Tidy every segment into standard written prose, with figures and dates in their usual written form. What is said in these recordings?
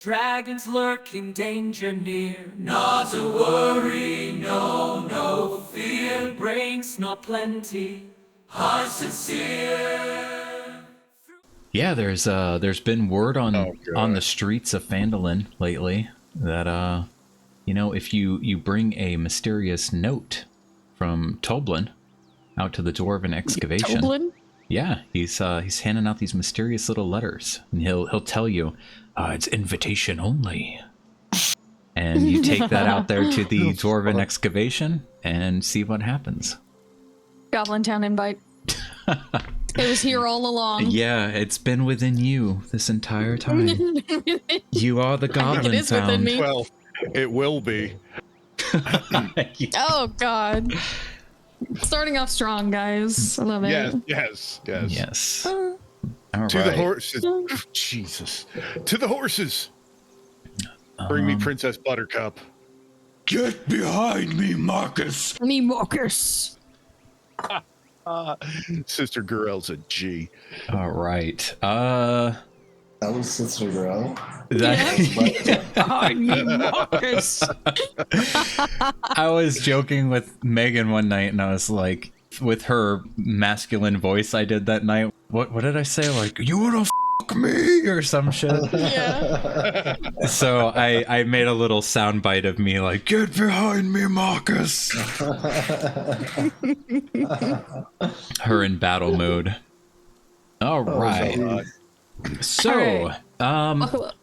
Dragons lurking, danger near. Not to worry, no fear. Brings not plenty, heart sincere. Yeah, there's been word on the streets of Phandalin lately that if you bring a mysterious note from Toblin out to the Dwarven excavation. Toblin? Yeah, he's handing out these mysterious little letters, and he'll tell you, it's invitation only. And you take that out there to the Dwarven excavation and see what happens. Goblin Town invite. It was here all along. Yeah, it's been within you this entire time. You are the Goblin it is Town. within me. Well, it will be. Oh, God. Starting off strong, guys. I love it. Yes. All To right. the horses. Jesus. To the horses. Bring me Princess Buttercup. Get behind me, Marcus. Me, Marcus. Sister Gurel's a G. All right. That was Sister Girl. Me, Marcus. I was joking with Megan one night, and I was like, with her masculine voice I did that night, what did I say? Like, you wanna fuck me or some shit? Yeah. So I made a little soundbite of me like, get behind me, Marcus. Her in battle mode. All right. So, Buckle up.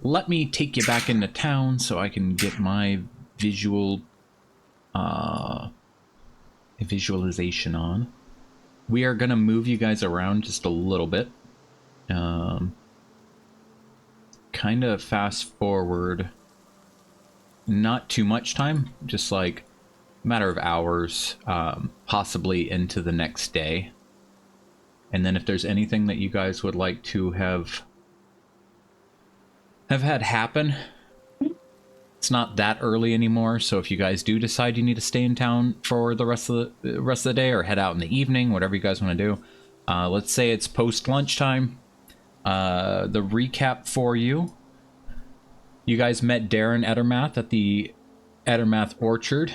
let me take you back into town so I can get my visualization on. We are gonna move you guys around just a little bit. Kind of fast forward, not too much time, just like a matter of hours, possibly into the next day. And then if there's anything that you guys would like to have had happen, it's not that early anymore. So if you guys do decide you need to stay in town for the rest of the day, or head out in the evening, whatever you guys want to do, let's say it's post lunchtime. The recap for you: you guys met Darren Ettermath at the Ettermath Orchard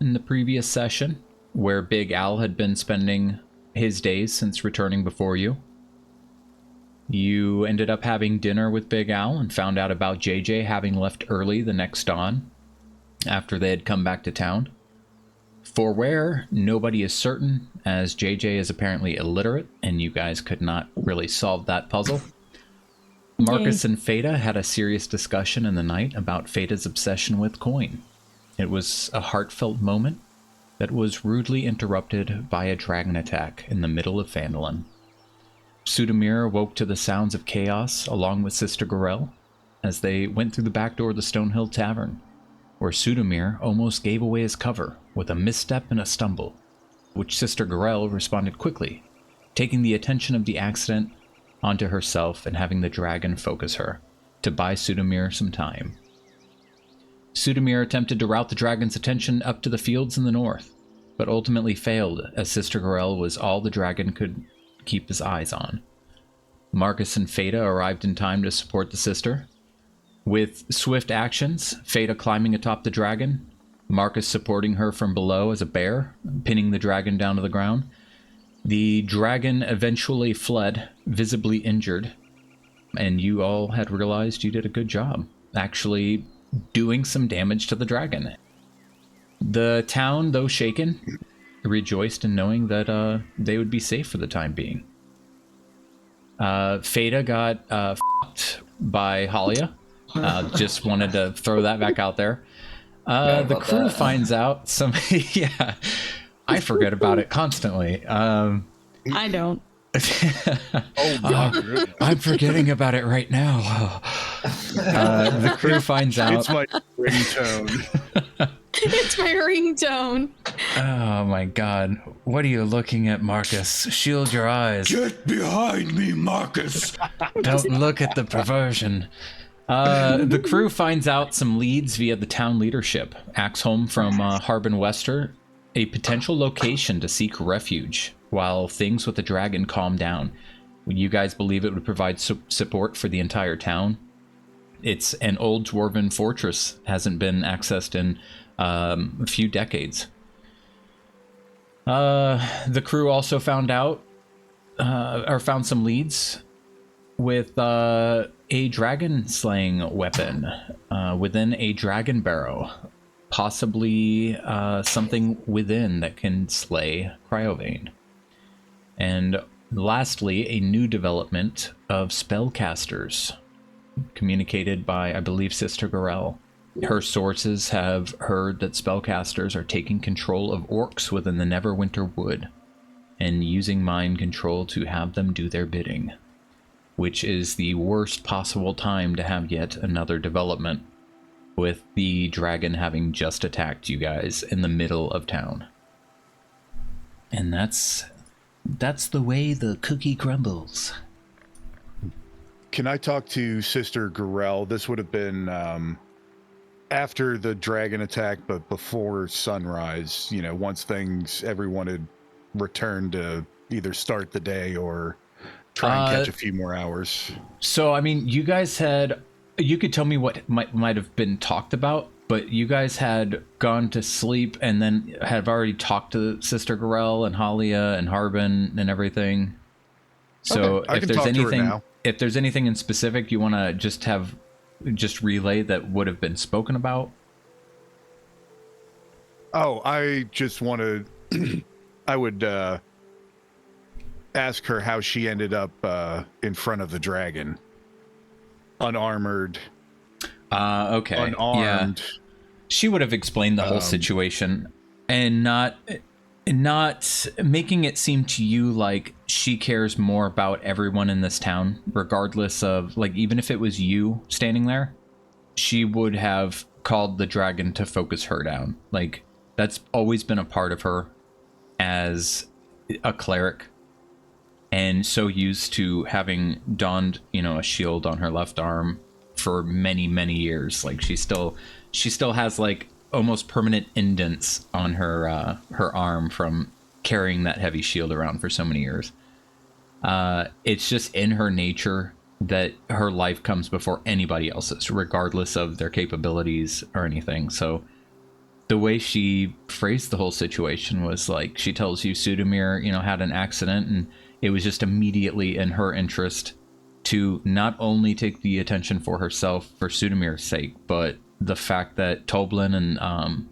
in the previous session, where Big Al had been spending his days since returning before you. You ended up having dinner with Big Al and found out about JJ having left early the next dawn after they had come back to town. For where, nobody is certain, as JJ is apparently illiterate and you guys could not really solve that puzzle. Marcus and Feta had a serious discussion in the night about Feta's obsession with coin. It was a heartfelt moment that was rudely interrupted by a dragon attack in the middle of Phandalin. Sudamir awoke to the sounds of chaos along with Sister Gorel as they went through the back door of the Stonehill Tavern, where Sudamir almost gave away his cover with a misstep and a stumble, which Sister Gorel responded quickly, taking the attention of the accident onto herself and having the dragon focus her to buy Sudamir some time. Sudamir attempted to route the dragon's attention up to the fields in the north, but ultimately failed as Sister Gorel was all the dragon could keep his eyes on. Marcus and Feta arrived in time to support the sister. With swift actions, Feta climbing atop the dragon, Marcus supporting her from below as a bear, pinning the dragon down to the ground. The dragon eventually fled, visibly injured, and you all had realized you did a good job, actually doing some damage to the dragon. The town, though shaken, rejoiced in knowing that they would be safe for the time being. Feta got f***ed by Halia. Just wanted to throw that back out there. The crew finds out some... Yeah, I forget about it constantly. I don't. I'm forgetting about it right now. The crew finds out... It's my ringtone. It's my ringtone. Oh my god. What are you looking at, Marcus? Shield your eyes. Get behind me, Marcus. Don't look at the perversion. The crew finds out some leads via the town leadership. Axholm from Harbin Wester, a potential location to seek refuge while things with the dragon calm down. You guys believe it would provide support for the entire town? It's an old dwarven fortress, hasn't been accessed in a few decades. The crew also found out, or found some leads with a dragon slaying weapon within a dragon barrow. Possibly something within that can slay Cryovane. And lastly, a new development of spellcasters, communicated by, I believe, Sister Gorel. Her sources have heard that spellcasters are taking control of orcs within the Neverwinter Wood and using mind control to have them do their bidding, which is the worst possible time to have yet another development, with the dragon having just attacked you guys in the middle of town. And that's the way the cookie crumbles. Can I talk to Sister Gorel? This would have been after the dragon attack, but before sunrise, you know, once everyone had returned to either start the day or try and catch a few more hours. So, I mean, you guys you could tell me what might have been talked about, but you guys had gone to sleep and then have already talked to Sister Gorel and Halia and Harbin and everything. So okay. If there's anything in specific you want to just relay that would have been spoken about. Oh, I just want to, I would ask her how she ended up in front of the dragon. Unarmored. Okay. Unarmed. Yeah. She would have explained the whole situation and not making it seem to you like she cares more about everyone in this town, regardless of, like, even if it was you standing there, she would have called the dragon to focus her down. Like, that's always been a part of her as a cleric, and so used to having donned, you know, a shield on her left arm for many, many years. Like, she still has like almost permanent indents on her her arm from carrying that heavy shield around for so many years. It's just in her nature that her life comes before anybody else's, regardless of their capabilities or anything. So the way she phrased the whole situation was like, she tells you Sudamir, you know, had an accident, and it was just immediately in her interest to not only take the attention for herself for Sudamir's sake, but the fact that Toblin and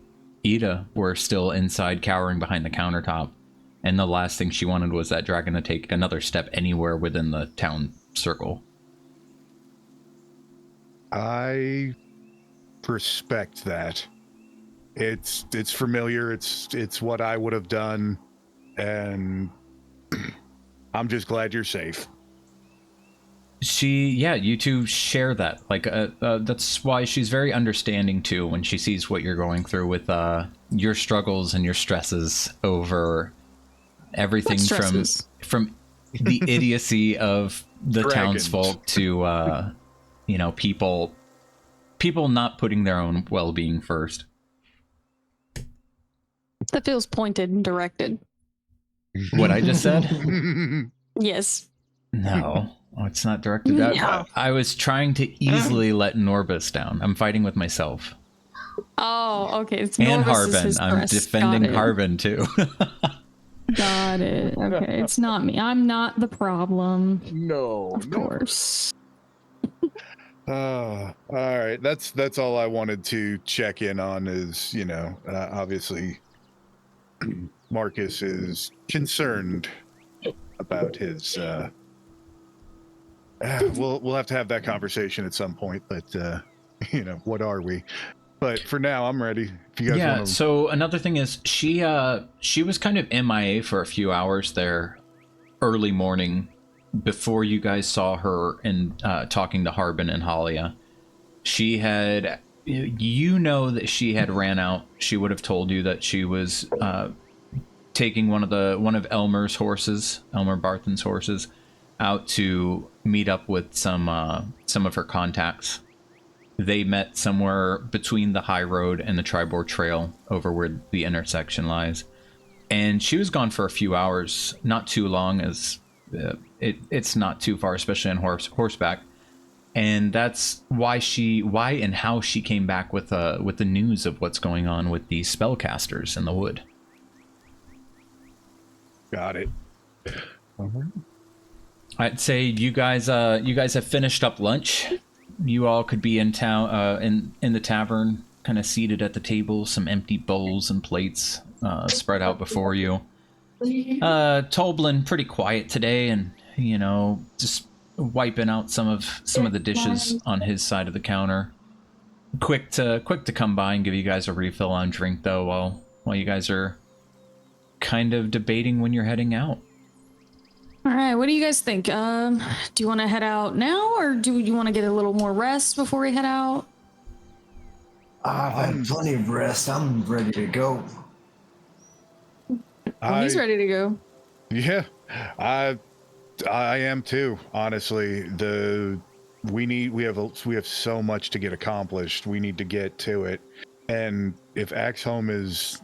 Ida were still inside cowering behind the countertop, and the last thing she wanted was that dragon to take another step anywhere within the town circle. I respect that. It's familiar. It's what I would have done, and I'm just glad you're safe. You two share that. Like, that's why she's very understanding too when she sees what you're going through with your struggles and your stresses over everything from the idiocy of the townsfolk to you know, people not putting their own well-being first. That feels pointed and directed. What I just said? Yes. No. Oh, it's not directed at. No. I was trying to easily let Norbus down. I'm fighting with myself. Oh, okay. It's and Norbus is Harbin. his I'm crest. defending Got it. Harbin too. Got it. Okay, it's not me. I'm not the problem. No, Of course. all right. That's all I wanted to check in on. Is, you know, obviously Marcus is concerned about his. We'll have to have that conversation at some point. But you know, what are we? But for now, I'm ready. If you guys want to. So another thing is she was kind of MIA for a few hours there, early morning, before you guys saw her and talking to Harbin and Halia. She had, you know, that she had ran out. She would have told you that she was taking one of Elmer's horses, Elmer Barthen's horses, out to meet up with some of her contacts. They met somewhere between the high road and the Tribord Trail, over where the intersection lies. And she was gone for a few hours, not too long, as it's not too far, especially on horseback. And that's why and how she came back with the news of what's going on with the spellcasters in the wood. Got it. I'd say you guys have finished up lunch. You all could be in town, in the tavern, kind of seated at the table, some empty bowls and plates spread out before you. Toblin pretty quiet today, and just wiping out some of the dishes on his side of the counter. Quick to come by and give you guys a refill on drink though, while you guys are kind of debating when you're heading out. All right, what do you guys think? Do you want to head out now, or do you want to get a little more rest before we head out? I've had plenty of rest. I'm ready to go. He's ready to go. Yeah, I am too. Honestly, we have so much to get accomplished. We need to get to it, and if Axholm is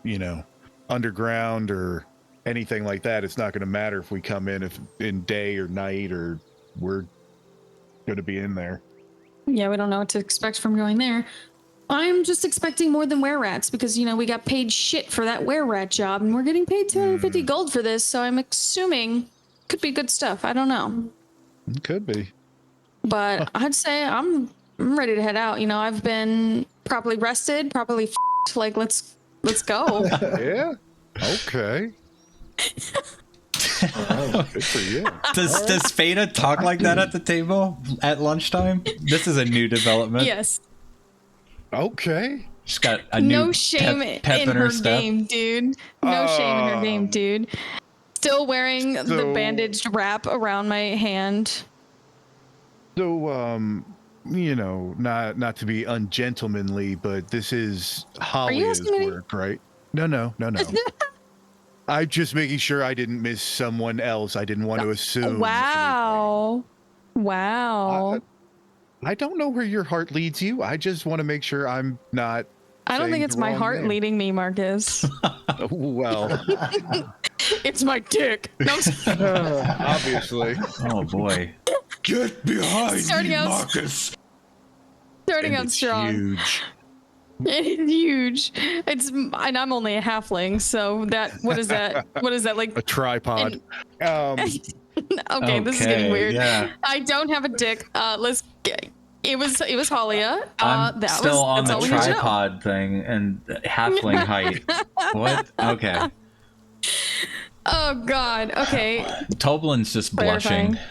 underground or anything like that, it's not going to matter if we come in day or night, or we're going to be in there. Yeah, we don't know what to expect from going there. I'm just expecting more than were-rats because, we got paid shit for that were-rat job, and we're getting paid 250 gold for this, so I'm assuming could be good stuff. I don't know. It could be. But I'd say I'm ready to head out. I've been properly rested, properly like, let's go. Yeah? Okay. Good for you. Does Feta talk like that at the table at lunchtime? This is a new development. Yes. Okay. She's got a new no shame pep in her step. game, dude. No shame in her game, dude. Still wearing the bandaged wrap around my hand. So, not to be ungentlemanly, but this is Halia's work, right? No. I'm just making sure I didn't miss someone else. I didn't want to assume. Wow. I don't know where your heart leads you. I just want to make sure I'm not. I don't think it's my heart leading me, Marcus. Well, it's my dick. No, obviously. Oh boy. Get behind me, Marcus. Starting out strong. Huge. It's huge. And I'm only a halfling, so what is that? What is that, like A tripod. Okay, this is getting weird. Yeah. I don't have a dick. It was Halia. I'm still on the tripod thing and halfling height. What? Okay. Oh God. Okay. Toblin's just Clarifying. blushing.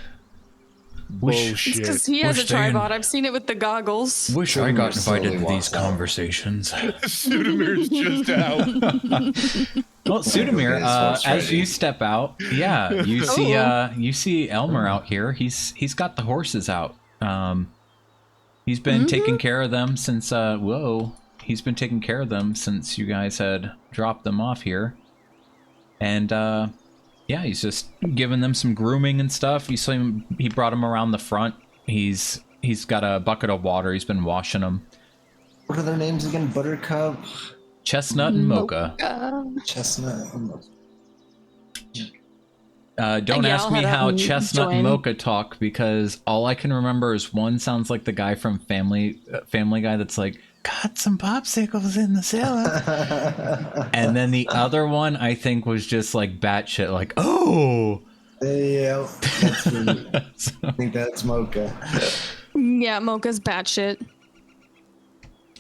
Bullshit. Because he has a tripod. I've seen it with the goggles. Wish I got invited to these conversations. Sudamir's just out. Well, Sudamir, as you step out, you see Elmer out here. He's got the horses out. He's been taking care of them since he's been taking care of them since you guys had dropped them off here. And he's just giving them some grooming and stuff. You saw him, he brought them around the front. He's got a bucket of water. He's been washing them. What are their names again? Buttercup, Chestnut, and Mocha. Chestnut, and Mocha. Don't ask me how Chestnut and Mocha talk, because all I can remember is one sounds like the guy from Family Guy that's like, got some popsicles in the cellar. And then the other one, I think, was just like batshit, like, oh. Yeah, that's me. I think that's Mocha. Yeah, Mocha's batshit.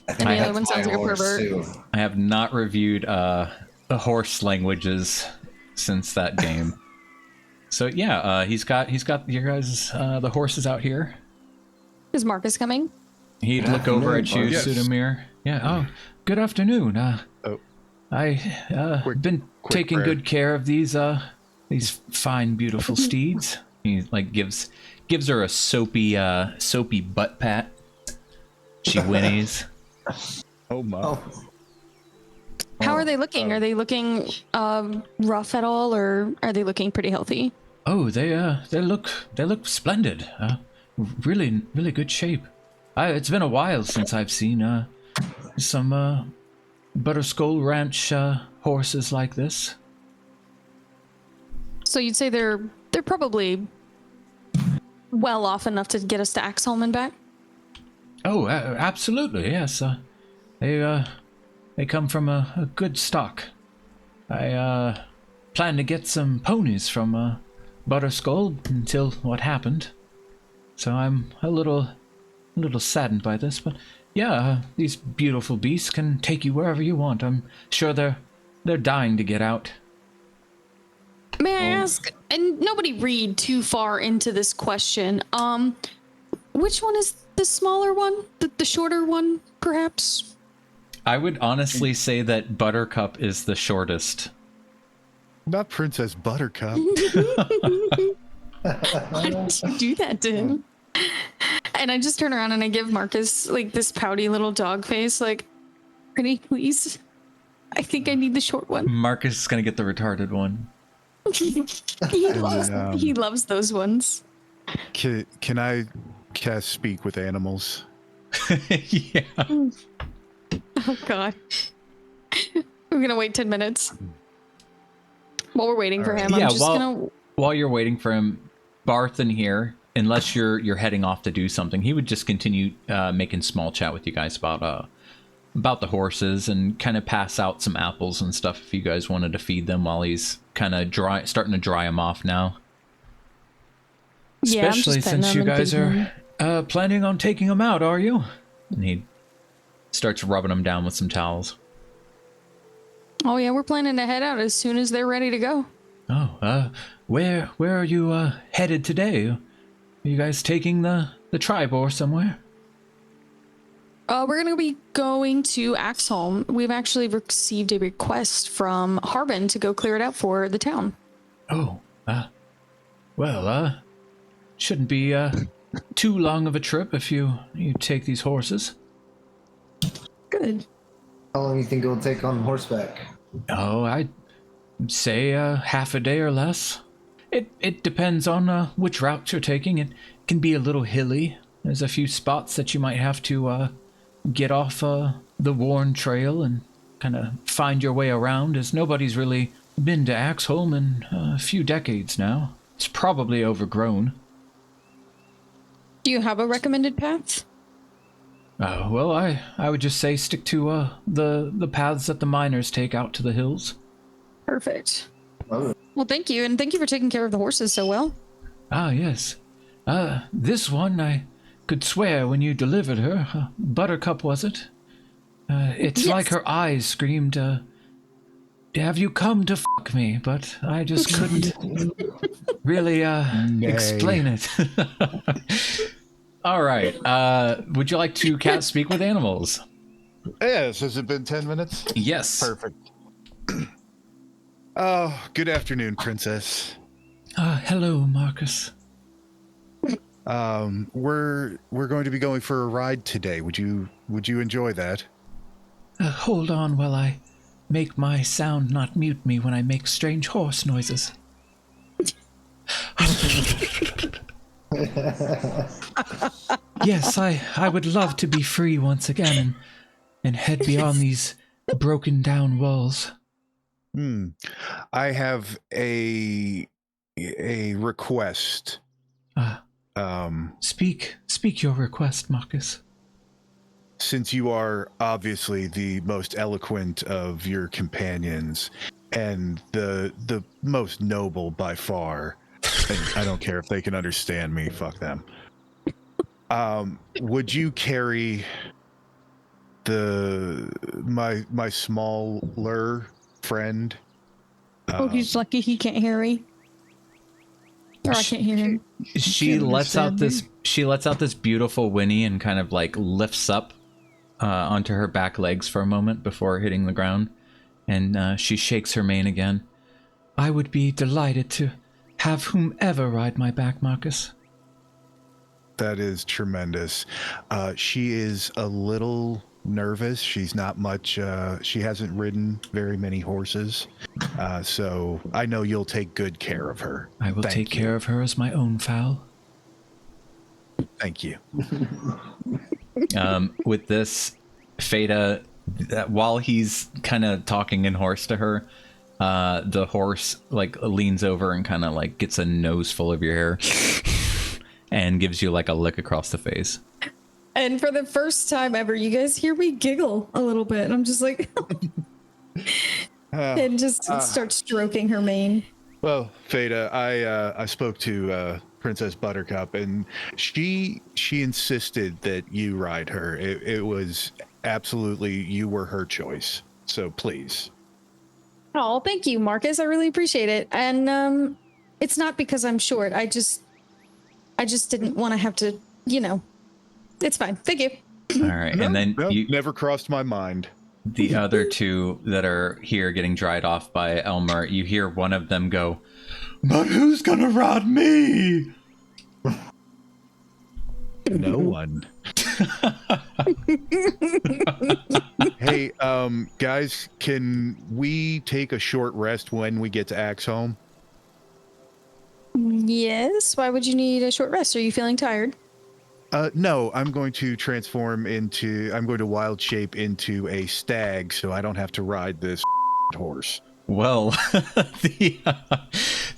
I think the other one sounds like a pervert. Too. I have not reviewed the horse languages since that game. So yeah, he's got your guys the horses out here. Is Marcus coming? He'd look over at you, Yes. Sudamir. Yeah. Oh, good afternoon. I've been taking prayer. good care of these fine, beautiful steeds. He like gives her a soapy butt pat. She whinnies. Oh my. Oh, How are they looking? Are they looking rough at all, or are they looking pretty healthy? Oh, they look splendid. Really good shape. It's been a while since I've seen some Butterskull Ranch horses like this. So you'd say they're probably well off enough to get us to Axholm and back? Oh, absolutely, yes. They come from a good stock. I planned to get some ponies from Butterskull until what happened. So I'm a little saddened by this, but yeah, these beautiful beasts can take you wherever you want. I'm sure they're dying to get out. May I ask, and nobody read too far into this question, which one is the smaller one? The shorter one, perhaps? I would honestly say that Buttercup is the shortest. Not Princess Buttercup. Why did you do that to him? And I just turn around and I give Marcus like this pouty little dog face, like, pretty please. I think I need the short one. Marcus is gonna get the retarded one. He loves those ones. Can I cast Speak with Animals? Yeah. Oh god. We're gonna wait 10 minutes. While we're waiting for him, Yeah, I'm just gonna... while you're waiting for him, Barth in here, unless you're heading off to do something, he would just continue making small chat with you guys about the horses and kind of pass out some apples and stuff if you guys wanted to feed them while he's kind of starting to dry them off now. Yeah, Especially since you guys are planning on taking them out, are you? And he starts rubbing them down with some towels. Oh yeah, we're planning to head out as soon as they're ready to go. Oh, where are you headed today? Are you guys taking the tribe or somewhere? We're gonna be going to Axholm. We've actually received a request from Harbin to go clear it out for the town. Oh, shouldn't be too long of a trip if you take these horses. Good. How long do you think it'll take on horseback? Oh, I'd say half a day or less. It depends on which route you're taking. It can be a little hilly. There's a few spots that you might have to get off the worn trail and kind of find your way around, as nobody's really been to Axholm in a few decades now. It's probably overgrown. Do you have a recommended path? Well, I would just say stick to the paths that the miners take out to the hills. Perfect. Oh. Well, thank you, and thank you for taking care of the horses so well. Ah, yes. This one I could swear when you delivered her. Buttercup, was it? It's Yes. like her eyes screamed, have you come to fuck me? But I just couldn't really explain it. All right. Would you like to cast Speak with Animals? Yes, has it been 10 minutes? Yes. Perfect. Oh, good afternoon, Princess. Hello, Marcus. We're going to be going for a ride today. Would you enjoy that? Hold on while I make my sound not mute me when I make strange horse noises. Yes, I would love to be free once again and head beyond these broken down walls. I have a request. Speak your request, Marcus. Since you are obviously the most eloquent of your companions and the most noble by far, and I don't care if they can understand me, fuck them. Would you carry my smaller friend? Oh, he's lucky he can't hear me. Or I can't hear him. She lets out this beautiful whinny and kind of like lifts up onto her back legs for a moment before hitting the ground, and she shakes her mane again. I would be delighted to have whomever ride my back, Marcus. That is tremendous. She is a little nervous. She's not much. She hasn't ridden very many horses, so I know you'll take good care of her. I will take care of her as my own fowl. Thank you. With this, Feta, while he's kind of talking in horse to her, the horse like leans over and kind of like gets a nose full of your hair and gives you like a lick across the face. And for the first time ever, you guys hear me giggle a little bit. I'm just like, and just start stroking her mane. Well, Fada, I spoke to Princess Buttercup, and she insisted that you ride her. It was absolutely, you were her choice. So please. Oh, thank you, Marcus. I really appreciate it. And it's not because I'm short. I just didn't want to have to, It's fine. Thank you. All right, and then you never crossed my mind. The other two that are here getting dried off by Elmer, you hear one of them go, But who's gonna ride me? No one. Hey, guys, can we take a short rest when we get to Axe home? Yes. Why would you need a short rest? Are you feeling tired? No, I'm going to I'm going to wild shape into a stag so I don't have to ride this horse. well, the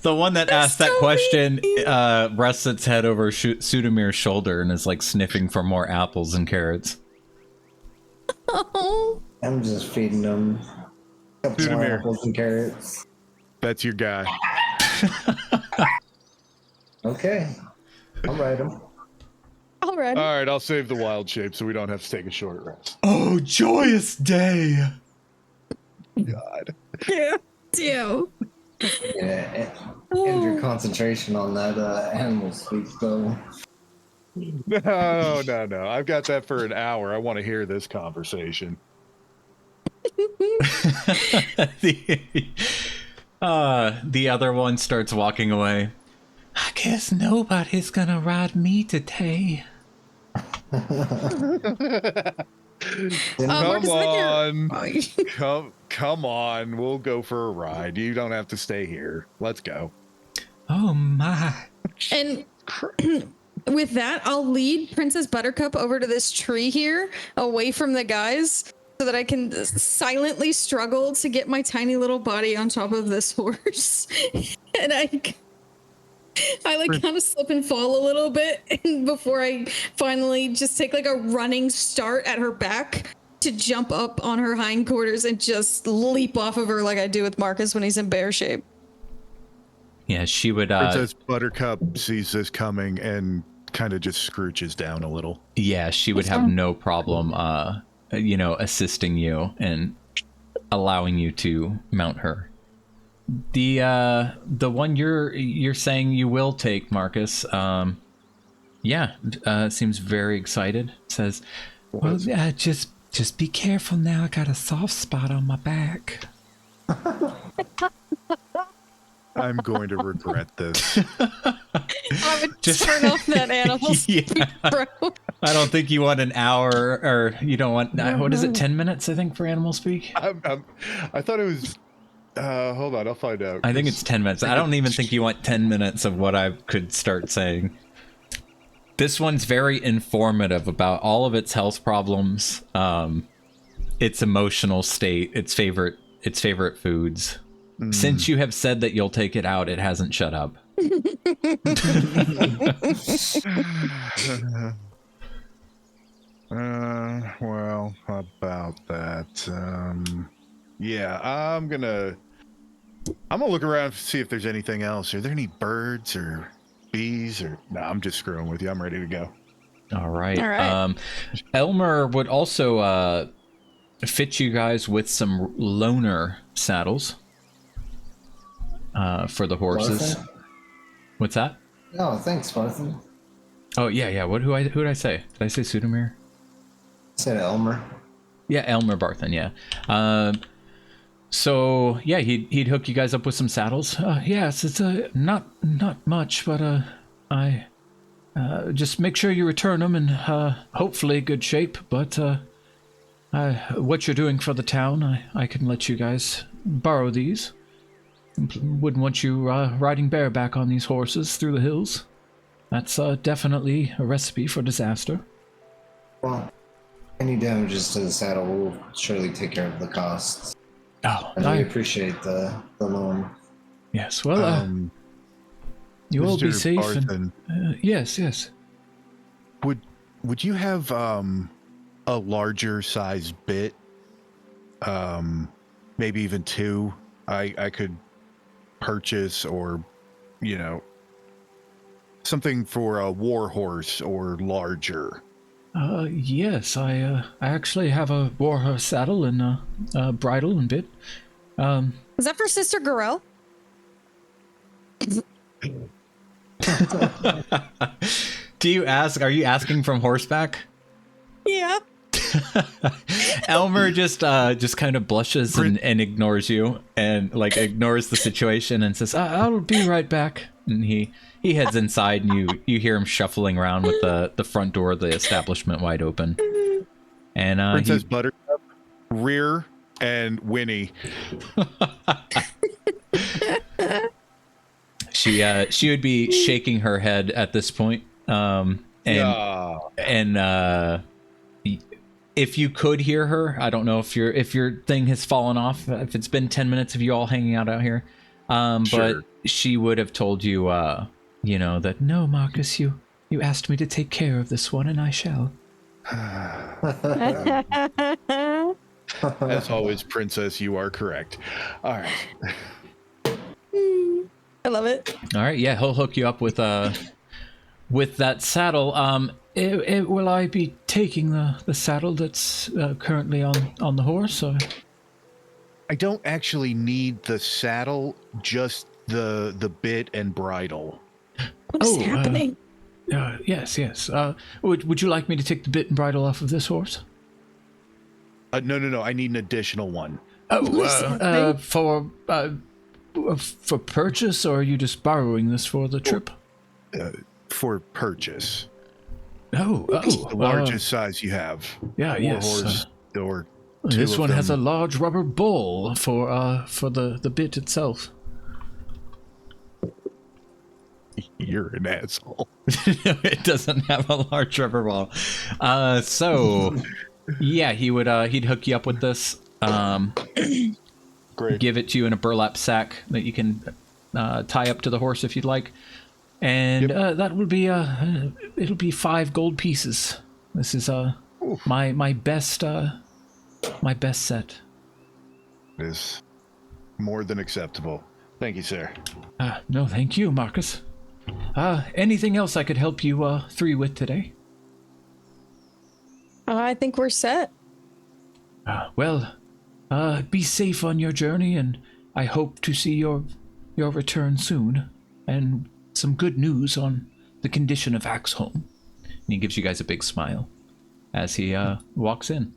one that asked that question rests its head over Sudamir's shoulder and is like sniffing for more apples and carrots. Oh. I'm just feeding them a couple more Sudamir. apples and carrots. That's your guy. Okay. I'll ride them. All right. All right, I'll save the wild shape so we don't have to take a short rest. Oh, joyous day! God. Yeah. Do. Yeah. End your concentration on that animal speak, though. No. I've got that for an hour. I want to hear this conversation. The other one starts walking away. I guess nobody's gonna ride me today. Marcus, Come on. We'll go for a ride. You don't have to stay here. Let's go. Oh my. And with that, I'll lead Princess Buttercup over to this tree here, away from the guys, so that I can silently struggle to get my tiny little body on top of this horse. And I like kind of slip and fall a little bit before I finally just take like a running start at her back to jump up on her hindquarters and just leap off of her like I do with Marcus when he's in bear shape. Yeah, she would. Princess Buttercup sees this coming and kind of just scrooches down a little. Yeah, she would have no problem, assisting you and allowing you to mount her. The one you're saying you will take, Marcus. Seems very excited. Says, "Well, just be careful now. I got a soft spot on my back." I'm going to regret this. I would turn off that animal speak, bro. I don't think you want an hour, or you don't want. What is it? 10 minutes, I think, for animal speak. I thought it was. Hold on, I'll find out. I think it's 10 minutes. I don't even think you want 10 minutes of what I could start saying. This one's very informative about all of its health problems, its emotional state, its favorite foods. Since you have said that you'll take it out, it hasn't shut up. Well, about that. Yeah, I'm gonna look around to see if there's anything else. Are there any birds or bees or? No, I'm just screwing with you. I'm ready to go. All right. Elmer would also fit you guys with some loner saddles for the horses. Barthen? What's that? Oh, thanks, Barthen. Oh yeah. Who did I say? Did I say Sudamir? Said Elmer. Yeah, Elmer Barthen. Yeah. So yeah, he'd hook you guys up with some saddles. Yes, it's not much, but I just make sure you return them in hopefully good shape. But what you're doing for the town, I can let you guys borrow these. Wouldn't want you riding bareback on these horses through the hills. That's definitely a recipe for disaster. Well, any damages to the saddle will surely take care of the costs. Oh, And I appreciate the loan. Yes, well, you will be Mr. safe. Barthen, Yes. would would you have a larger size bit? Maybe even two. I could purchase, or something for a war horse or larger. Yes, I actually have a warhorse saddle and a bridle and bit. Is that for Sister Gorell? Do you ask? Are you asking from horseback? Yeah. Elmer just kind of blushes and ignores you, and like ignores the situation and says, "I'll be right back." And he heads inside, and you hear him shuffling around with the front door of the establishment wide open. And Princess Buttercup, Rear, and Winnie. She would be shaking her head at this point. If you could hear her, I don't know if your thing has fallen off, if it's been 10 minutes of you all hanging out here. Sure. But she would have told you, that, no, Marcus, you asked me to take care of this one, and I shall. As always, Princess, you are correct. All right. I love it. All right, yeah, he'll hook you up with that saddle. Will I be taking the saddle that's currently on the horse? Or? I don't actually need the saddle, just the bit and bridle. What's happening? Yes. Would you like me to take the bit and bridle off of this horse? No. I need an additional one. For purchase, or are you just borrowing this for the trip? For purchase. The The largest size you have. Yeah, yes. Horse, or two this of one them. has a large rubber ball for the bit itself. You're an asshole. It doesn't have a large rubber ball. So yeah, he'd hook you up with this. Great. Give it to you in a burlap sack that you can tie up to the horse if you'd like, and that will be it'll be 5 gold pieces. This is my best set. It is more than acceptable. Thank you, sir. No, thank you, Marcus. Anything else I could help you three with today? I think we're set. Be safe on your journey, and I hope to see your return soon, and some good news on the condition of Axholm. And he gives you guys a big smile as he walks in.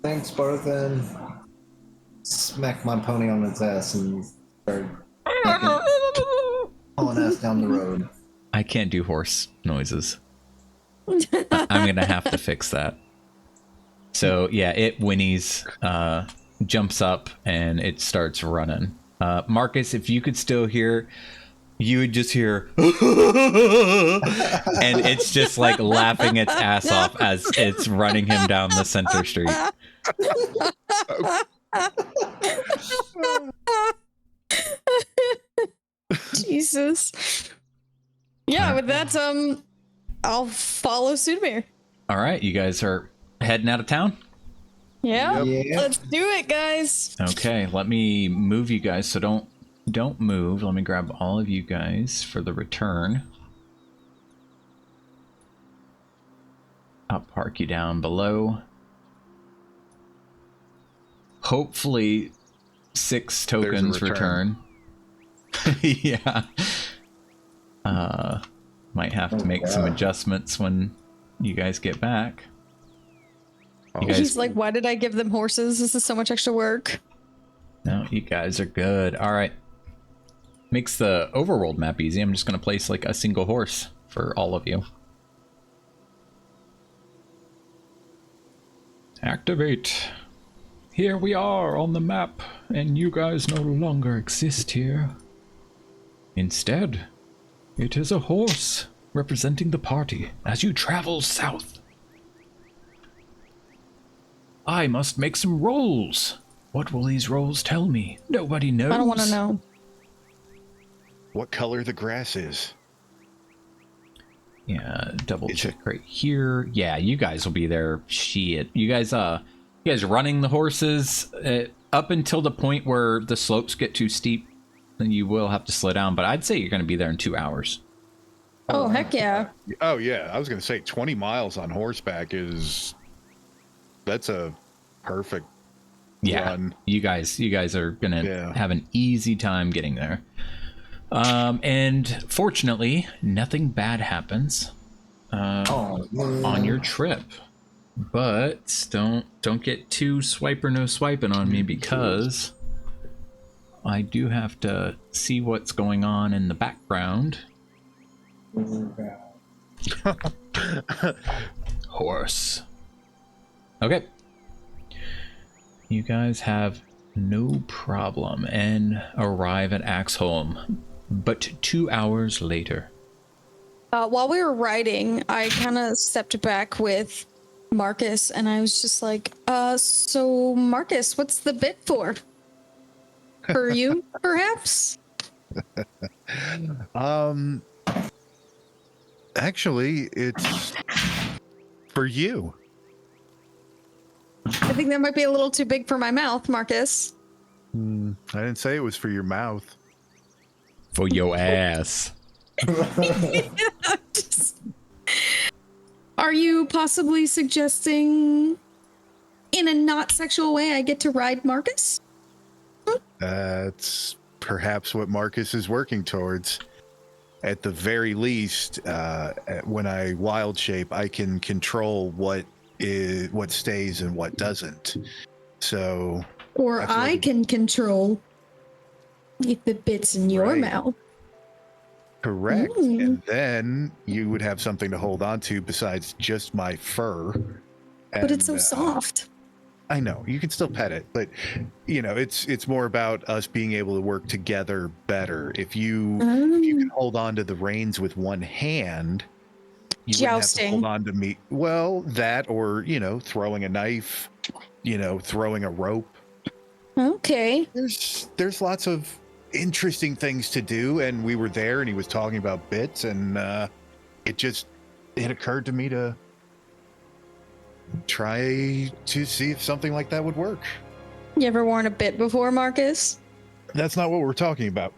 Thanks, Barthen. Smack my pony on its ass and start hauling ass down the road. I can't do horse noises. I'm gonna have to fix that. So yeah, it whinnies, jumps up, and it starts running. Marcus, if you could still hear, you would just hear, and it's just like laughing its ass off as it's running him down the center street. Jesus. Yeah, with that, I'll follow Sudamir. All right, you guys are heading out of town? Yeah, Yep. let's do it, guys. Okay, let me move you guys, so don't move. Let me grab all of you guys for the return. I'll park you down below. Hopefully 6 tokens return. Yeah. Might have to make some adjustments when you guys get back. He's like, why did I give them horses? This is so much extra work. No, you guys are good. All right. Makes the overworld map easy. I'm just going to place like a single horse for all of you. Activate. Here we are on the map, and you guys no longer exist here. Instead, it is a horse representing the party as you travel south. I must make some rolls. What will these rolls tell me? Nobody knows. I don't want to know. What color the grass is? Yeah, double check right here. Yeah, you guys will be there. Shit. You guys running the horses up until the point where the slopes get too steep, then you will have to slow down, but I'd say you're going to be there in 2 hours. Oh, heck yeah. Oh yeah, I was gonna say 20 miles on horseback that's a perfect run. You guys are gonna have an easy time getting there. And fortunately, nothing bad happens on your trip. But don't get too swipe or no swiping on me, because I do have to see what's going on in the background. Horse. Okay. You guys have no problem and arrive at Axholm, but 2 hours later. While we were riding, I kind of stepped back with Marcus, and I was just like, so Marcus, what's the bit for? For you, perhaps? Actually, it's for you. I think that might be a little too big for my mouth, Marcus. I didn't say it was for your mouth. For your ass. Are you possibly suggesting, in a not sexual way, I get to ride Marcus? That's perhaps what Marcus is working towards. At the very least, when I wild shape, I can control what stays and what doesn't. So, or I can control if it bits in your mouth. Correct. And then you would have something to hold on to besides just my fur. But it's so soft. I know, you can still pet it, but it's more about us being able to work together better. If you can hold on to the reins with one hand, you wouldn't have to hold on to me. Well, that, or throwing a knife, throwing a rope. Okay. There's lots of interesting things to do, and we were there, and he was talking about bits, and it occurred to me to try to see if something like that would work. You ever worn a bit before, Marcus? That's not what we're talking about.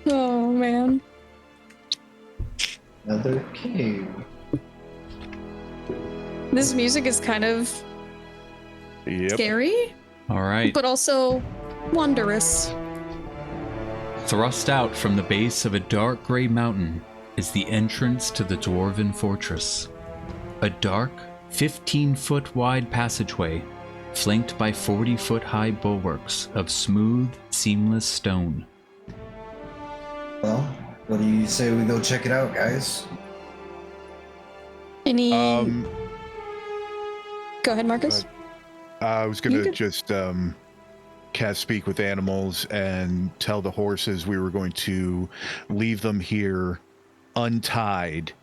Oh man. Another cave. This music is kind of scary. All right. But also wondrous. Thrust out from the base of a dark gray mountain is the entrance to the Dwarven Fortress. A dark, 15-foot wide passageway flanked by 40-foot high bulwarks of smooth, seamless stone. Well, what do you say we go check it out, guys? Any... Go ahead, Marcus. I was going to just cast Speak with Animals and tell the horses we were going to leave them here untied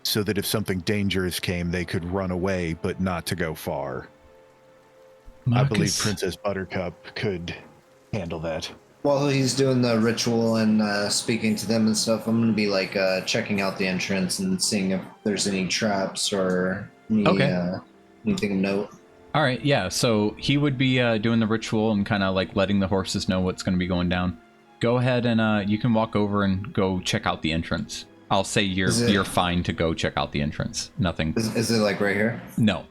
so that if something dangerous came, they could run away, but not to go far. Marcus. I believe Princess Buttercup could handle that. While he's doing the ritual and speaking to them and stuff, I'm going to be like checking out the entrance and seeing if there's any traps or anything of note. All right, yeah, so he would be doing the ritual and kind of like letting the horses know what's going to be going down. Go ahead and you can walk over and go check out the entrance. I'll say you're fine to go check out the entrance. Nothing. Is it like right here? No.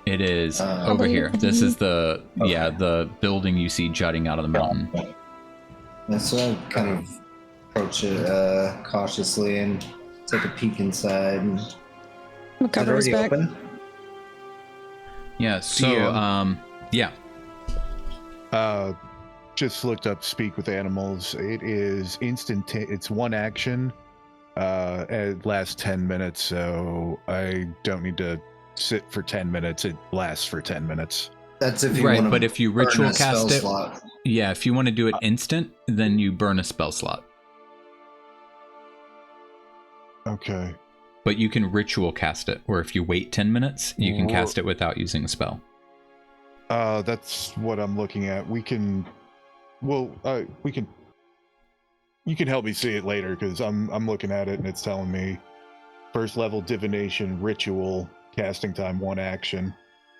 It is over here. This is the building you see jutting out of the mountain. Yeah, so I kind of approach it cautiously and take a peek inside. And... cover his back. Open? Yeah, so, just looked up Speak with Animals. It is it's one action. It lasts 10 minutes, so I don't need to sit for 10 minutes. It lasts for 10 minutes. That's if you right, want to but if you ritual cast it, slot. Yeah, if you want to do it instant, then you burn a spell slot. Okay. But you can ritual cast it, or if you wait 10 minutes, you can cast it without using a spell. That's what I'm looking at. We can well, we can. You can help me see it later because I'm looking at it and it's telling me first level divination ritual casting time 1 action.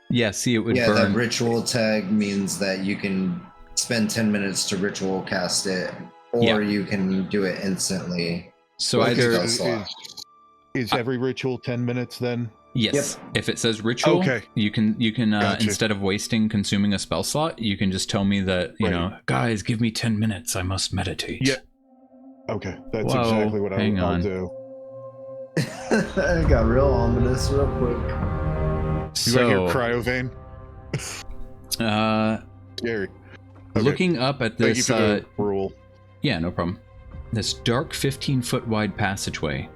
Yeah, see, it would Yeah, burn. that ritual tag means that you can spend 10 minutes to ritual cast it, or you can do it instantly. So Well, either spell slot. Is every ritual 10 minutes then? yes, if it says ritual, Okay. you can Gotcha. instead of consuming a spell slot, you can just tell me that Right. guys, give me 10 minutes, I must meditate. Yeah. Okay, that's Whoa, exactly what hang I'll on. do. It got real ominous real quick. You might hear So, Cryovane? Scary. Okay. looking up at Thank you this, for the rule. yeah, no problem. This dark 15-foot wide passageway.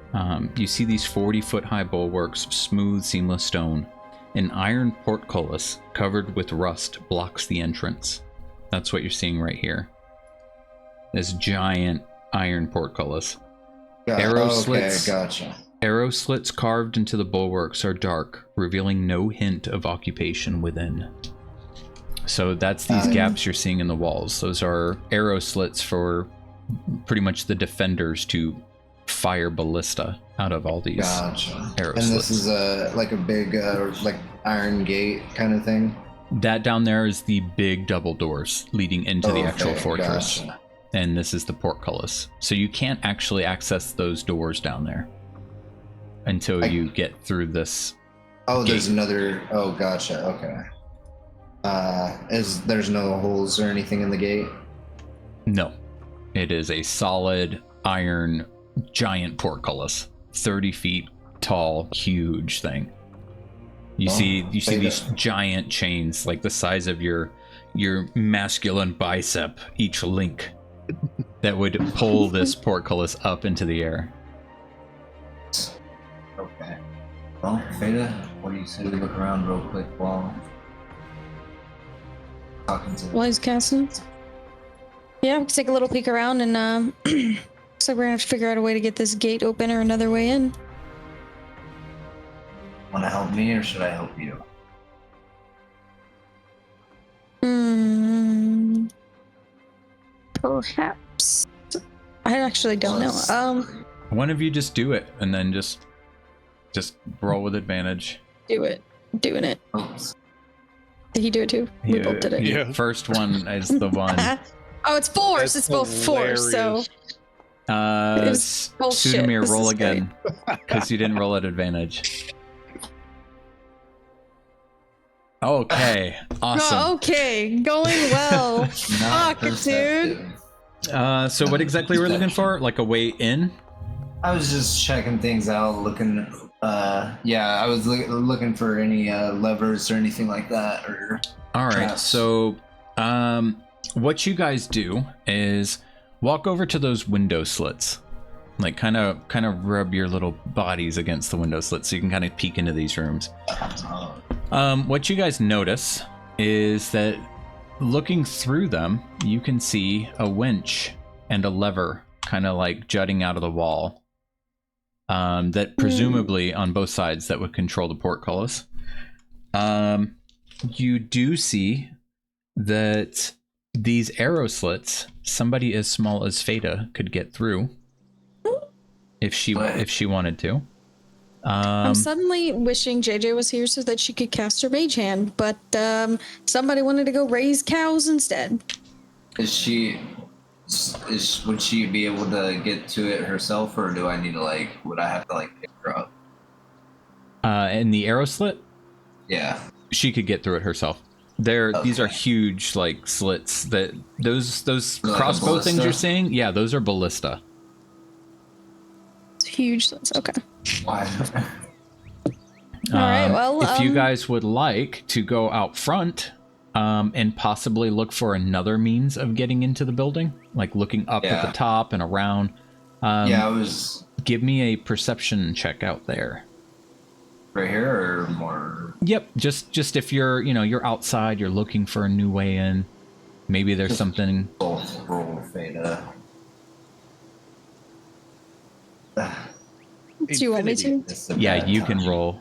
You see these 40-foot high bulwarks of smooth, seamless stone. An iron portcullis covered with rust blocks the entrance. That's what you're seeing right here. This giant iron portcullis. Arrow slits. Gotcha. Arrow slits carved into the bulwarks are dark, revealing no hint of occupation within. So that's these gaps you're seeing in the walls. Those are arrow slits for pretty much the defenders to fire ballista out of all these Gotcha. arrow And slits. this is like a big like iron gate kind of thing. That down there is the big double doors leading into the actual Okay, fortress. gotcha. And this is the portcullis. So you can't actually access those doors down there until you get through this. Oh, there's gate. another. Oh, gotcha. Okay. There's no holes or anything in the gate? No. It is a solid iron giant portcullis. 30 feet tall, huge thing. You see these giant chains like the size of your masculine bicep, each link that would pull this portcullis up into the air. Okay. Well, Feta, what do you say we look around real quick while talking to While he's casting. Yeah, we can take a little peek around and looks like we're gonna have to figure out a way to get this gate open or another way in. Want to help me or should I help you? Perhaps. I actually don't know. One of you just do it and then just roll with advantage. Do it. Doing it. Oops. Did he do it too? We both did it. Yeah. First one is the one. Oh, it's force. That's It's both force. So hilarious. was bullshit. Sudamir, This roll is great. again because you didn't roll at advantage. Okay, awesome. Oh, okay, going well. Not Fuck, dude. perceptive. So what exactly we're looking for? Like a way in? I was just checking things out, looking. Yeah, I was looking for any levers or anything like that. Or All right. traps. So, what you guys do is walk over to those window slits, like kind of rub your little bodies against the window slits so you can kind of peek into these rooms. What you guys notice is that looking through them, you can see a winch and a lever kind of like jutting out of the wall. That presumably on both sides that would control the portcullis. You do see that these arrow slits, somebody as small as Feta could get through if she wanted to. I'm suddenly wishing JJ was here so that she could cast her mage hand, but somebody wanted to go raise cows instead. would she be able to get to it herself, or do I need to would I have to pick her up? In the arrow slit, Yeah. she could get through it herself. These are huge slits. That those Like a crossbow things ballista? you're seeing, yeah, those are ballista. It's huge. That's okay. Why? All right. Well, if you guys would like to go out front and possibly look for another means of getting into the building, like looking up at the Yeah. top and around, Yeah, I was give me a perception check out there. right here or more. Yep, just if you're outside, you're looking for a new way in. Maybe there's something. Both roll Theta. do you want me to? Yeah, you can roll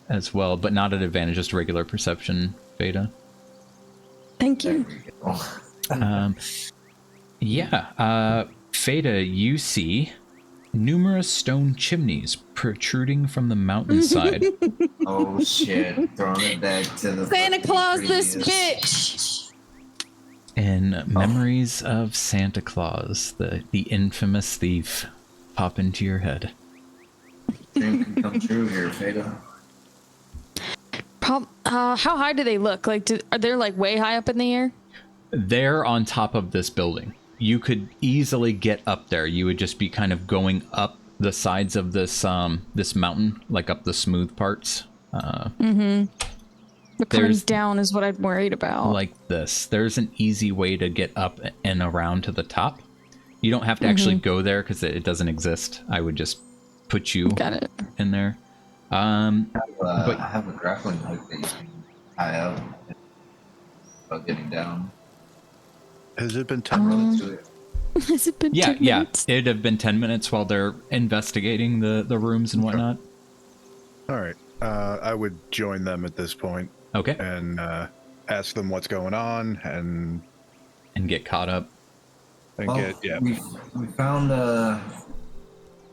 as well, but not at advantage, just regular perception, Beta. Thank you. Feta, you see numerous stone chimneys protruding from the mountainside. Oh shit! Throwing it back to the Santa fucking Claus, this previous. bitch. And memories of Santa Claus, the infamous thief, pop into your head. Dream can come true here, Feta. How high do they look? Like, are they like way high up in the air? They're on top of this building. You could easily get up there. You would just be kind of going up the sides of this this mountain, like up the smooth parts. But coming down is what I'm worried about. Like this. There's an easy way to get up and around to the top. You don't have to actually go there because it doesn't exist. I would just put you in there. But I have a grappling hook that you can tie up about getting down. Has it been 10 minutes? Has it been 10 minutes? It'd have been 10 minutes while they're investigating the rooms and whatnot. All right. I would join them at this point. Okay. And ask them what's going on and get caught up. We found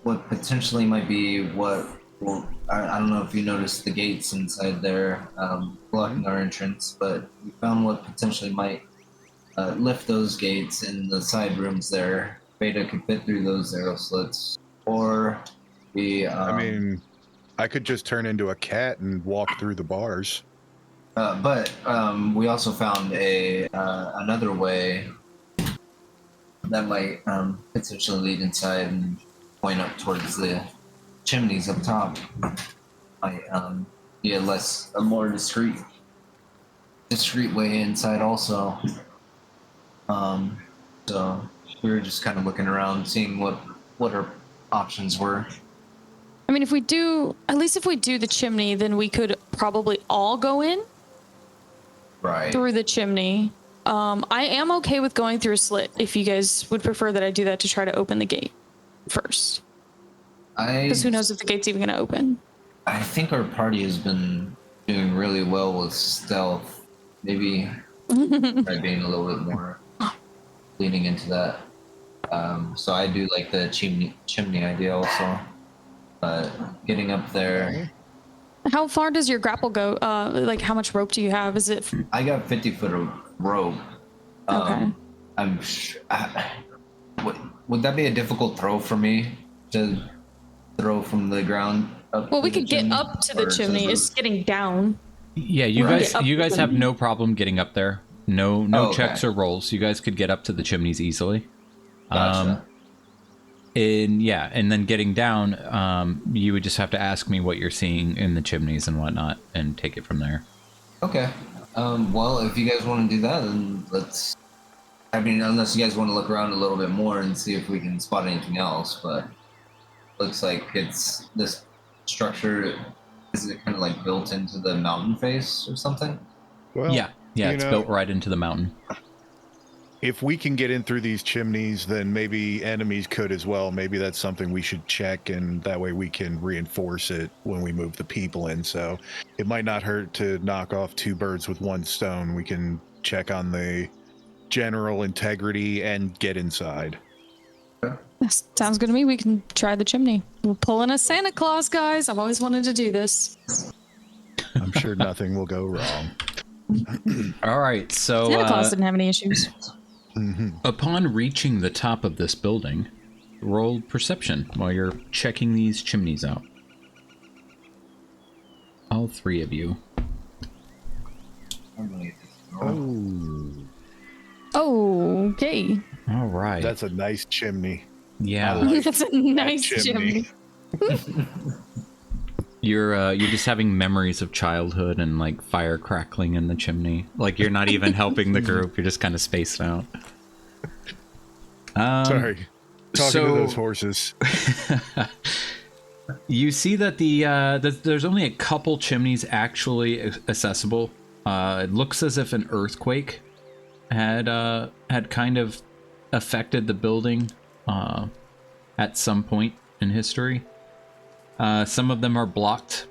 what potentially might be what. Well, I don't know if you noticed the gates inside there blocking our entrance, but we found what potentially might lift those gates in the side rooms there. Beta could fit through those arrow slits, or we. I mean, I could just turn into a cat and walk through the bars. But we also found another way that might potentially lead inside and point up towards the chimneys up top. Might be a more discreet way inside also. So we were just kind of looking around, seeing what our options were. I mean, if we do the chimney, then we could probably all go in. Right. Through the chimney. I am okay with going through a slit if you guys would prefer that I do that to try to open the gate first. Because who knows if the gate's even going to open. I think our party has been doing really well with stealth. Maybe try being a little bit more leaning into that. So I do like the chimney idea also. But getting up there. How far does your grapple go? Like, how much rope do you have? Is it? I got 50 foot of rope. Okay. I'm would that be a difficult throw for me to throw from the ground up? Well, we could get up to the chimney. It's getting down. Yeah, you guys have no problem getting up there. No checks or rolls. You guys could get up to the chimneys easily. Gotcha. And then getting down, you would just have to ask me what you're seeing in the chimneys and whatnot, and take it from there. Okay. Well, if you guys want to do that, then let's. I mean, unless you guys want to look around a little bit more and see if we can spot anything else, but looks like it's this structure. Is it kind of like built into the mountain face or something? Well, yeah, it's built right into the mountain. If we can get in through these chimneys, then maybe enemies could as well. Maybe that's something we should check, and that way we can reinforce it when we move the people in. So it might not hurt to knock off two birds with one stone. We can check on the general integrity and get inside. That sounds good to me. We can try the chimney. We're pulling a Santa Claus, guys. I've always wanted to do this. I'm sure nothing will go wrong. All right, so Santa Claus didn't have any issues. Upon reaching the top of this building, roll perception while you're checking these chimneys out. All three of you. Oh, okay. All right. That's a nice chimney. Yeah. That's a nice chimney. You're just having memories of childhood and like fire crackling in the chimney. Like you're not even helping the group. You're just kind of spaced out. Sorry. Talking to those horses. You see that there's only a couple chimneys actually accessible. It looks as if an earthquake had kind of affected the building at some point in history. Some of them are blocked.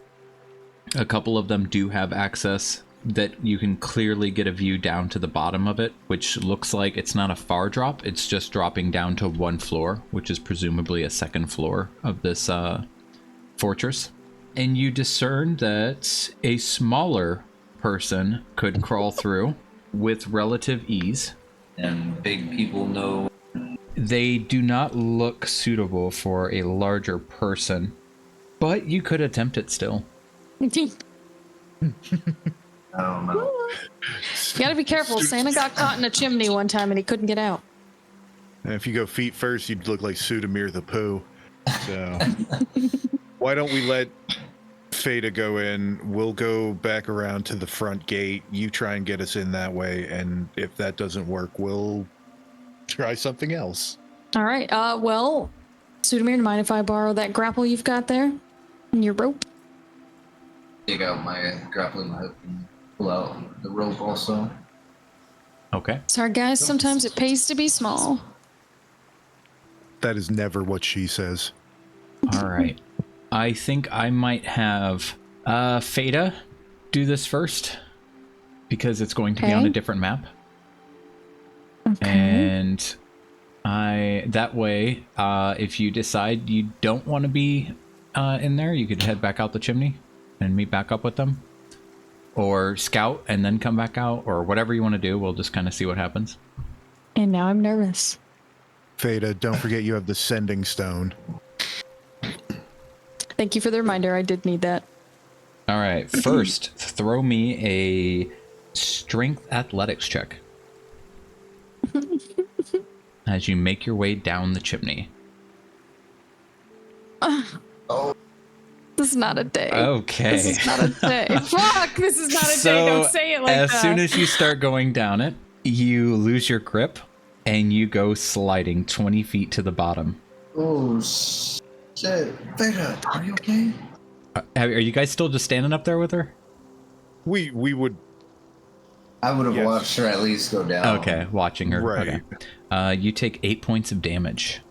A couple of them do have access that you can clearly get a view down to the bottom of it, which looks like it's not a far drop. It's just dropping down to one floor, which is presumably a second floor of this fortress. And you discern that a smaller person could crawl through with relative ease. And big people know. They do not look suitable for a larger person, but you could attempt it still. I don't know. You gotta be careful. Santa got caught in a chimney one time and he couldn't get out. And if you go feet first, you'd look like Sudamir the Pooh. So why don't we let Feta go in? We'll go back around to the front gate. You try and get us in that way, and if that doesn't work, we'll try something else. All right. Well, Sudamir, mind if I borrow that grapple you've got there and your rope? Dig out my grappling hook and pull out the rope also. Okay. Sorry, guys. Sometimes it pays to be small. That is never what she says. All right. I think I might have Feta do this first because it's going to be on a different map. Okay. And that way, if you decide you don't want to be in there, you could head back out the chimney and meet back up with them, or scout and then come back out, or whatever you want to do. We'll just kind of see what happens. And now I'm nervous. Feta, don't forget you have the sending stone. Thank you for the reminder. I did need that. All right. First, throw me a strength athletics check as you make your way down the chimney. This is not a day. Okay. This is not a day. Fuck, this is not a day. Don't say it like as that. soon as you start going down it, you lose your grip and you go sliding 20 feet to the bottom. Oh, shit. Veda, are you okay? Are you guys still just standing up there with her? We would. I would have Yes. watched her at least go down. Okay, watching her. Right. Okay. You take 8 points of damage.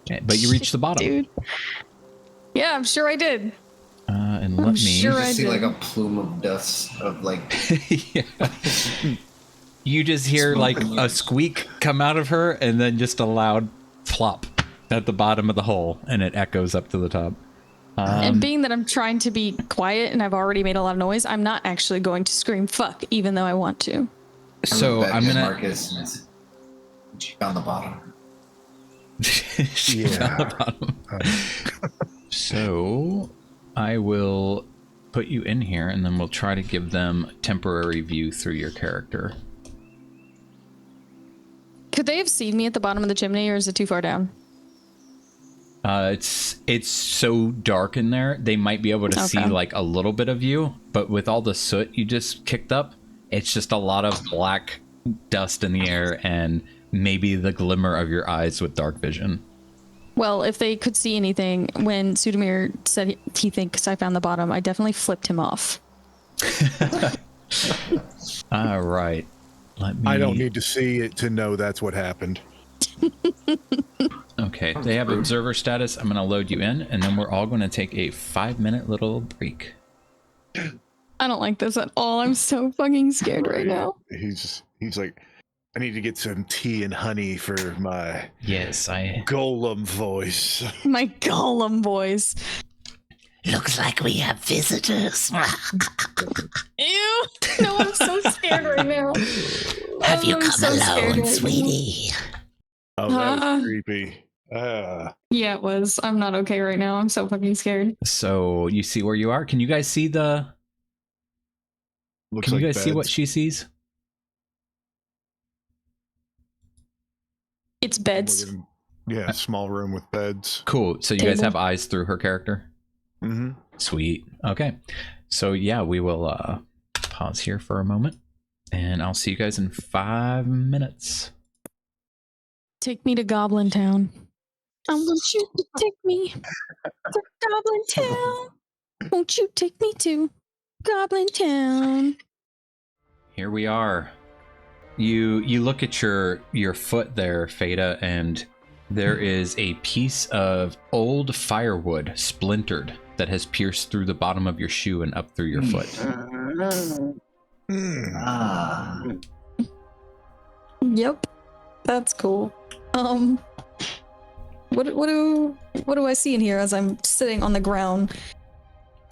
Okay, but you reach the bottom. Dude. Yeah, I'm sure I did. And let me... sure You I just see did. like a plume of dust of like. Yeah. You just hear like a squeak come out of her and then just a loud plop at the bottom of the hole, and it echoes up to the top. And being that I'm trying to be quiet and I've already made a lot of noise, I'm not actually going to scream fuck, even though I want to. So look back I'm at gonna... Marcus and it's on the bottom. She's on the bottom. So I will put you in here, and then we'll try to give them temporary view through your character. Could they have seen me at the bottom of the chimney, or is it too far down? It's so dark in there, they might be able to see like a little bit of you, but with all the soot you just kicked up, it's just a lot of black dust in the air and maybe the glimmer of your eyes with dark vision. Well, if they could see anything, when Sudamir said he thinks I found the bottom, I definitely flipped him off. All right. Let me... I don't need to see it to know that's what happened. Okay, they have observer status. I'm going to load you in, and then we're all going to take a 5-minute little break. I don't like this at all. I'm so fucking scared right now. He's like, I need to get some tea and honey for my golem voice. My golem voice. Looks like we have visitors. Ew. No, I'm so scared right now. Have you I'm come so scared alone, right now. sweetie? Oh, that was creepy. Yeah, it was. I'm not okay right now. I'm so fucking scared. So you see where you are? Can you guys see the... Looks Can like you guys see what beds. she sees? It's beds. Yeah, small room with beds. Cool. So you guys Table. have eyes through her character? Mm-hmm. Sweet. Okay. So yeah, we will pause here for a moment, and I'll see you guys in 5 minutes. Take me to Goblin Town. I want you to take me to Goblin Town. Won't you take me to Goblin Town? Here we are. You look at your foot there, Feta, and there is a piece of old firewood splintered that has pierced through the bottom of your shoe and up through your foot. Ah. Yep, that's cool. What do I see in here as I'm sitting on the ground,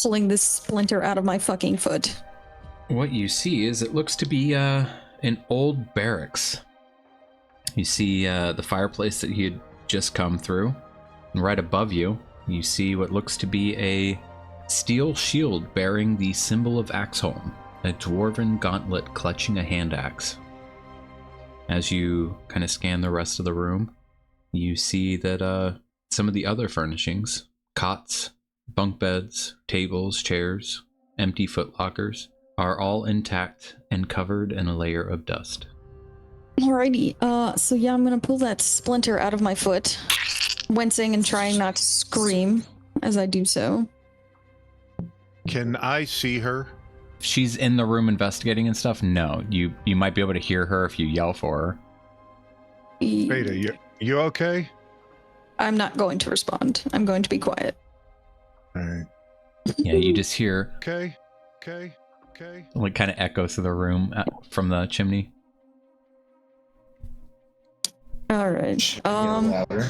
pulling this splinter out of my fucking foot? What you see is it looks to be an old barracks. You see the fireplace that he had just come through, and right above you, you see what looks to be a steel shield bearing the symbol of Axholm, a dwarven gauntlet clutching a hand axe. As you kind of scan the rest of the room, you see that some of the other furnishings, cots, bunk beds, tables, chairs, empty footlockers, are all intact and covered in a layer of dust. Alrighty, so yeah, I'm gonna pull that splinter out of my foot, wincing and trying not to scream as I do so. Can I see her? If she's in the room investigating and stuff, no. You might be able to hear her if you yell for her. Beta, you okay? I'm not going to respond. I'm going to be quiet. All right. Yeah, you just hear Okay. like kind of echoes through the room from the chimney. All right. Get louder.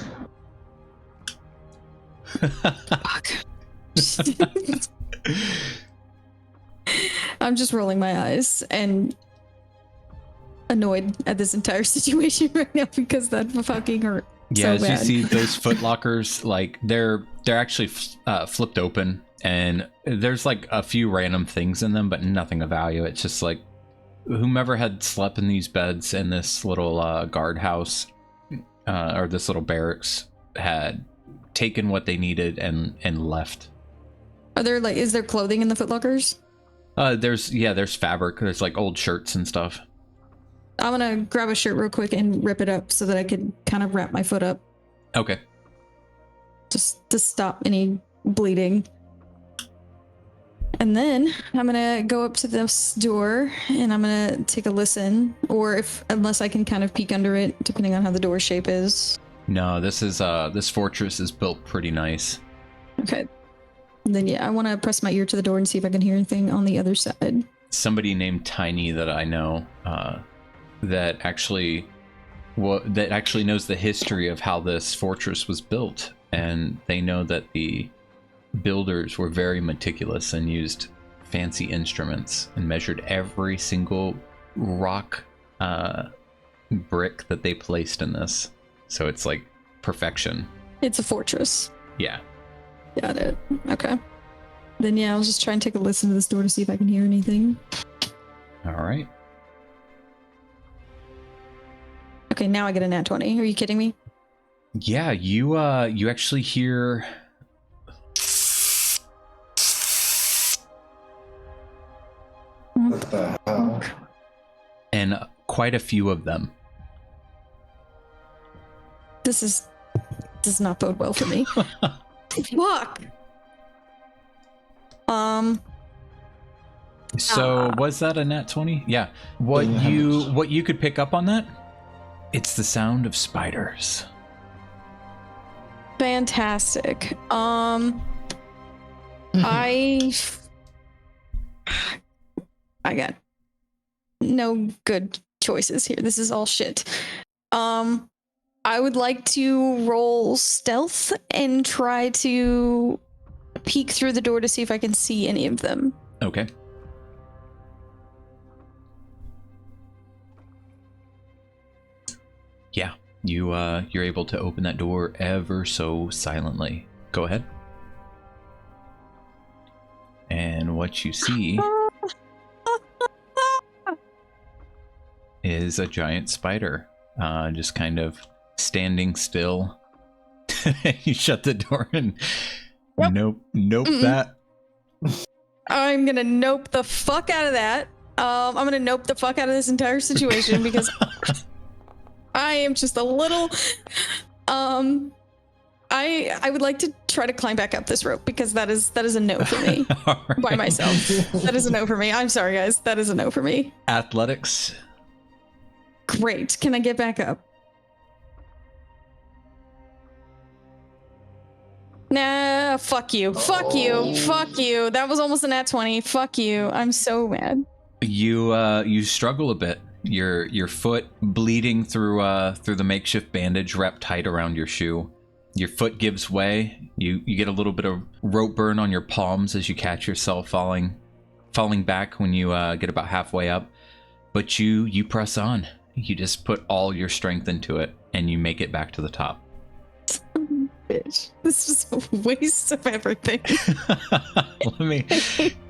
Fuck. I'm just rolling my eyes and annoyed at this entire situation right now because that fucking hurt. Yeah, so as bad. you see those footlockers, like they're actually flipped open, and there's like a few random things in them, but nothing of value. It's just like whomever had slept in these beds in this little guardhouse or this little barracks had taken what they needed and left. Is there clothing in the footlockers? There's fabric. There's like old shirts and stuff. I'm gonna grab a shirt real quick and rip it up so that I could kind of wrap my foot up. Okay. Just to stop any bleeding. And then I'm gonna go up to this door and I'm gonna take a listen, or unless I can kind of peek under it, depending on how the door shape is. No, this fortress is built pretty nice. Okay. Then yeah, I want to press my ear to the door and see if I can hear anything on the other side. Somebody named Tiny that I know that actually knows the history of how this fortress was built, and they know that the builders were very meticulous and used fancy instruments and measured every single rock brick that they placed in this. So it's like perfection. It's a fortress. Yeah. Got it. Okay. Then yeah, I'll just try and take a listen to this door to see if I can hear anything. All right. Okay, now I get a nat 20. Are you kidding me? Yeah, you actually hear What the hell? and quite a few of them. This does not bode well for me. Fuck. So was that a nat 20? Yeah. What you could pick up on that? It's the sound of spiders. Fantastic. I got no good choices here. This is all shit. I would like to roll stealth and try to peek through the door to see if I can see any of them. Okay. Yeah, you're able to open that door ever so silently. Go ahead. And what you see is a giant spider, just kind of standing still. You shut the door and nope that. I'm gonna nope the fuck out of that. I'm gonna nope the fuck out of this entire situation because I am just a little. I would like to try to climb back up this rope because that is a no for me by myself. That is a no for me. I'm sorry, guys. That is a no for me. Athletics. Great. Can I get back up? Nah, fuck you. Fuck you. Fuck you. That was almost a nat 20. Fuck you. I'm so mad. You struggle a bit. Your foot bleeding through the makeshift bandage wrapped tight around your shoe. Your foot gives way. You get a little bit of rope burn on your palms as you catch yourself falling back when you get about halfway up. But you press on. You just put all your strength into it, and you make it back to the top. Bitch, this is a waste of everything. Let me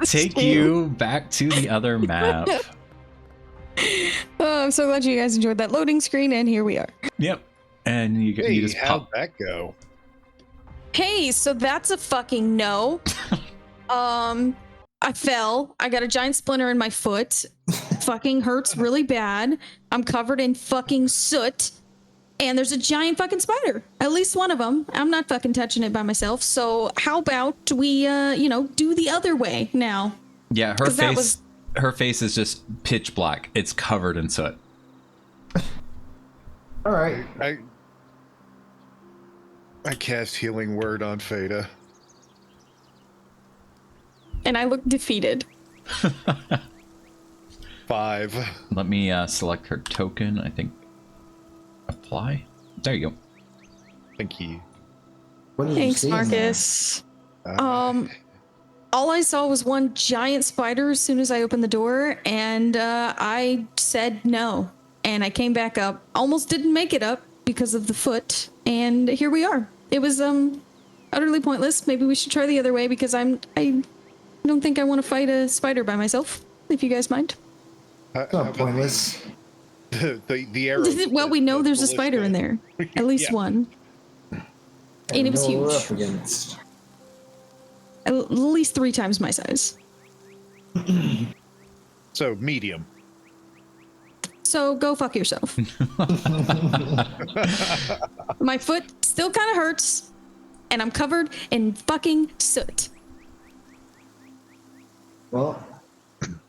take you back to the other map. Oh, I'm so glad you guys enjoyed that loading screen, and here we are. Yep. And you just how'd pop. that go? Hey, so that's a fucking no. I fell. I got a giant splinter in my foot. Fucking hurts really bad. I'm covered in fucking soot. And there's a giant fucking spider. At least one of them. I'm not fucking touching it by myself. So how about we, do the other way now? Yeah, her face is just pitch black. It's covered in soot. All right. I cast Healing Word on Fada. And I look defeated. 5. Let me select her token. I think apply. There you go. Thank you. What did Thanks, you see in there? Marcus. All I saw was one giant spider as soon as I opened the door, and I said no. And I came back up. Almost didn't make it up because of the foot, and here we are. It was utterly pointless. Maybe we should try the other way because I don't think I want to fight a spider by myself. If you guys mind. It's not pointless. The arrow. Well, we know there's a spider in there. At least one. And it was know what we're huge. up against. At least 3 times my size. So medium. So go fuck yourself. My foot still kind of hurts, and I'm covered in fucking soot. Well,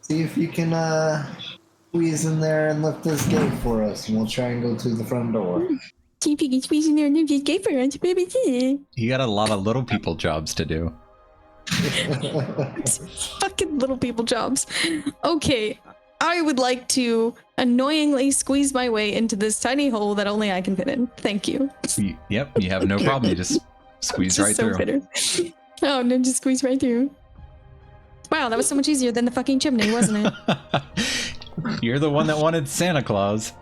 see if you can squeeze in there and lift this gate for us, and we'll try and go through the front door. See if you can squeeze in there and just gay for us, baby. You got a lot of little people jobs to do. Fucking little people jobs. Okay, I would like to annoyingly squeeze my way into this tiny hole that only I can fit in. Thank you. Yep, you have no problem. You just squeeze Just right so through. bitter. Oh, no, just squeeze right through. Wow, that was so much easier than the fucking chimney, wasn't it? You're the one that wanted Santa Claus.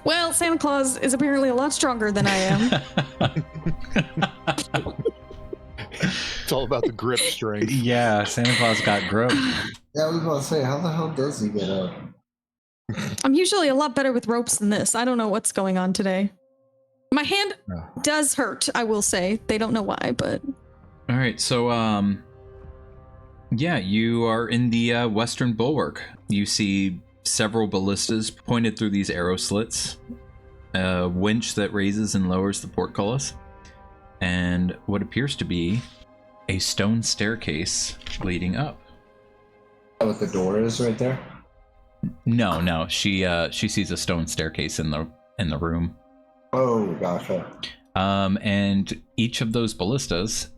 Well, Santa Claus is apparently a lot stronger than I am. It's all about the grip strength. Yeah, Santa Claus got grip. Yeah, I was about to say, how the hell does he get up? I'm usually a lot better with ropes than this. I don't know what's going on today. My hand does hurt, I will say. They don't know why, but... All right, so yeah, you are in the western bulwark. You see several ballistas pointed through these arrow slits, a winch that raises and lowers the portcullis, and what appears to be a stone staircase leading up. Oh, what the door is right there? No, she sees a stone staircase in the room. Oh, gotcha. And each of those ballistas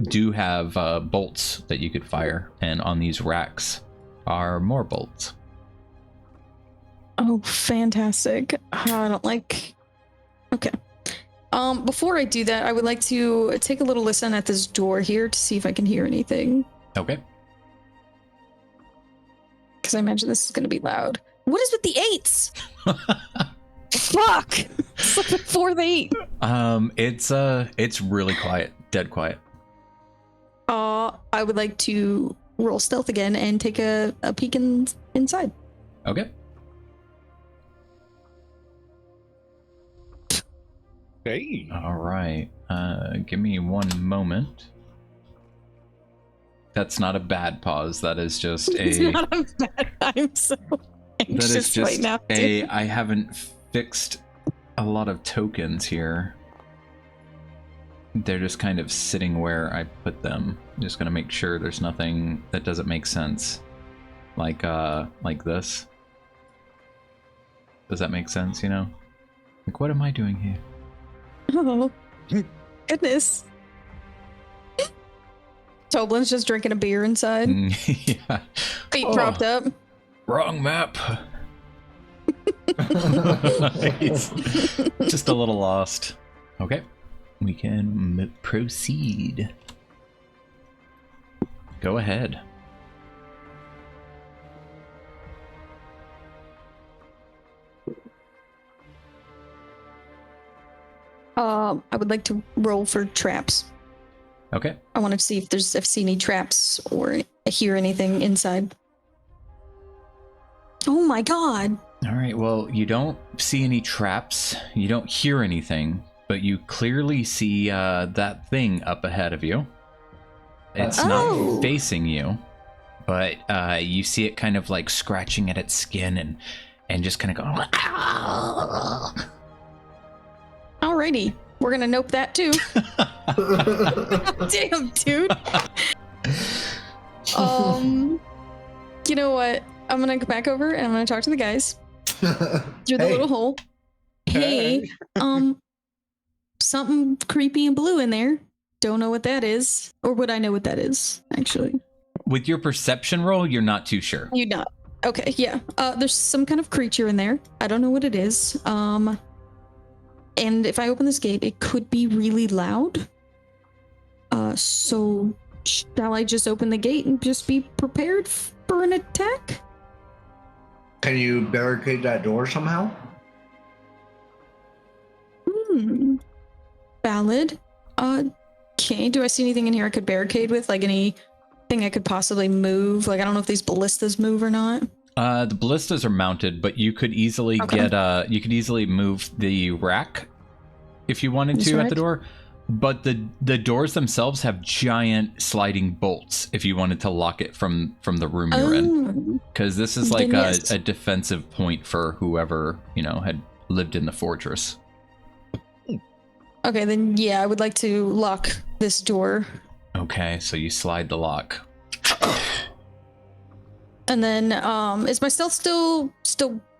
do have bolts that you could fire, and on these racks are more bolts. Oh, fantastic. I don't like... Okay. Before I do that, I would like to take a little listen at this door here to see if I can hear anything. Okay. Because I imagine this is going to be loud. What is with the 8s? Fuck! It's like before the 8. It's really quiet, dead quiet. I would like to roll stealth again and take a peek inside. Okay. Hey. All right. Give me one moment. That's not a bad pause. That is just It's a. not a bad. I'm so That anxious is just right now. a. dude. I haven't fixed a lot of tokens here. They're just kind of sitting where I put them. I'm just gonna make sure there's nothing that doesn't make sense, like this. Does that make sense? You know, like what am I doing here? Oh, Goodness. Toblin's just drinking a beer inside. Yeah. Feet propped up. Wrong map. He's just a little lost. Okay. We can proceed. Go ahead. I would like to roll for traps. Okay. I want to see if I see any traps or hear anything inside. Oh my god. All right. Well, you don't see any traps. You don't hear anything, but you clearly see that thing up ahead of you. It's not facing you, but you see it kind of like scratching at its skin and just kind of going. Alrighty. We're gonna nope that too. Damn, dude. You know what? I'm gonna go back over and I'm gonna talk to the guys through the little hole. Hey, something creepy and blue in there. Don't know what that is, or would I know what that is? Actually, with your perception roll, you're not too sure. You're not. Okay, yeah. There's some kind of creature in there. I don't know what it is. And if I open this gate, it could be really loud. So shall I just open the gate and just be prepared for an attack? Can you barricade that door somehow? Valid. Okay, do I see anything in here I could barricade with? Like anything I could possibly move? Like, I don't know if these ballistas move or not. The ballistas are mounted, but you could easily you could easily move the rack if you wanted to at the door. But the doors themselves have giant sliding bolts if you wanted to lock it from the room you're in. Because this is like a defensive point for whoever, had lived in the fortress. Okay, then yeah, I would like to lock this door. Okay, so you slide the lock. And then, is my stealth still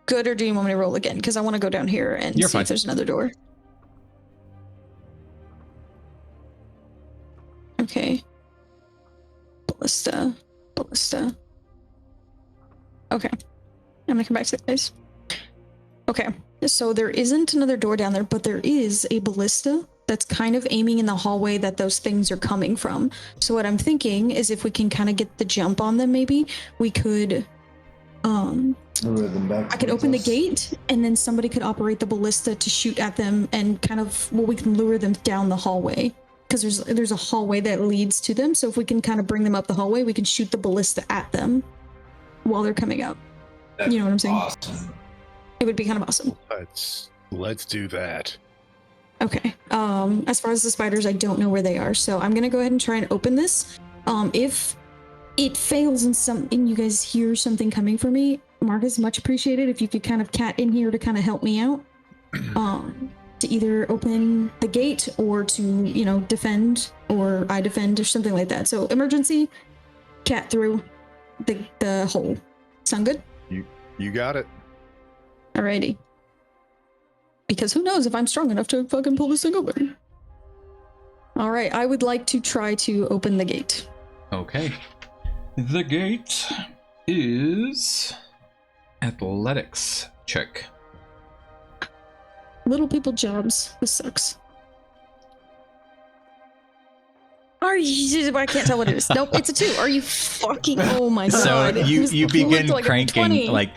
good, or do you want me to roll again? Because I want to go down here and see if there's another door. Okay. Ballista. Okay. I'm gonna come back to this. Okay. So there isn't another door down there, but there is a ballista that's kind of aiming in the hallway that those things are coming from. So what I'm thinking is if we can kind of get the jump on them, maybe we could I could open the gate and then somebody could operate the ballista to shoot at them and kind of, we can lure them down the hallway because there's a hallway that leads to them. So if we can kind of bring them up the hallway, we can shoot the ballista at them while they're coming up. You know what I'm saying? Awesome. It would be kind of awesome. Let's do that. Okay. As far as the spiders, I don't know where they are, so I'm gonna go ahead and try and open this. If it fails and you guys hear something coming for me, Marcus, much appreciated if you could kind of cat in here to kind of help me out. To either open the gate or to, defend, or I defend or something like that. So emergency, cat through the hole. Sound good? You got it. Alrighty. Because who knows if I'm strong enough to fucking pull this thing open. Alright, I would like to try to open the gate. Okay. The gate is athletics check. Little people jobs. This sucks. I can't tell what it is. Nope, it's a 2. Are you fucking... Oh my god. So you begin like cranking like...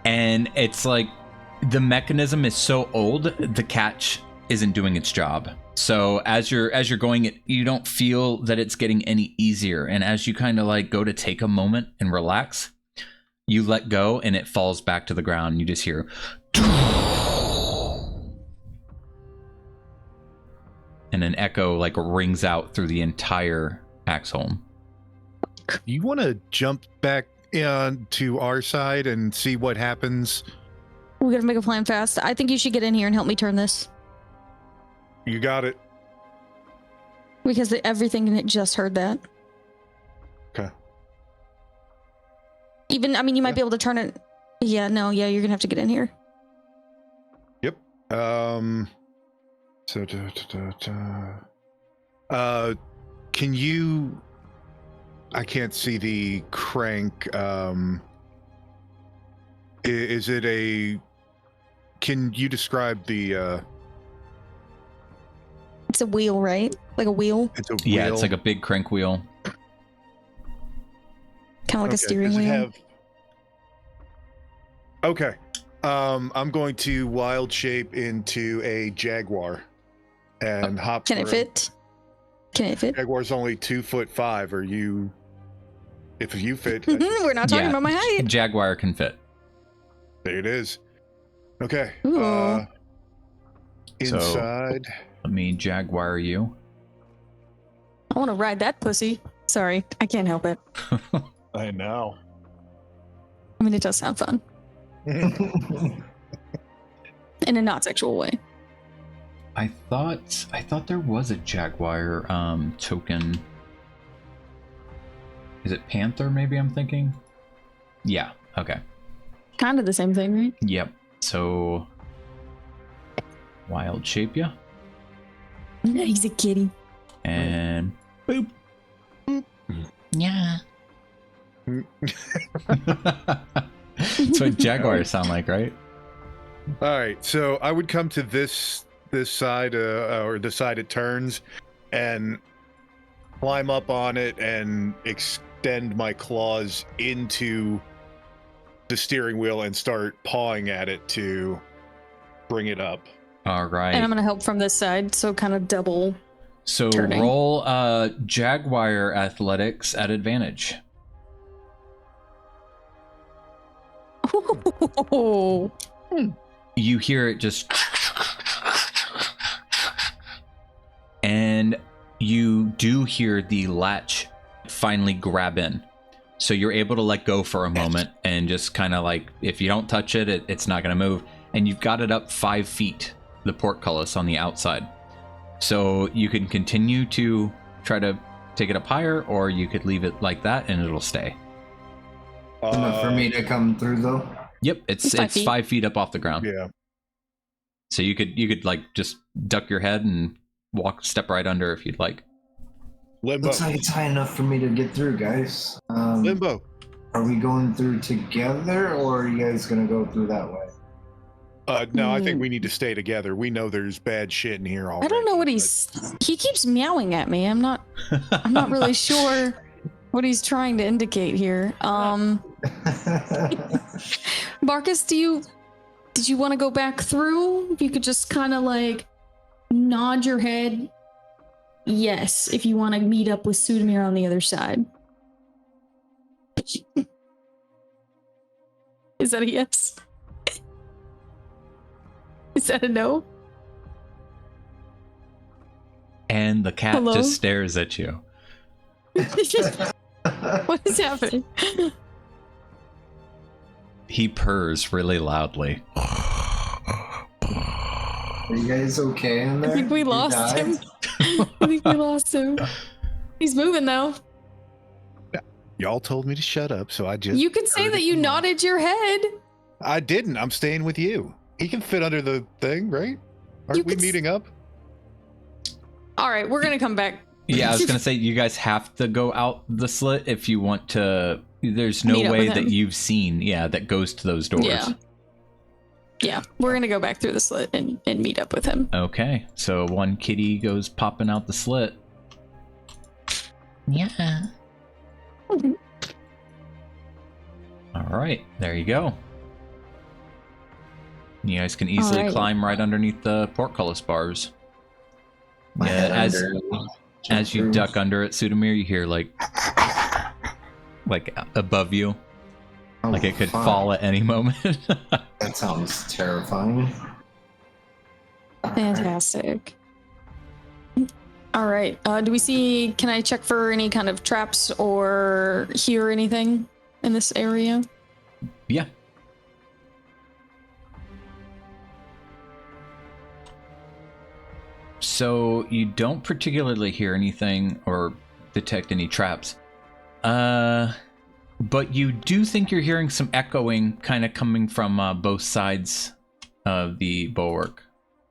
And it's like the mechanism is so old, the catch isn't doing its job. So as you're going, you don't feel that it's getting any easier. And as you kind of like go to take a moment and relax, you let go and it falls back to the ground. You just hear, and an echo like rings out through the entire axe home. You want to jump back to our side and see what happens? We gotta make a plan fast. I think you should get in here and help me turn this. You got it. Because everything in it just heard that. Okay. You might be able to turn it. Yeah, you're gonna have to get in here. Yep. So can you? I can't see the crank. Is it a? Can you describe the? It's a wheel, right? Like a wheel, It's a Yeah, wheel? it's like a big crank wheel. kind of like a steering does it wheel. have- Okay. I'm going to wild shape into a jaguar and hop. Can it through. fit? Can it fit? Jaguar's only 2'5". Are you? If you fit, We're not talking Yeah. about my height. Jaguar can fit. there it is. Okay. Ooh. Inside. Let me Jaguar you. I want to ride that pussy. Sorry, I can't help it. I know. I mean, it does sound fun in a not sexual way. I thought there was a Jaguar token. Is it Panther? Maybe I'm thinking. Yeah. Okay. Kind of the same thing, right? Yep. So wild shape ya, He's a kitty. and boop. Yeah. That's what Jaguars sound like, right? All right. So I would come to this side, or the side it turns, and climb up on it and extend my claws into the steering wheel and start pawing at it to bring it up. All right. And I'm going to help from this side, so kind of double. So turning. roll Jaguar athletics at advantage. Oh, You hear it just, and you do hear the latch finally grab in. So you're able to let go for a moment and just kind of like, if you don't touch it, it's not going to move. And you've got it up 5 feet, the portcullis on the outside. So you can continue to try to take it up higher, or you could leave it like that and it'll stay. Enough for me to come through though. Yep, it's 5 feet. 5 feet up off the ground. Yeah. So you could like just duck your head and step right under if you'd like. Limbo. Looks like it's high enough for me to get through, guys. Limbo. Are we going through together, or are you guys gonna go through that way? No, I think we need to stay together. We know there's bad shit in here already. I don't know what he keeps meowing at me. I'm not really sure what he's trying to indicate here. Marcus, did you want to go back through? If you could just kind of like nod your head. Yes, if you want to meet up with Sudamir on the other side. Is that a yes? Is that a no? And the cat Hello? just stares at you. What is happening? He purrs really loudly. Are you guys okay in there? I think we You lost died? him. I think we lost him. He's moving though. Y'all told me to shut up, so I just. You could say that you nodded your head. I didn't. I'm staying with you. He can fit under the thing, right? Aren't You we could meeting up? All right, we're gonna come back. Yeah, I was gonna say you guys have to go out the slit if you want to. There's no Meet up way with that him. you've seen, that goes to those doors. Yeah, we're gonna go back through the slit and meet up with him. Okay, so one kitty goes popping out the slit. Yeah. All right, there you go. You guys can easily Alrighty. climb right underneath the portcullis bars. My head as under, as you through. duck under it, Sudamir, you hear like above you, Oh, like it could fuck. fall at any moment. That sounds terrifying. Fantastic. All right. Do we see? Can I check for any kind of traps or hear anything in this area? Yeah. So you don't particularly hear anything or detect any traps. But you do think you're hearing some echoing kind of coming from both sides of the bulwark.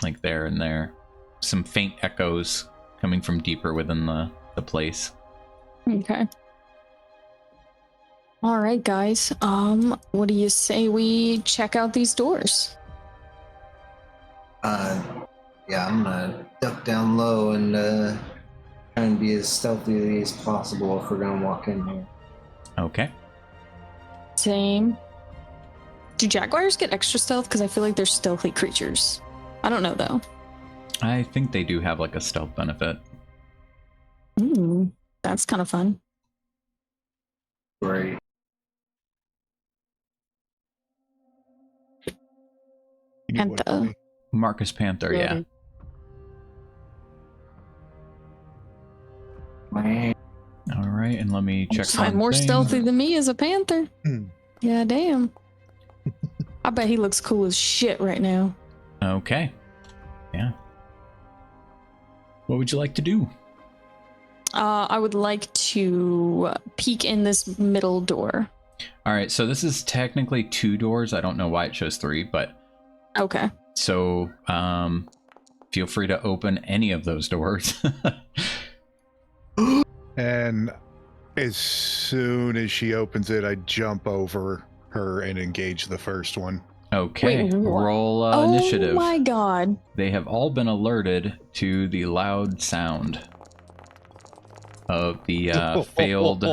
like there and there. Some faint echoes coming from deeper within the place. Okay. All right, guys. What do you say we check out these doors? Yeah, I'm gonna duck down low and try and be as stealthy as possible if we're gonna walk in here. Okay. Same. Do jaguars get extra stealth? Because I feel like they're stealthy creatures. I don't know though. I think they do have like a stealth benefit. That's kind of fun. Great. You need one for Panther. me? Marcus Panther, yeah. Man. All right, and let me check Find one more thing. stealthy than me as a panther. Hmm. Yeah, damn. I bet he looks cool as shit right now. Okay. Yeah. What would you like to do? I would like to peek in this middle door. All right, so this is technically 2 doors. I don't know why it shows 3, but Okay. so feel free to open any of those doors. And as soon as she opens it, I jump over her and engage the first one. Okay, Wait, what? roll initiative. Oh my god. They have all been alerted to the loud sound of the failed.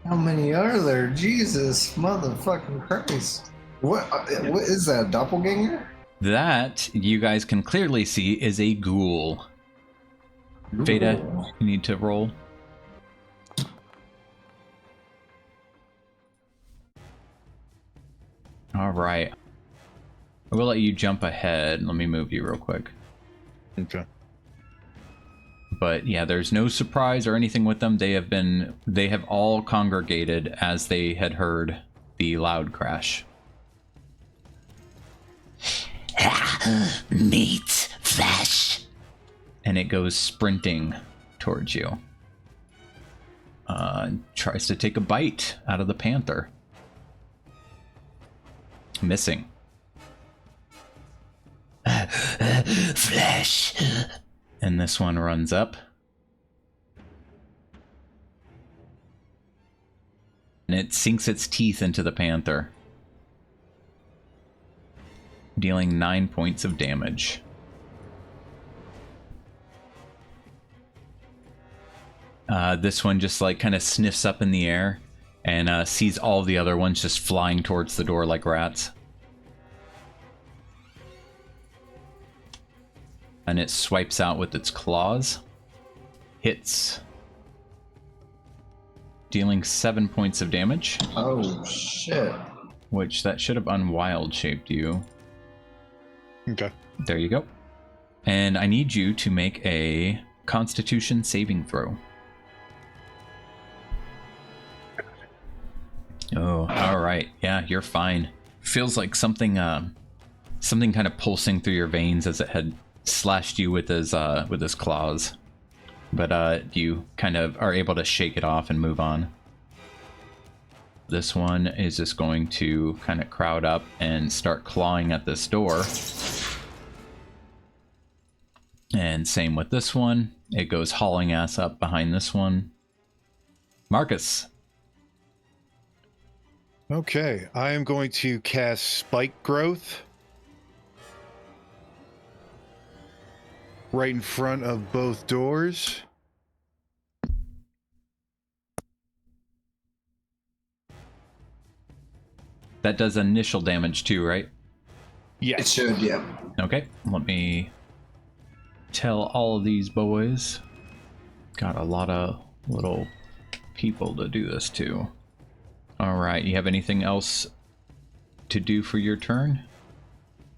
How many are there? Jesus, motherfucking Christ! What is that? Doppelganger? That you guys can clearly see is a ghoul. Veda, you need to roll. All right. I will let you jump ahead. Let me move you real quick. Okay. But yeah, there's no surprise or anything with them. They have all congregated as they had heard the loud crash. Meat, flesh. And it goes sprinting towards you. Tries to take a bite out of the panther. Missing. Flesh. And this one runs up. And it sinks its teeth into the panther, dealing 9 points of damage. This one just like kind of sniffs up in the air and sees all the other ones just flying towards the door like rats. And it swipes out with its claws. Hits. Dealing 7 points of damage. Oh shit! Which that should have unwild shaped you. Okay. There you go. And I need you to make a Constitution saving throw. Oh, all right. Yeah, you're fine. Feels like something kind of pulsing through your veins as it had slashed you with his claws. But you kind of are able to shake it off and move on. This one is just going to kind of crowd up and start clawing at this door. And same with this one. It goes hauling ass up behind this one. Marcus. Okay, I am going to cast Spike Growth right in front of both doors. That does initial damage too, right? Yes. It should, yeah. Okay, let me tell all of these boys. Got a lot of little people to do this to. All right, you have anything else to do for your turn?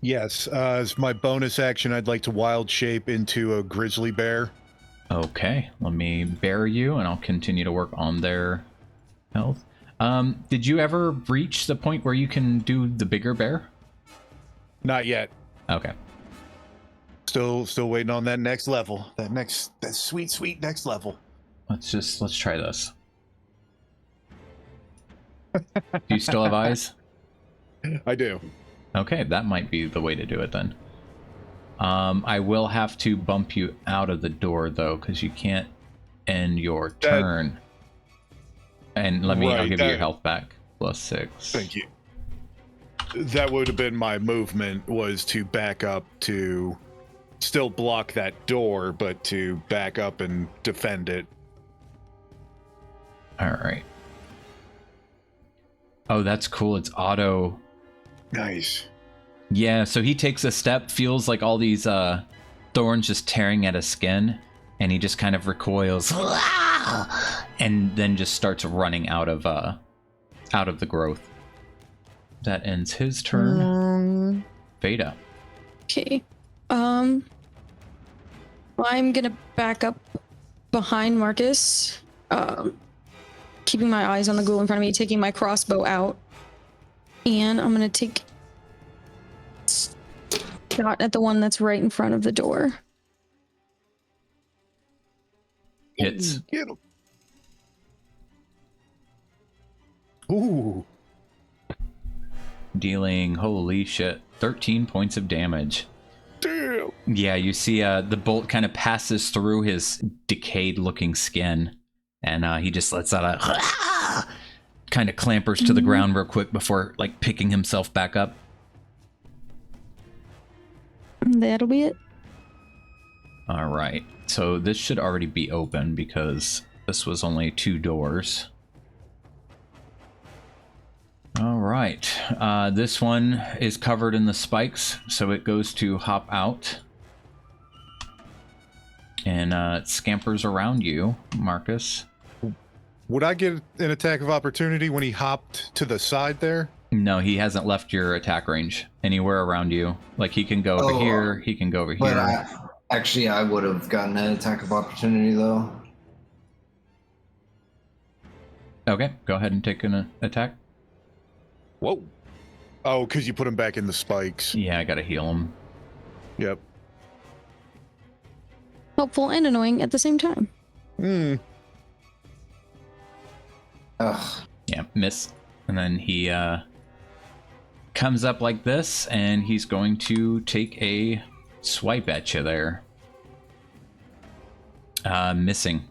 Yes, as my bonus action, I'd like to wild shape into a grizzly bear. Okay, let me bear you, and I'll continue to work on their health. Did you ever reach the point where you can do the bigger bear? Not yet. Okay. Still waiting on that next level. That sweet next level. Let's try this. Do you still have eyes? I do. Okay, that might be the way to do it then. I will have to bump you out of the door though, because you can't end your turn. And I'll give you your health back. +6. Thank you. That would have been my movement, was to back up to still block that door, but to back up and defend it. All right. Oh, that's cool. It's auto. Nice. Yeah, so he takes a step, feels like all these thorns just tearing at his skin, and he just kind of recoils, and then just starts running out of the growth. That ends his turn. Veda. Okay. Well, I'm gonna back up behind Marcus, keeping my eyes on the ghoul in front of me, taking my crossbow out, and I'm gonna take shot at the one that's right in front of the door. Hits. Get him. Ooh. Dealing, holy shit, 13 points of damage. Damn. Yeah, you see the bolt kind of passes through his decayed looking skin, and he just lets out a kind of clampers to the ground real quick before like picking himself back up. That'll be it. All right, so this should already be open because this was only 2 doors. All right, this one is covered in the spikes, so it goes to hop out. And it scampers around you, Marcus. Would I get an attack of opportunity when he hopped to the side there? No, he hasn't left your attack range anywhere around you. Like, he can go over here, he can go over But here. I would have gotten an attack of opportunity, though. Okay, go ahead and take an attack. Whoa. Oh, because you put him back in the spikes. Yeah, I gotta heal him. Yep. Helpful and annoying at the same time. Ugh. Yeah, miss. And then he comes up like this, and he's going to take a swipe at you there. Missing.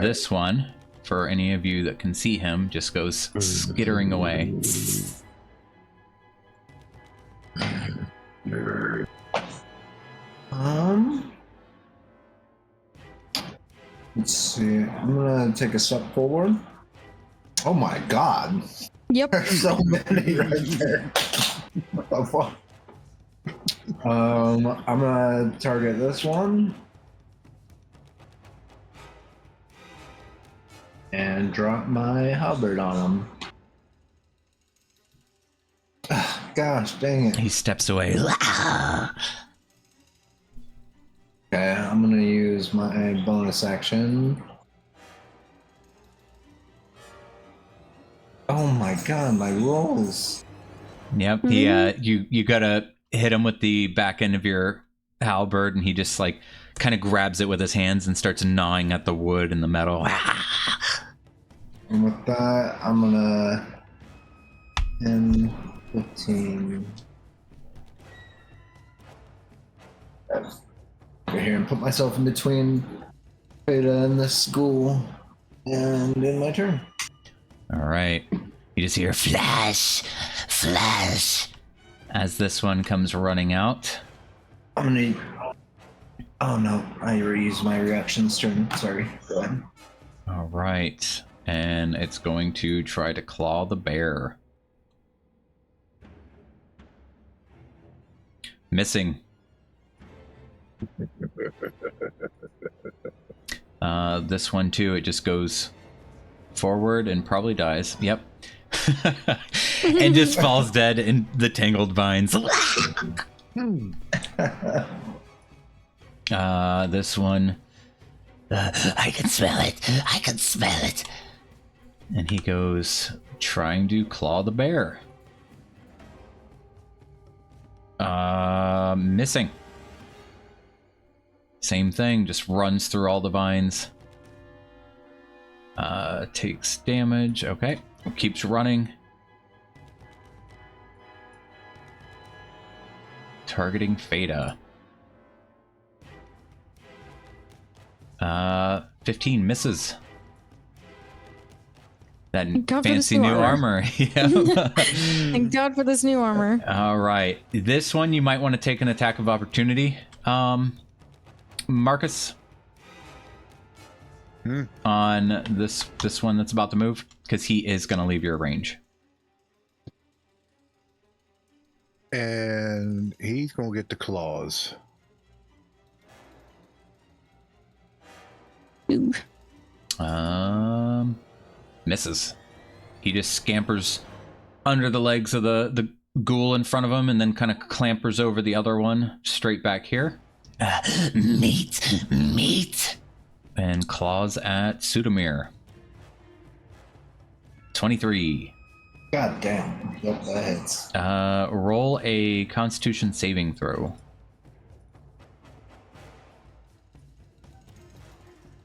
This one, for any of you that can see him, just goes skittering away. Let's see. I'm gonna take a step forward. Oh my god. Yep. There's so many right there. What the fuck? I'm gonna target this one. And drop my halberd on him. Gosh, dang it. He steps away. Okay, I'm gonna use my bonus action. Oh my god, my rolls. Yep, he you gotta hit him with the back end of your halberd, and he just like kind of grabs it with his hands and starts gnawing at the wood and the metal. And with that, I'm gonna 10, 15. Go here and put myself in between Beta and the school, and in my turn. All right, you just hear Flash, flash. as this one comes running out. I'm gonna. Oh no, I reused my reactions turn. Sorry. Go ahead. All right, and it's going to try to claw the bear. Missing. This one too, it just goes forward and probably dies. Yep. And just falls dead in the tangled vines. This one. I can smell it. I can smell it. And he goes trying to claw the bear. Missing. Same thing, just runs through all the vines. Takes damage. Okay. Keeps running. Targeting Feta. 15 misses. That fancy new armor. Yeah. Thank God for this new armor. All right. This one you might want to take an attack of opportunity. Marcus. On this one that's about to move, because he is going to leave your range. And he's going to get the claws. Ooh. Misses. He just scampers under the legs of the ghoul in front of him and then kind of clampers over the other one straight back here. Meat. And claws at Sudamir. 23. God damn. Yep, that hits. Roll a Constitution saving throw.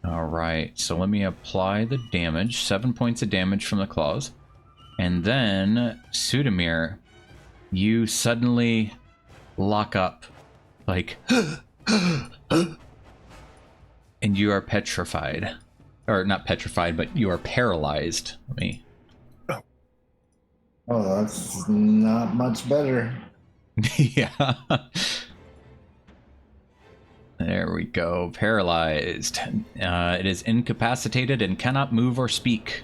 All right, so let me apply the damage. 7 points of damage from the claws. And then, Sudamir, you suddenly lock up. Like, and you are petrified. Or not petrified, but you are paralyzed. Let me... Oh, that's not much better. Yeah. There we go. Paralyzed. It is incapacitated and cannot move or speak.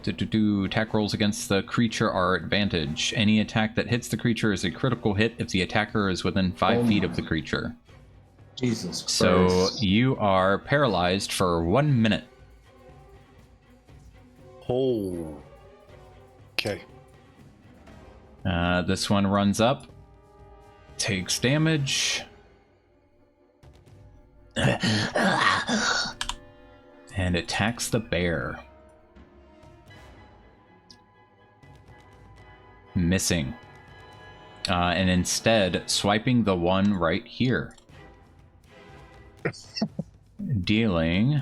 Attack rolls against the creature are advantage. Any attack that hits the creature is a critical hit if the attacker is within 5 feet of the creature. Jesus Christ. So you are paralyzed for 1 minute. Oh. Okay. This one runs up. Takes damage. And attacks the bear. Missing. And instead, swiping the one right here. Dealing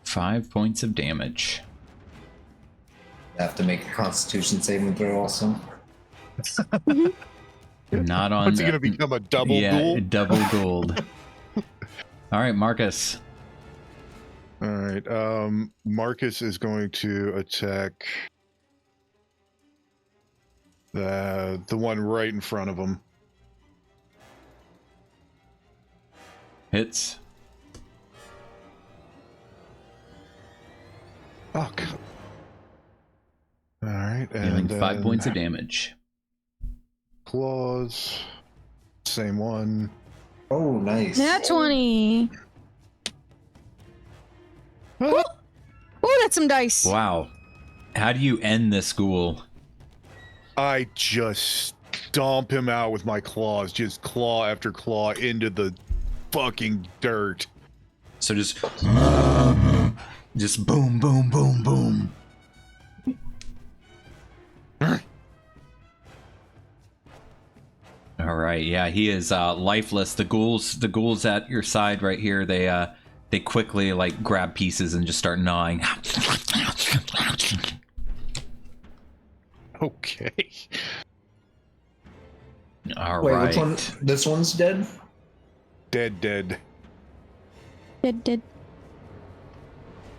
5 points of damage. I have to make a Constitution saving throw also. Not on. What's he going to become, a double ghoul? Double gold. All right, Marcus. All right. Marcus is going to attack the one right in front of him. Hits. Oh, God. All right. Dealing And 5 points of damage. Claws. Same one. Oh, nice. Nat 20. Ooh, that's some dice. Wow. How do you end this ghoul? I just stomp him out with my claws. Just claw after claw into the fucking dirt. So just boom, boom, boom, boom. All right, yeah, he is lifeless. The ghouls at your side right here. They quickly like grab pieces and just start gnawing. Okay. All Wait, right. which one? This one's dead? Dead. Dead.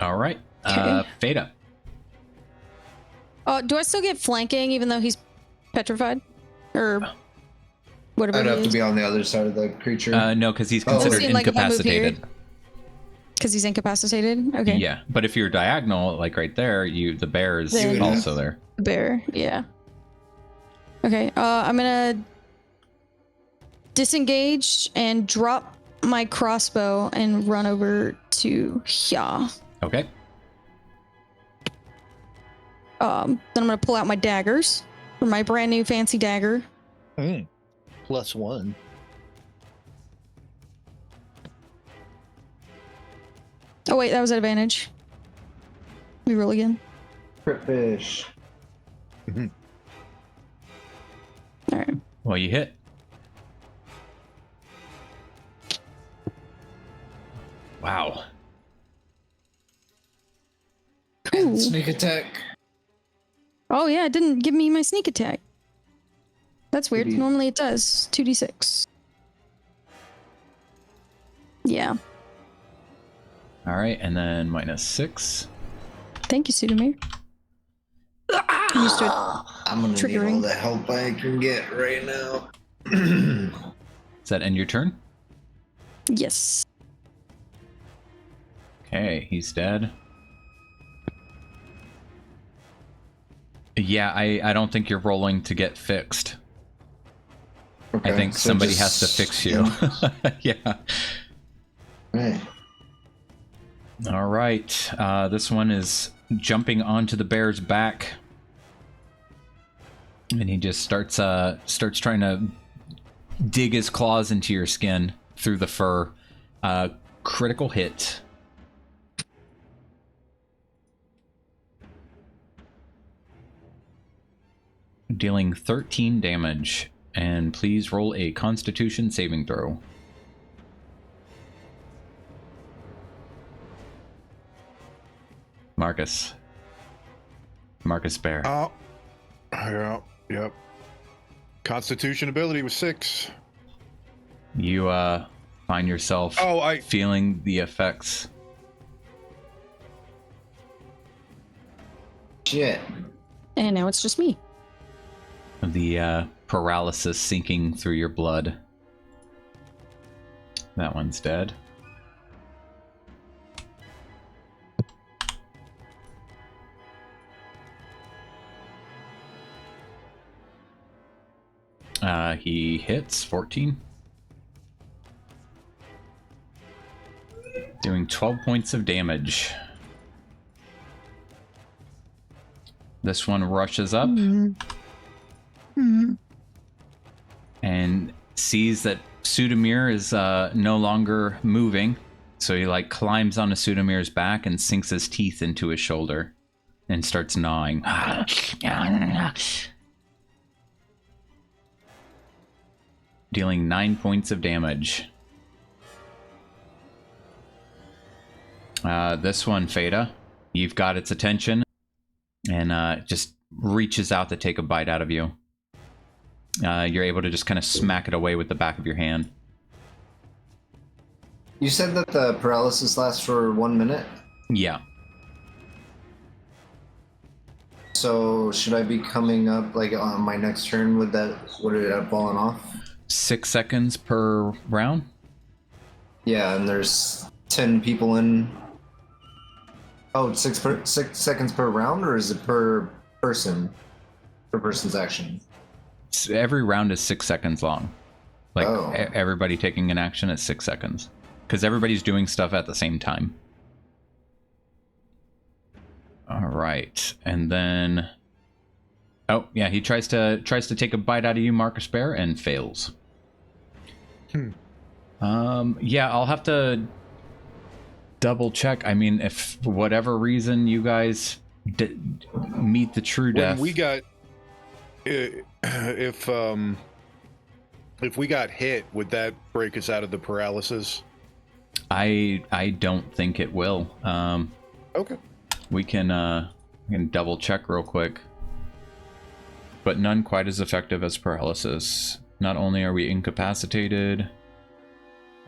All right. Okay. Feta. Do I still get flanking even though he's petrified? Or whatever I'd he have to is? be on the other side of the creature. No, because he's considered Oh, like if I move here? incapacitated. Because he's incapacitated? Okay. Yeah, but if you're diagonal, like right there, the bear is Then- also there. Bear, yeah. Okay, I'm gonna disengage and drop my crossbow and run over to Hya. Okay. Then I'm gonna pull out my daggers, or my brand new fancy dagger. +1. Oh wait, that was at advantage. Let me roll again. Crit fish. All right. Well, you hit. Wow. Ooh. Sneak attack. Oh yeah, it didn't give me my sneak attack. That's weird. Maybe. Normally it does. 2d6. Yeah. All right, and then -6. Thank you, Sudamir. Used to I'm gonna need Triggering. all the help I can get right now. Does that end your turn? Yes. Okay, he's dead. Yeah, I don't think you're rolling to get fixed. Okay, I think so somebody just- has to fix you. Yeah. Right. All right. This one is jumping onto the bear's back, and he just starts trying to dig his claws into your skin through the fur. Critical hit. Dealing 13 damage, and please roll a Constitution saving throw. Marcus Bear. Oh, yeah, yep. Constitution ability was 6. You find yourself feeling the effects. Shit. And now it's just me. Of the paralysis sinking through your blood. That one's dead. He hits 14. Doing 12 points of damage. This one rushes up and sees that Sudamir is no longer moving. So he like climbs onto Sudamir's back and sinks his teeth into his shoulder and starts gnawing. Dealing 9 points of damage. This one, Fada, you've got its attention and just reaches out to take a bite out of you. You're able to just kind of smack it away with the back of your hand. You said that the paralysis lasts for 1 minute? Yeah. So should I be coming up like on my next turn? Would it have fallen off? 6 seconds per round. Yeah, and there's 10 people in. Oh, 6 seconds per round, or is it per person? Per person's action. Every round is 6 seconds long. Like Oh. everybody taking an action is 6 seconds, because everybody's doing stuff at the same time. All right, and then, oh yeah, he tries to take a bite out of you, Marcus Bear, and fails. Yeah, I'll have to double check. I mean, if for whatever reason you guys meet the true death. When we got, if we got hit, would that break us out of the paralysis? I don't think it will. Okay. We can double check real quick. But none quite as effective as paralysis. Not only are we incapacitated,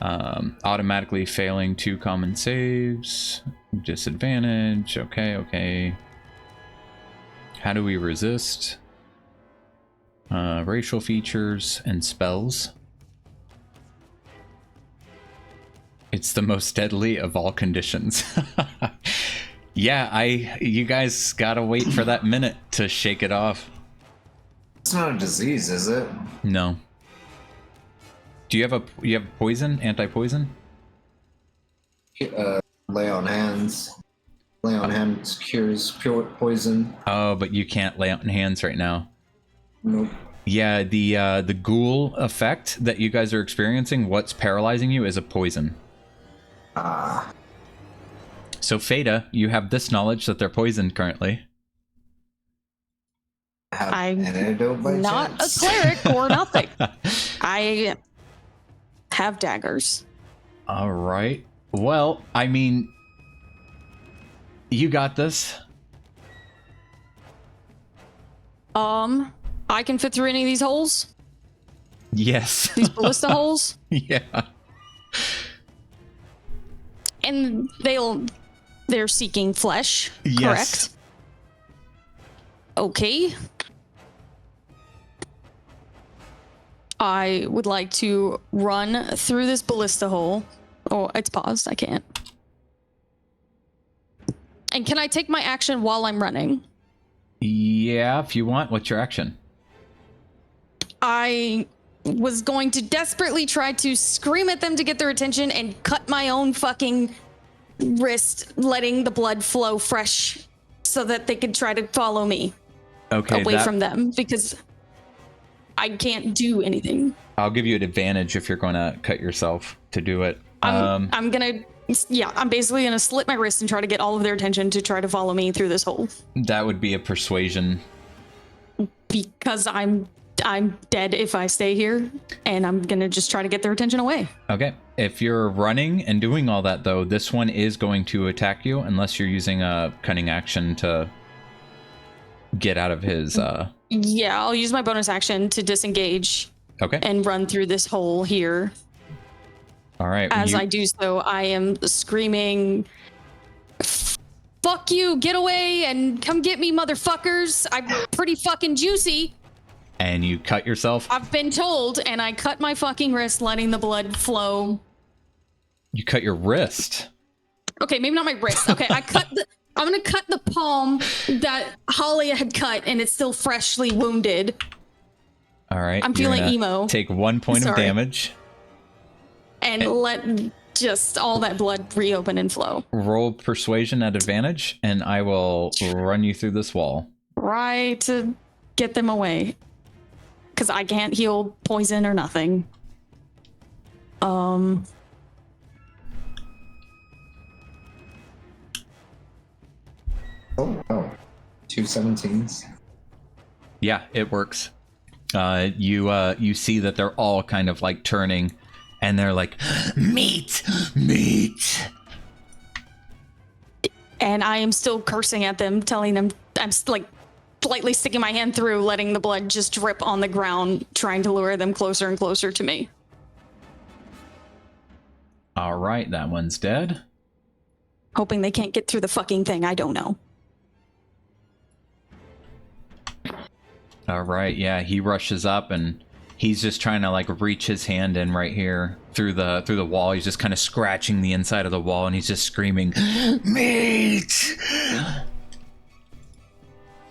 automatically failing 2 common saves, disadvantage. Okay. How do we resist? Racial features and spells. It's the most deadly of all conditions. Yeah, you guys gotta wait for that minute to shake it off. It's not a disease, is it? No. Do you have poison, anti-poison? Lay on hands. Lay on hands cures pure poison. Oh, but you can't lay on hands right now. Nope. Yeah, the ghoul effect that you guys are experiencing, what's paralyzing you is a poison. Ah. So Fada, you have this knowledge that they're poisoned currently. I'm antidote by not chance? a cleric or nothing. I have daggers. All right. Well, I mean, you got this. I can fit through any of these holes. Yes. These ballista holes. Yeah. And they're seeking flesh, Yes. correct? Okay. I would like to run through this ballista hole. Oh, it's paused. I can't. And can I take my action while I'm running? Yeah, if you want. What's your action? I was going to desperately try to scream at them to get their attention and cut my own fucking wrist, letting the blood flow fresh so that they could try to follow me away from them, because I can't do anything. I'll give you an advantage if you're going to cut yourself to do it. I'm basically gonna slit my wrist and try to get all of their attention to try to follow me through this hole. That would be a persuasion. Because I'm dead if I stay here, and I'm gonna just try to get their attention away. Okay. If you're running and doing all that, though, this one is going to attack you unless you're using a cunning action to get out of his... Yeah, I'll use my bonus action to disengage. Okay. And run through this hole here. All right. As I do so, I am screaming, "Fuck you, get away and come get me, motherfuckers. I'm pretty fucking juicy." And you cut yourself? I've been told, and I cut my fucking wrist, letting the blood flow. You cut your wrist? Okay, maybe not my wrist. Okay, I'm gonna cut the palm that Holly had cut, and it's still freshly wounded. All right. I'm feeling emo. Take 1 point of damage. And let just all that blood reopen and flow. Roll persuasion at advantage, and I will run you through this wall. Right to get them away. Because I can't heal poison or nothing. Oh, 2 17s. Yeah, it works. You see that they're all kind of like turning, and they're like, meat. And I am still cursing at them, telling them I'm like lightly sticking my hand through, letting the blood just drip on the ground, trying to lure them closer and closer to me. All right, that one's dead. Hoping they can't get through the fucking thing. I don't know. All right, yeah, he rushes up and he's just trying to like reach his hand in right here through the wall. He's just kind of scratching the inside of the wall, and he's just screaming, "Meat!"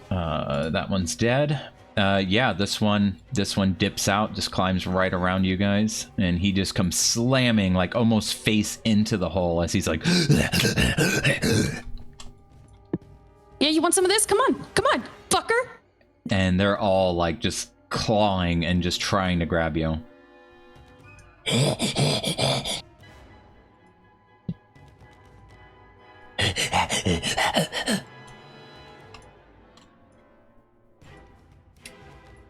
That one's dead. Yeah, this one dips out, just climbs right around you guys, and he just comes slamming like almost face into the hole as he's like, "Yeah, you want some of this? Come on, fucker!" And they're all like just clawing and just trying to grab you.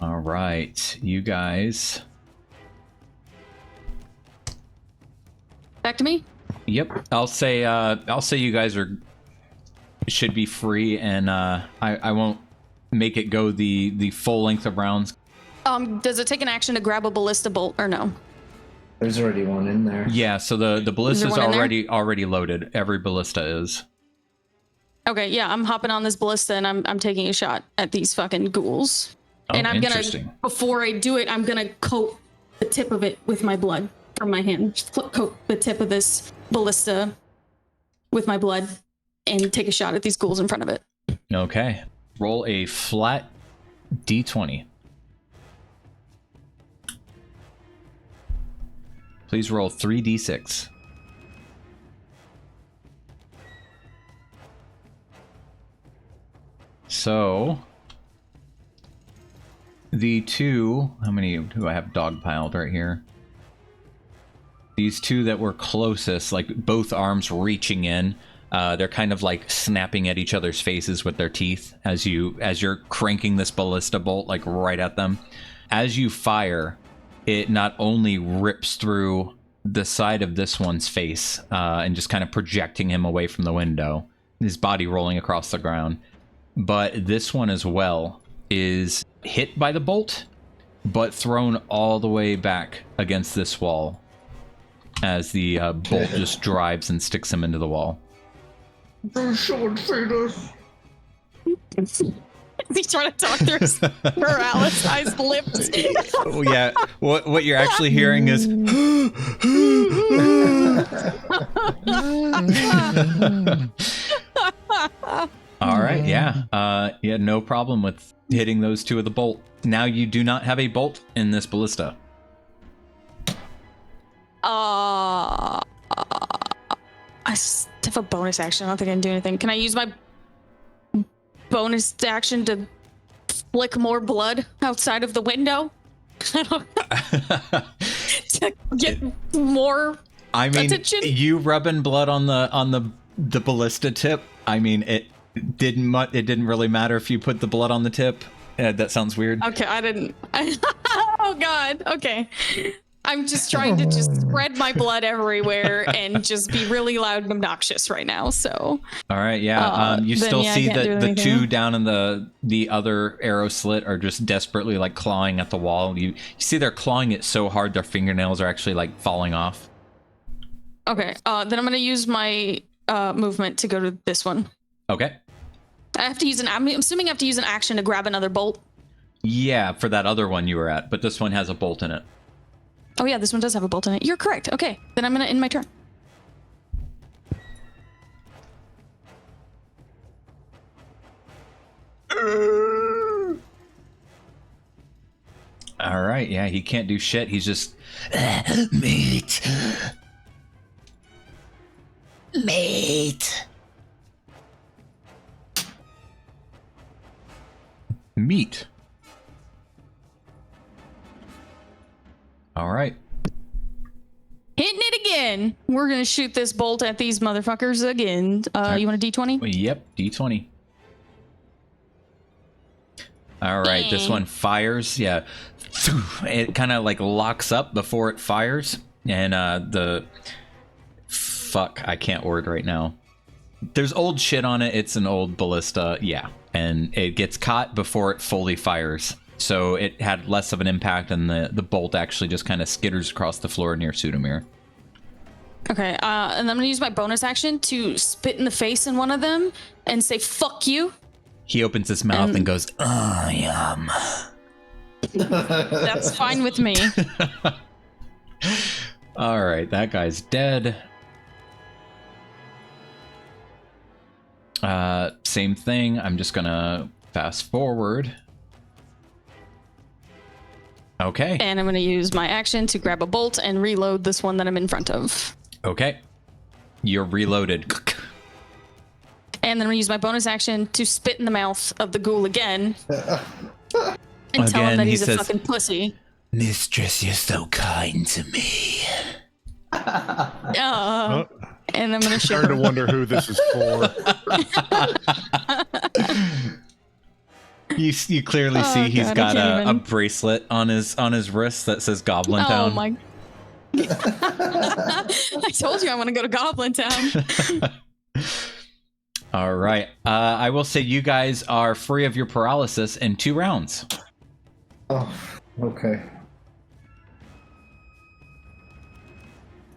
All right, you guys. Back to me? Yep. I'll say you guys should be free, and I won't make it go the full length of rounds. Does it take an action to grab a ballista bolt or no? There's already one in there. Yeah, so the ballista's already loaded. Every ballista is. Okay, yeah, I'm hopping on this ballista and I'm taking a shot at these fucking ghouls. Oh, and I'm gonna, before I do it, I'm gonna coat the tip of it with my blood from my hand. Just coat the tip of this ballista with my blood and take a shot at these ghouls in front of it. Okay. Roll a flat d20. Please roll 3d6. So, the two, how many do I have dogpiled right here? These two that were closest, like both arms reaching in, they're kind of like snapping at each other's faces with their teeth as you're cranking this ballista bolt like right at them. As you fire, it not only rips through the side of this one's face and just kind of projecting him away from the window, his body rolling across the ground, but this one as well is hit by the bolt, but thrown all the way back against this wall as the bolt just drives and sticks him into the wall. They should feed us. He's trying to talk through his paralyzed lips. Oh, yeah. What you're actually hearing is... All right, yeah. Yeah, no problem with hitting those two with the bolt. Now you do not have a bolt in this ballista. I have a bonus action. I don't think I can do anything. Can I use my bonus action to flick more blood outside of the window? To get more attention? You rubbing blood on the ballista tip. I mean, it didn't really matter if you put the blood on the tip. That sounds weird. Okay, I didn't. Oh God. Okay. I'm just trying to just spread my blood everywhere and just be really loud and obnoxious right now. So. All right. Yeah. You still see that the two down in the other arrow slit are just desperately like clawing at the wall. You see they're clawing it so hard their fingernails are actually like falling off. Okay. Then I'm gonna use my movement to go to this one. Okay. I have to use I'm assuming I have to use an action to grab another bolt. Yeah, for that other one you were at, but this one has a bolt in it. Oh yeah, this one does have a bolt in it. You're correct. Okay, then I'm gonna end my turn. All right, yeah, he can't do shit. He's just Mate. meat. All right. Hitting it again. We're gonna shoot this bolt at these motherfuckers again. You want a D20? Yep, D20. All right, this one fires. Yeah, it kind of like locks up before it fires, and I can't word right now. There's old shit on it. It's an old ballista. Yeah, and it gets caught before it fully fires. So it had less of an impact, and the bolt actually just kind of skitters across the floor near Sudamir. Okay, and I'm gonna use my bonus action to spit in the face in one of them and say "fuck you." He opens his mouth and goes, Oh, yum. That's fine with me. all right, that guy's dead. Same thing. I'm just gonna fast forward. Okay. And I'm gonna use my action to grab a bolt and reload this one that I'm in front of. Okay. You're reloaded. And then I'm gonna use my bonus action to spit in the mouth of the ghoul again. And tell him that he's a fucking pussy. Mistress, you're so kind to me. And I'm gonna shoot Starting to wonder who this is for. You clearly see he's got a bracelet on his wrist that says Goblin Town. Oh my! I told you I want to go to Goblin Town. All right. I will say you guys are free of your paralysis in 2 rounds. Oh, okay.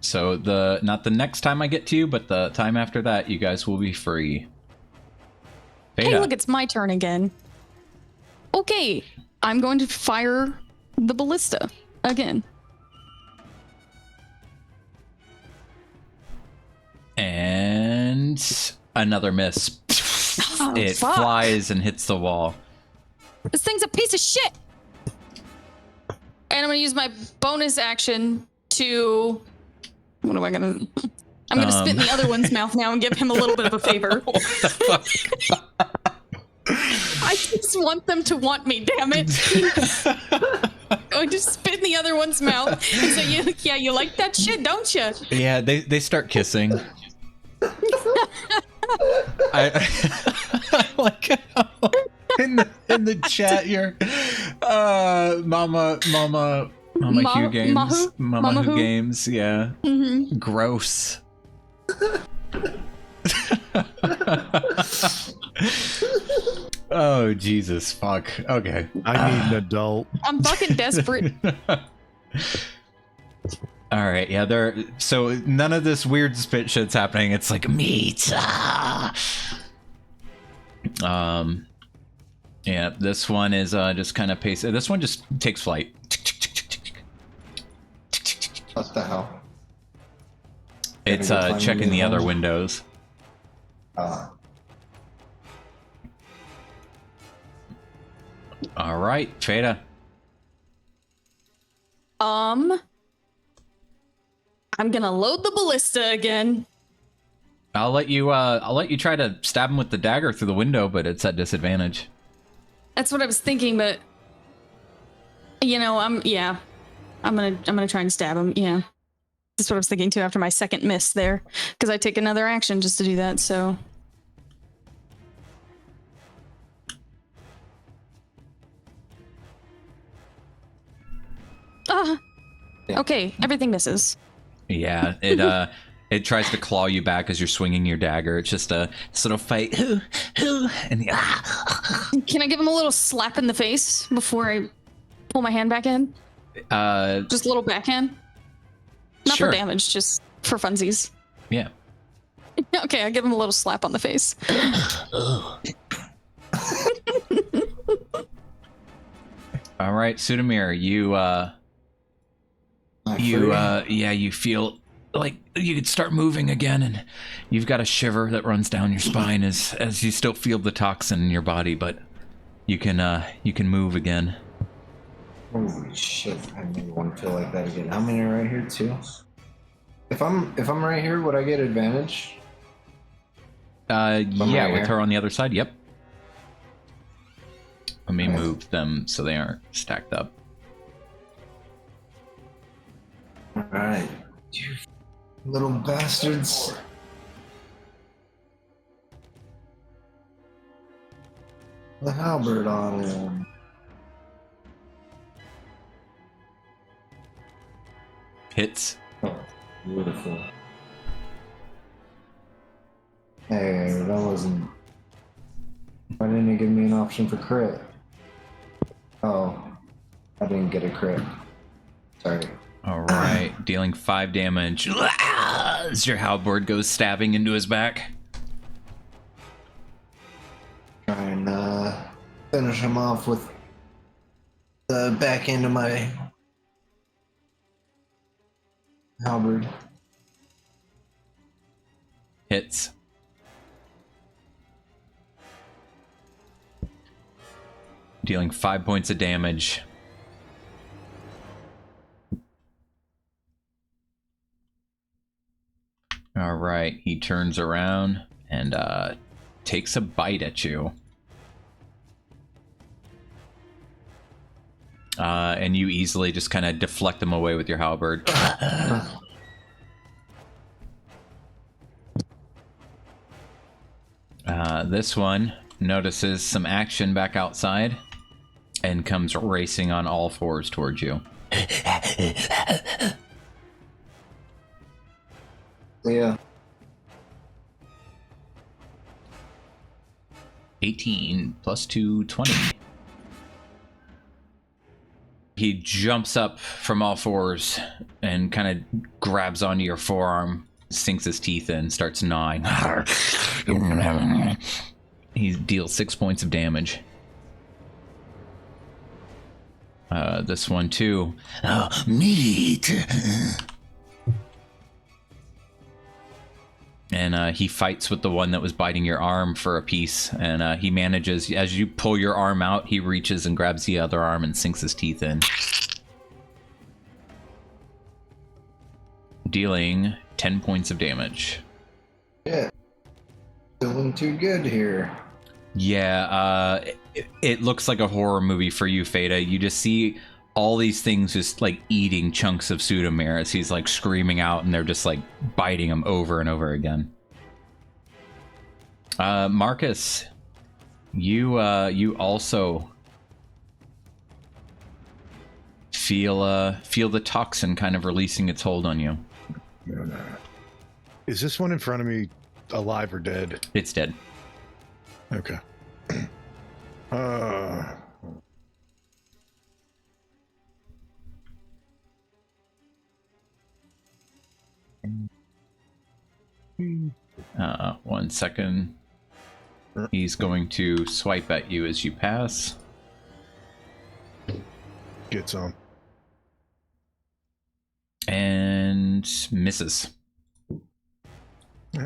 So not the next time I get to you, but the time after that, you guys will be free. Hey, look, it's my turn again. Okay, I'm going to fire the ballista again. And another miss. Oh, it fuck. flies and hits the wall. This thing's a piece of shit. And I'm gonna use my bonus action to. What am I gonna? I'm gonna spit in the other one's mouth now and give him a little bit of a favor. What the fuck? I just want them to want me, damn it. I just spit in the other one's mouth and say, you like that shit, don't you? Yeah, they start kissing. I like how in the chat here, Mama Hugh Games, Mama Who Games, yeah, gross. Oh, Jesus, fuck. Okay. I need an adult. I'm fucking desperate. All right, yeah, so none of this weird spit shit's happening. It's like meat. Yeah, this one is just kind of pace. This one just takes flight. What the hell? It's checking the other windows. All right, Fada. I'm gonna load the ballista again. I'll let you try to stab him with the dagger through the window, but it's at disadvantage. That's what I was thinking, but you know, I'm gonna try and stab him. Yeah, that's what I was thinking too. After my second miss there, because I take another action just to do that. So. Okay, everything misses. Yeah, it tries to claw you back as you're swinging your dagger. It's just a sort of fight. And Can I give him a little slap in the face before I pull my hand back in? Just a little backhand? Not sure. for damage, just for funsies. Yeah. Okay, I give him a little slap on the face. All right, Sudamir, you feel like you could start moving again, and you've got a shiver that runs down your spine as you still feel the toxin in your body, but you can move again. Holy shit! I never want to feel like that again. How many are right here too? If I'm right here, would I get advantage? Yeah, right with here? her on the other side. Yep. Let me move them so they aren't stacked up. All right, you little bastards. The halberd on him. Hits. Oh, beautiful. Hey, that wasn't. Why didn't you give me an option for crit? Oh, I didn't get a crit. Sorry. All right, dealing 5 damage as your halberd goes stabbing into his back. Try and finish him off with the back end of my halberd. Hits. Dealing 5 points of damage. All right, he turns around and takes a bite at you. And you easily just kind of deflect him away with your halberd. This one notices some action back outside and comes racing on all fours towards you. Yeah. 18 plus 2, 20. He jumps up from all fours and kind of grabs onto your forearm, sinks his teeth in, starts gnawing. He deals 6 points of damage. This one too. Oh, meat. And he fights with the one that was biting your arm for a piece, and he manages, as you pull your arm out, he reaches and grabs the other arm and sinks his teeth in. Dealing 10 points of damage. Yeah. Feeling too good here. Yeah, it looks like a horror movie for you, Fada. You just see all these things just like eating chunks of Sudamir as he's like screaming out, and they're just like biting him over and over again. Marcus, you also feel the toxin kind of releasing its hold on you. Is this one in front of me alive or dead? It's dead. Okay. One second. He's going to swipe at you as you pass. Get some. And misses.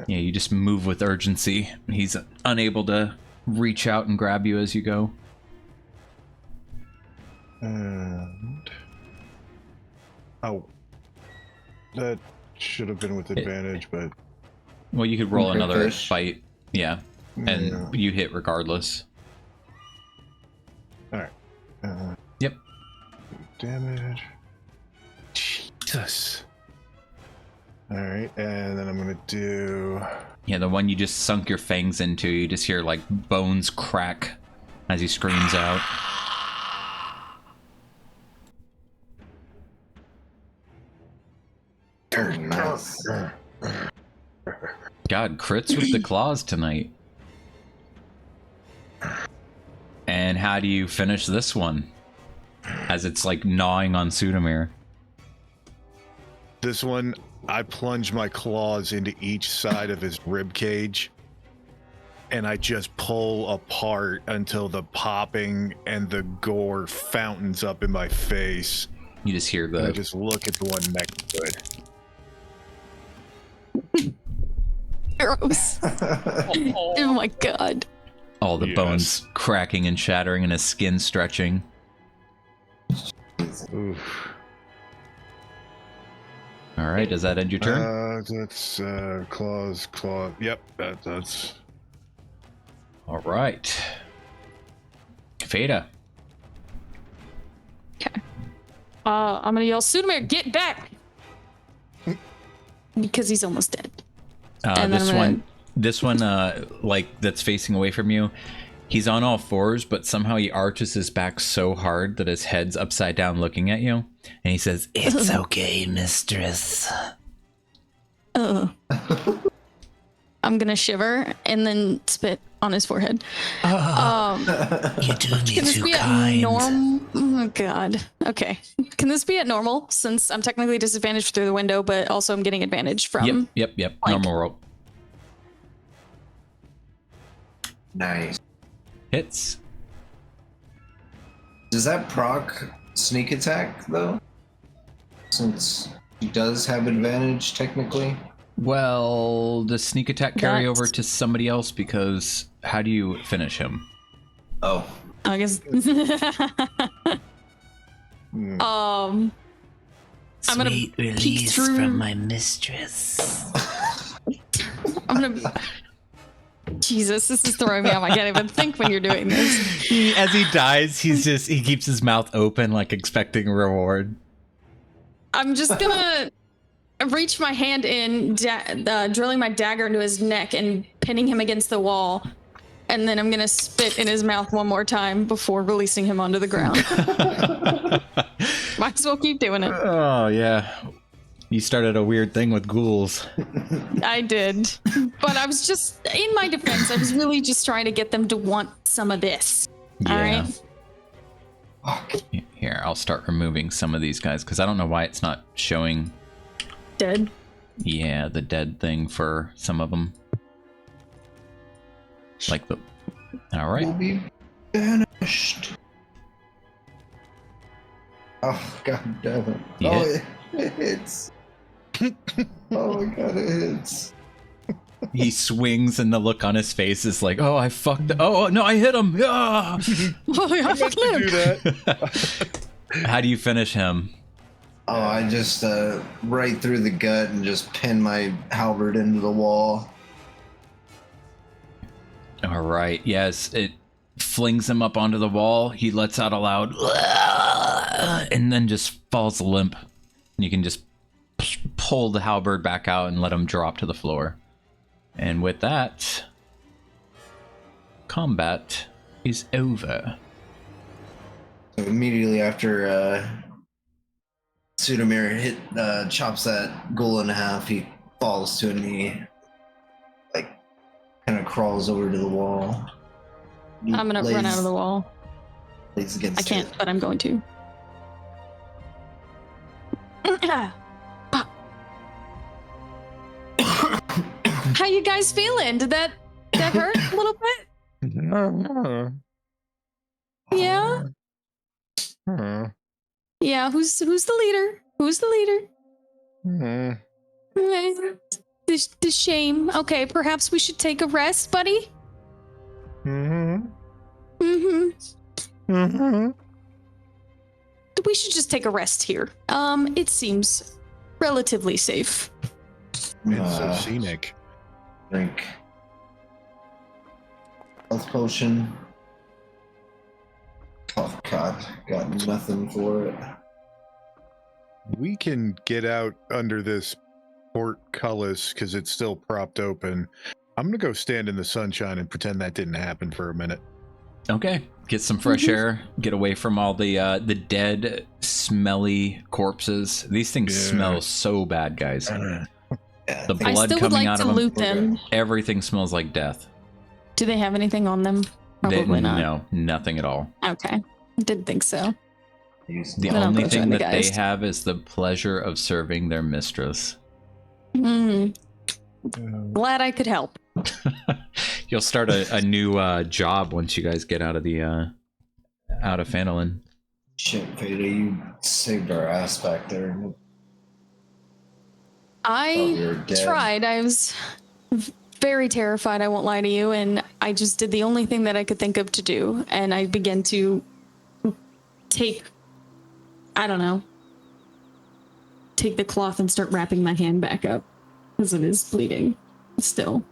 Yeah, you just move with urgency. He's unable to reach out and grab you as you go. And... Oh. That should have been with advantage, but... Well, you could roll Okay, another fish. fight. Yeah. And you hit regardless. Alright. Yep. Damage. Jesus. Alright, and then I'm gonna do... Yeah, the one you just sunk your fangs into, you just hear like bones crack as he screams out. God, crits with the claws tonight. And how do you finish this one? As it's like gnawing on Sudamir. This one, I plunge my claws into each side of his rib cage, and I just pull apart until the popping and the gore fountains up in my face. You just hear And I the just look at the one next to it. Gross. Oh my god. all the Yes. bones cracking and shattering and his skin stretching. Oof. All right, does that end your turn? That's claws. Yep, that's. All right. Fada. Okay. I'm gonna yell, Sudamir, get back! Because he's almost dead. And then This one, like that's facing away from you. He's on all fours, but somehow he arches his back so hard that his head's upside down looking at you. And he says, It's okay, mistress. I'm gonna shiver and then spit on his forehead. You do me Can this too be at kind. normal? Oh god. Okay. Can this be at normal? Since I'm technically disadvantaged through the window, but also I'm getting advantage from. yep. Like- Normal roll. Nice. Hits. Does that proc sneak attack though? Since he does have advantage technically. Well, does sneak attack carry That's- over to somebody else? Because how do you finish him? Oh, I guess. Hmm. I'm gonna Sweet peek release through. from my mistress. I'm gonna. Jesus, this is throwing me off. I can't even think when you're doing this. As he dies, he keeps his mouth open, like expecting a reward. I'm just gonna reach my hand in, drilling my dagger into his neck and pinning him against the wall. And then I'm gonna spit in his mouth one more time before releasing him onto the ground. Might as well keep doing it. Oh yeah, you started a weird thing with ghouls. I did. But I was just, in my defense, I was really just trying to get them to want some of this. All Yeah. right? Here, I'll start removing some of these guys because I don't know why it's not showing. Dead. Yeah, the dead thing for some of them. Like the. All right. will be banished. Oh god damn it! You Oh, hit? it hits. Oh my god, it hits. He swings, and the look on his face is like, "Oh, I fucked. Oh no, I hit him. Ah!" Oh, yeah, I fucking Do am. that. How do you finish him? Oh, I just right through the gut and just pin my halberd into the wall. All right. Yes, it flings him up onto the wall. He lets out a loud, and then just falls limp. You can just pull the halberd back out and let him drop to the floor. And with that, combat is over. So immediately after Sudamir chops that ghoul in half, he falls to a knee, like kind of crawls over to the wall. I'm gonna run out of the wall. Lays against I can't, it. but I'm going to. How you guys feeling? Did that hurt a little bit? Yeah? Yeah, who's the leader? Who's the leader? The shame. Okay, perhaps we should take a rest, buddy? We should just take a rest here. It seems relatively safe. It's so scenic. Drink. Health potion. Oh god, got nothing for it. We can get out under this portcullis because it's still propped open. I'm gonna go stand in the sunshine and pretend that didn't happen for a minute. Okay, get some fresh air, get away from all the dead, smelly corpses. These things smell so bad, guys. The blood I still would coming like out to of them. loot them. Everything smells like death. Do they have anything on them? Probably not. No, nothing at all. Okay, I didn't think so. The Then I'll only go thing join the that they guys. have is the pleasure of serving their mistress. Glad I could help. You'll start a new job once you guys get out of the out of Phandalin. Shit, Veda, you saved our ass back there. I tried. I was very terrified, I won't lie to you, and I just did the only thing that I could think of to do, and I began to take the cloth and start wrapping my hand back up because it is bleeding still.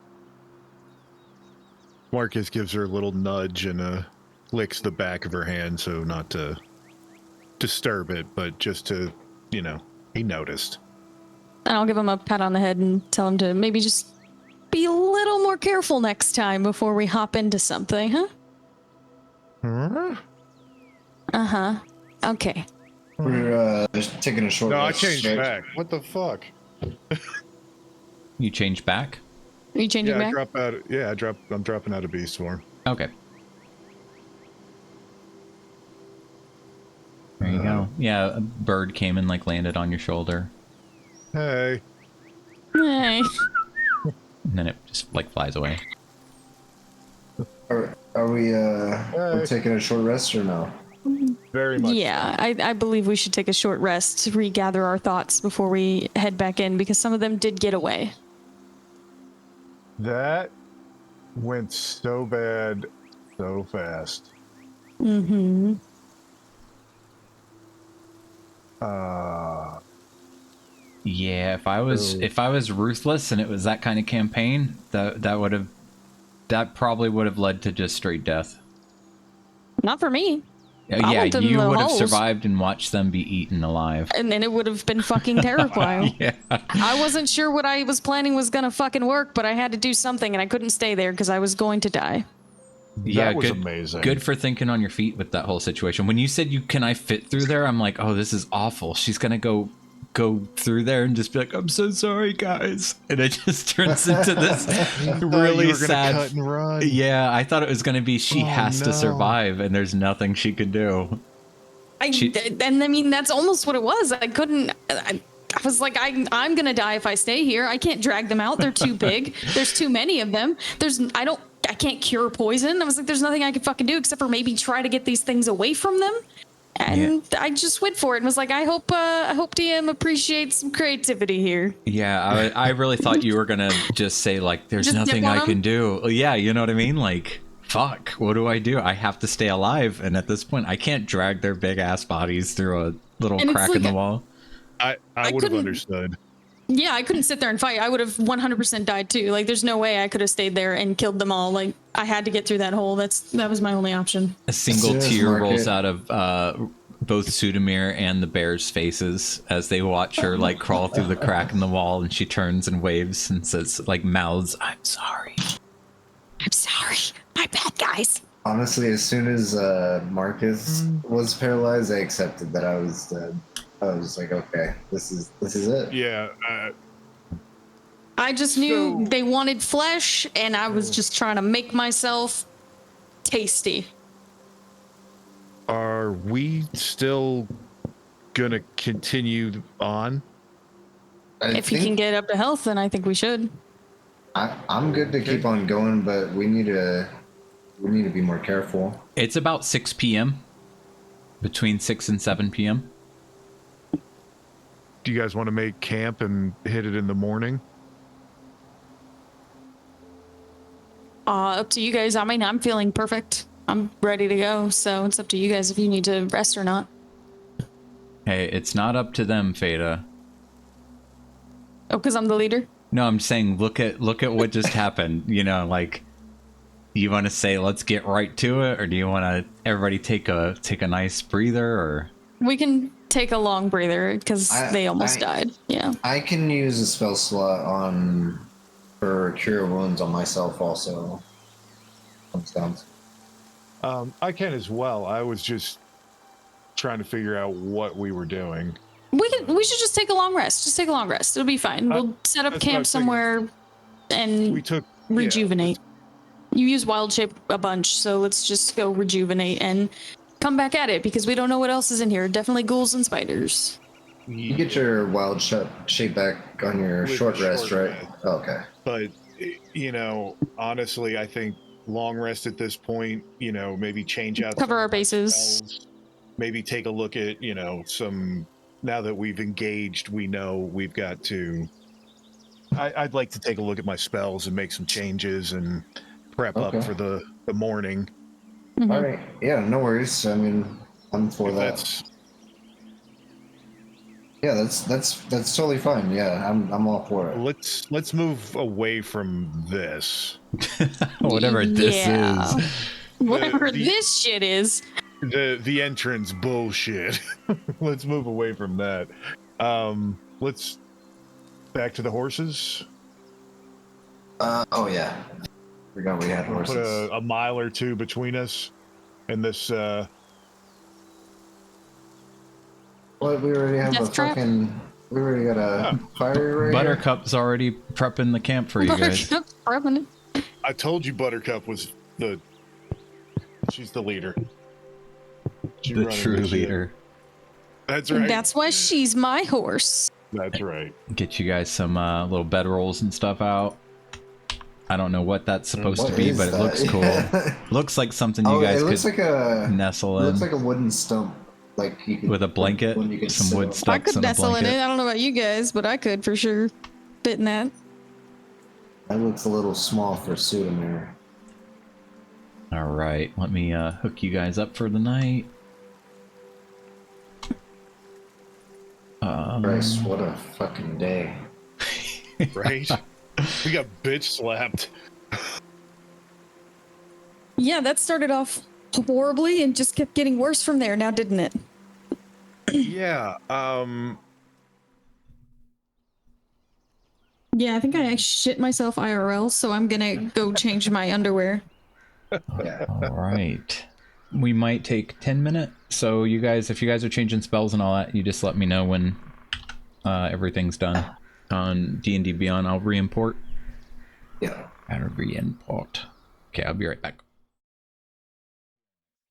Marcus gives her a little nudge and licks the back of her hand, so not to disturb it, but just to, he noticed. And I'll give him a pat on the head and tell him to maybe just be a little more careful next time before we hop into something, huh? Uh-huh. Okay. We're just taking a short No, I rest, changed right? back. What the fuck? You change back? Are you changing back? I'm dropping out of beast form. Okay. There you go. Yeah, a bird came and landed on your shoulder. Hey. Hey. And then it just flies away. Are we we're taking a short rest or no? Very much. Yeah, I believe we should take a short rest to regather our thoughts before we head back in, because some of them did get away. That went so bad so fast. Mm-hmm. Yeah, if I was ruthless and it was that kind of campaign, that probably would have led to just straight death. Not for me. Yeah, want them you in the would have holes. survived and watched them be eaten alive. And then it would have been fucking terrifying. Yeah. I wasn't sure what I was planning was gonna fucking work, but I had to do something, and I couldn't stay there because I was going to die. Yeah, That was good, amazing. Good for thinking on your feet with that whole situation. When you said can I fit through there? I'm like, oh, this is awful. She's gonna go through there and just be like, I'm so sorry, guys. And it just turns into this really you were gonna sad. cut and run. Yeah, I thought it was gonna be she has to survive, and there's nothing she can do. And I mean, that's almost what it was. I couldn't. I was like, I'm gonna die if I stay here. I can't drag them out. They're too big. There's too many of them. I can't cure poison. I was like, there's nothing I can fucking do except for maybe try to get these things away from them. And I just went for it and was like, I hope DM appreciates some creativity here. Yeah, I really thought you were gonna just say there's Just nothing dip on I can do. Yeah, you know what I mean? Fuck, what do? I have to stay alive, and at this point, I can't drag their big ass bodies through a little crack in the wall. I would have understood. Yeah, I couldn't sit there and fight. I would have 100% died too. There's no way I could have stayed there and killed them all. I had to get through that hole. That was my only option. A single tear rolls out of both Sudamir and the bear's faces as they watch her crawl through the crack in the wall, and she turns and waves and says, mouths, "I'm sorry. I'm sorry. My bad, guys." Honestly, as soon as Marcus was paralyzed, I accepted that I was dead. I was like, okay, this is it. Yeah. I just knew they wanted flesh, and I was just trying to make myself tasty. Are we still gonna continue on? If he can get up to health, then I think we should. I'm good to keep on going, but we need to be more careful. It's about 6 p.m. Between 6 and 7 p.m. Do you guys want to make camp and hit it in the morning? Up to you guys. I mean, I'm feeling perfect. I'm ready to go, so it's up to you guys if you need to rest or not. Hey, it's not up to them, Feta. Oh, because I'm the leader? No, I'm saying look at what just happened. You know, like, you want to say let's get right to it, or do you want to everybody take a nice breather, or? We can take a long breather because they almost died. Yeah. I can use a spell slot for cure wounds on myself also. I can as well. I was just trying to figure out what we were doing. We should just take a long rest. Just take a long rest. It'll be fine. We'll set up camp somewhere and rejuvenate. You use wild shape a bunch, so let's just go rejuvenate and come back at it because we don't know what else is in here. Definitely ghouls and spiders. You get your wild shape back on your short rest, right? Oh, okay. But, honestly, I think long rest at this point, maybe change out. Cover our bases. Spells, maybe take a look at, some, now that we've engaged, we know we've got to, I'd like to take a look at my spells and make some changes and prep up for the morning. Mm-hmm. All right. Yeah, no worries. I mean, I'm for that. Yeah, that's totally fine. Yeah, I'm all for it. Let's move away from this. Whatever this is. Whatever this shit is. The entrance bullshit. Let's move away from that. Let's back to the horses. Oh yeah. Forgot we had horses. Put a mile or two between us and this What, we already have we already got a fire right Buttercup's already prepping the camp for you guys. Buttercup's prepping it. I told you Buttercup was she's the leader. The true leader. That's right. That's why she's my horse. That's right. Get you guys some little bedrolls and stuff out. I don't know what that's supposed to be, but it looks cool. Looks like something you guys could nestle in. It looks like a wooden stump. Like you could, with a blanket, some wood stumps. I could nestle in it. I don't know about you guys, but I could for sure fit in that. That looks a little small for Sudamir. All right, let me hook you guys up for the night. Christ, what a fucking day. Right? We got bitch slapped. Yeah, that started off horribly and just kept getting worse from there now, didn't it? Yeah. Yeah, I think I shit myself IRL, so I'm gonna go change my underwear. All right. We might take 10 minutes. So you guys, if you guys are changing spells and all that, you just let me know when everything's done on D&D Beyond. I'll re-import. Yeah. I'll re-import. Okay, I'll be right back.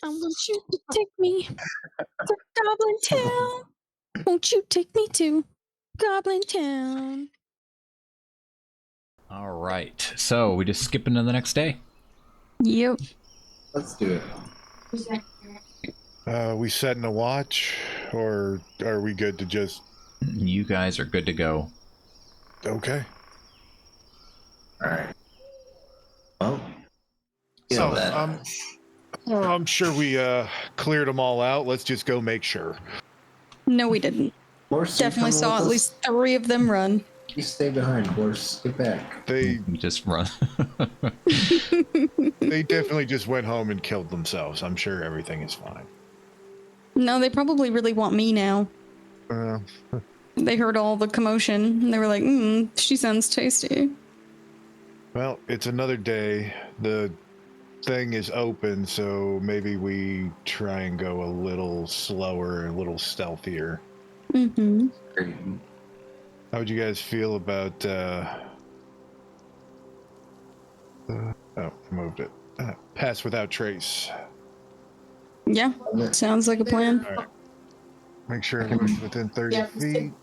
I want you to take me to Goblin Town. Won't you take me to Goblin Town? All right. So we just skip into the next day. Yep. Let's do it. We setting a watch, or are we good to just? You guys are good to go. Okay. All right. Well. So I'm sure we cleared them all out. Let's just go make sure. No, we didn't. Horse, definitely saw at least 3 of them run. You stay behind, horse. Get back. They just run. They definitely just went home and killed themselves. I'm sure everything is fine. No, they probably really want me now. They heard all the commotion and they were like, she sounds tasty. Well, it's another day. The thing is open, so maybe we try and go a little slower, a little stealthier. Mm-hmm. How would you guys feel about I moved it. Pass without trace. Yeah, sounds like a plan. All right. Make sure everyone's within 30 feet.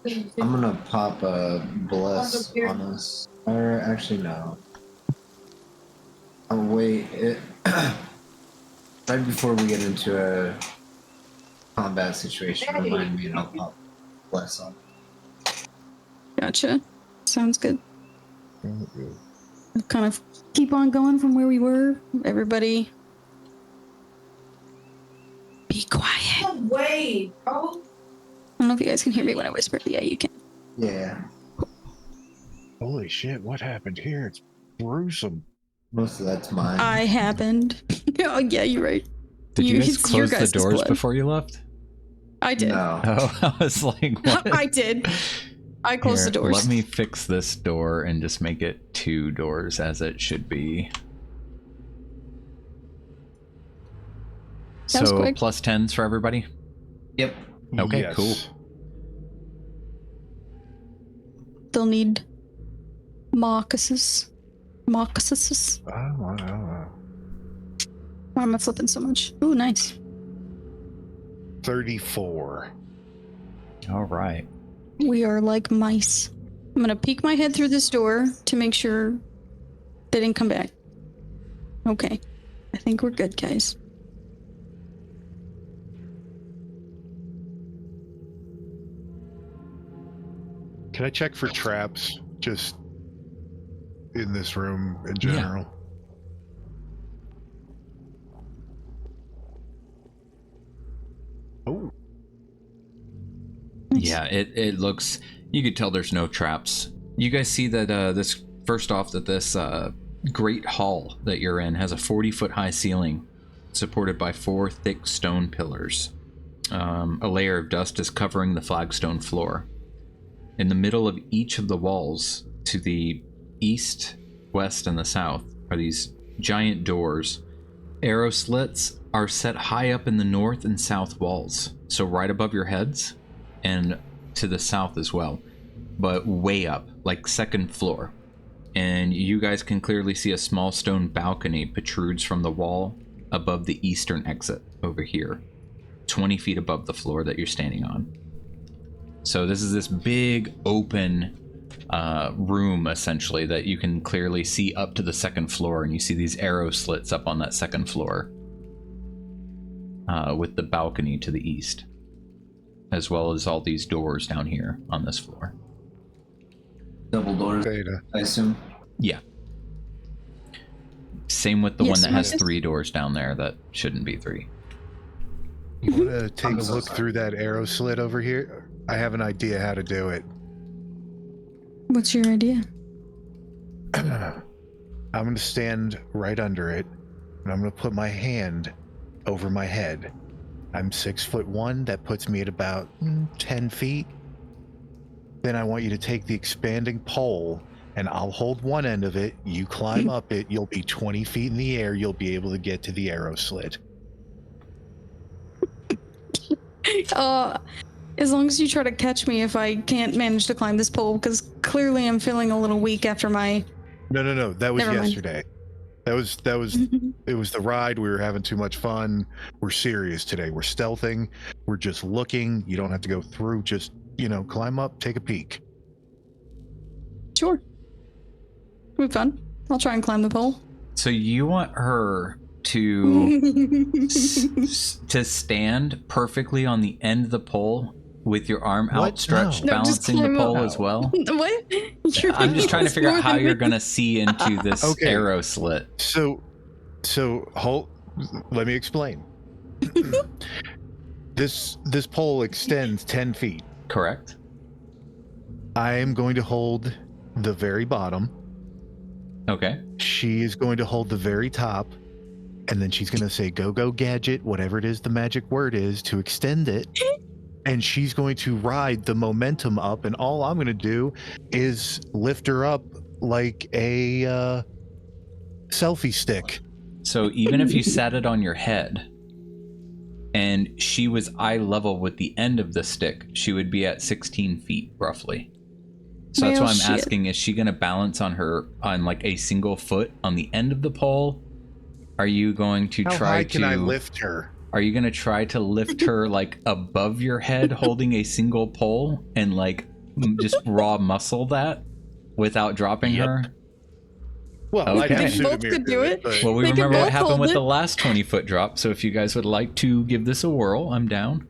I'm gonna pop a bless on us. Or actually, no. Oh wait, right before we get into a combat situation, remind me and I'll pop bless on. Gotcha. Sounds good. Kind of keep on going from where we were. Everybody, be quiet. Wait, bro. I don't know if you guys can hear me when I whisper. Yeah, you can. Yeah, Holy shit, what happened here? It's gruesome. most of that's mine. I happened. Oh, yeah, you're right. Did you guys it's your close the guys' doors blood. before you left? I did. No. Oh, I was like, what? I did. I closed the doors. Let me fix this door and just make it 2 doors as it should be. That was So quick. plus 10s for everybody? Yep. Okay, Yes. cool. They'll need Marcuses. Marcuses. Oh. Why am I flipping so much? Ooh, nice. 34. All right. We are like mice. I'm gonna peek my head through this door to make sure they didn't come back. Okay. I think we're good, guys. Can I check for traps just in this room in general? Oh, Nice. Yeah, it looks, you could tell there's no traps. You guys see that this, first off, that this great hall that you're in has a 40-foot high ceiling supported by 4 thick stone pillars. A layer of dust is covering the flagstone floor. In the middle of each of the walls, to the east, west, and the south, are these giant doors. Arrow slits are set high up in the north and south walls, so right above your heads, and to the south as well, but way up, like second floor. And you guys can clearly see a small stone balcony protrudes from the wall above the eastern exit over here, 20 feet above the floor that you're standing on. So this is this big open room, essentially, that you can clearly see up to the second floor, and you see these arrow slits up on that second floor with the balcony to the east, as well as all these doors down here on this floor. Double doors, Theta. I assume. Yeah. Same with the Yes, one that has Marcus? 3 doors down there that shouldn't be 3. You want to take I'm a so look sorry. through that arrow slit over here? I have an idea how to do it. What's your idea? I'm going to stand right under it, and I'm going to put my hand over my head. I'm 6'1". That puts me at about 10 feet. Then I want you to take the expanding pole, and I'll hold one end of it. You climb up it. You'll be 20 feet in the air. You'll be able to get to the arrow slit. As long as you try to catch me if I can't manage to climb this pole, because clearly I'm feeling a little weak after my. No. That was Never mind. yesterday. That was it was the ride. We were having too much fun. We're serious today. We're stealthing. We're just looking. You don't have to go through. Just, climb up, take a peek. Sure. It'll be fun. I'll try and climb the pole. So you want her to to stand perfectly on the end of the pole with your arm What? outstretched, No, just balancing the climb up. pole as well? What? I'm just trying to figure out how you're going to see into this Okay. arrow slit. So hold. Let me explain. This pole extends 10 feet. Correct? I am going to hold the very bottom. Okay. She is going to hold the very top, and then she's going to say go gadget, whatever it is the magic word is, to extend it. And she's going to ride the momentum up, and all I'm going to do is lift her up like a selfie stick. So even if you sat it on your head and she was eye level with the end of the stick, she would be at 16 feet roughly. So that's why Well, I'm shit. asking, is she going to balance on like a single foot on the end of the pole? Are you going to How try high to? can I lift her? Are you going to try to lift her like above your head, holding a single pole, and like just raw muscle that without dropping her? Well, Okay. I They both could do it. but Well, we They could remember what both happened hold with it. the last 20-foot drop. So if you guys would like to give this a whirl, I'm down.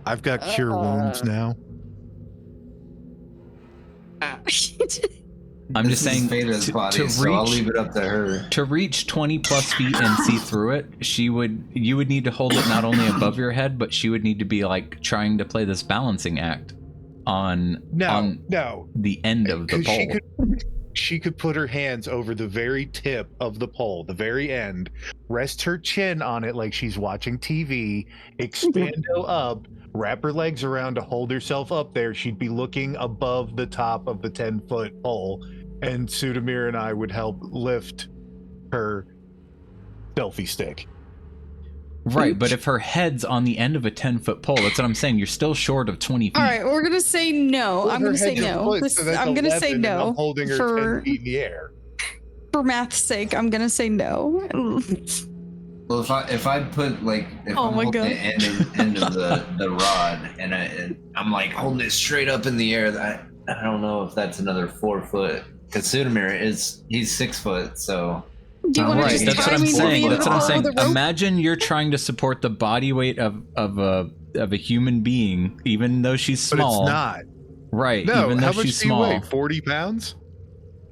I've got cure wounds now. I'm just saying Phaedra's body, so I'll leave it up to her. to reach 20 plus feet and see through it. You would need to hold it not only above your head, but she would need to be like trying to play this balancing act on No. the end of the 'Cause pole. She could put her hands over the very tip of the pole, the very end, rest her chin on it like she's watching TV, expando up, wrap her legs around to hold herself up there. She'd be looking above the top of the 10-foot pole, and Sudamir and I would help lift her selfie stick. Right, but if her head's on the end of a 10-foot pole, that's what I'm saying. You're still short of 20 feet. All right, we're gonna say no. Well, I'm her gonna say head's a no. foot, so that's I'm gonna say 11, and no I'm holding her for 10 feet in the air. for math's sake. I'm gonna say no. Well, if I put like if Oh I'm my holding God. the end of the rod and I'm like holding it straight up in the air, I don't know if that's another 4 foot. Because Sudamir he's 6 foot, so. Do you want to Right, just that's tie what I'm me to the saying. end of That's the what I'm pole saying. with a rope? Imagine you're trying to support the body weight of a human being, even though she's But small. it's not. Right, No, even though how much she's do you small. weigh? 40 pounds?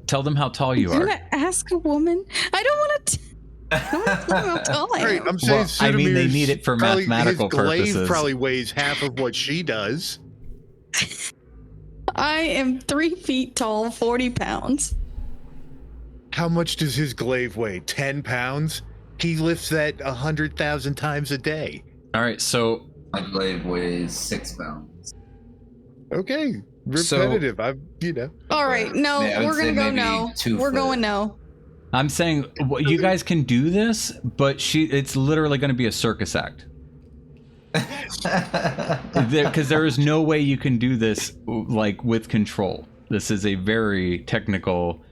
Tell them how tall you You're are. gonna ask a woman? I don't want to. I don't want to tell them how tall I Right, am. I'm saying Well, I mean, they Sudamir's need it for probably, mathematical his glaive purposes. probably weighs half of what she does. I am 3 feet tall, 40 pounds. How much does his glaive weigh? 10 pounds? He lifts that 100,000 times a day. All right, so My glaive weighs 6 pounds. Okay, So- repetitive. All right, no, Yeah, I would we're gonna say go maybe no. 2 We're foot. going no. I'm saying you guys can do this, but it's literally going to be a circus act. Because there is no way you can do this like with control. This is a very technical,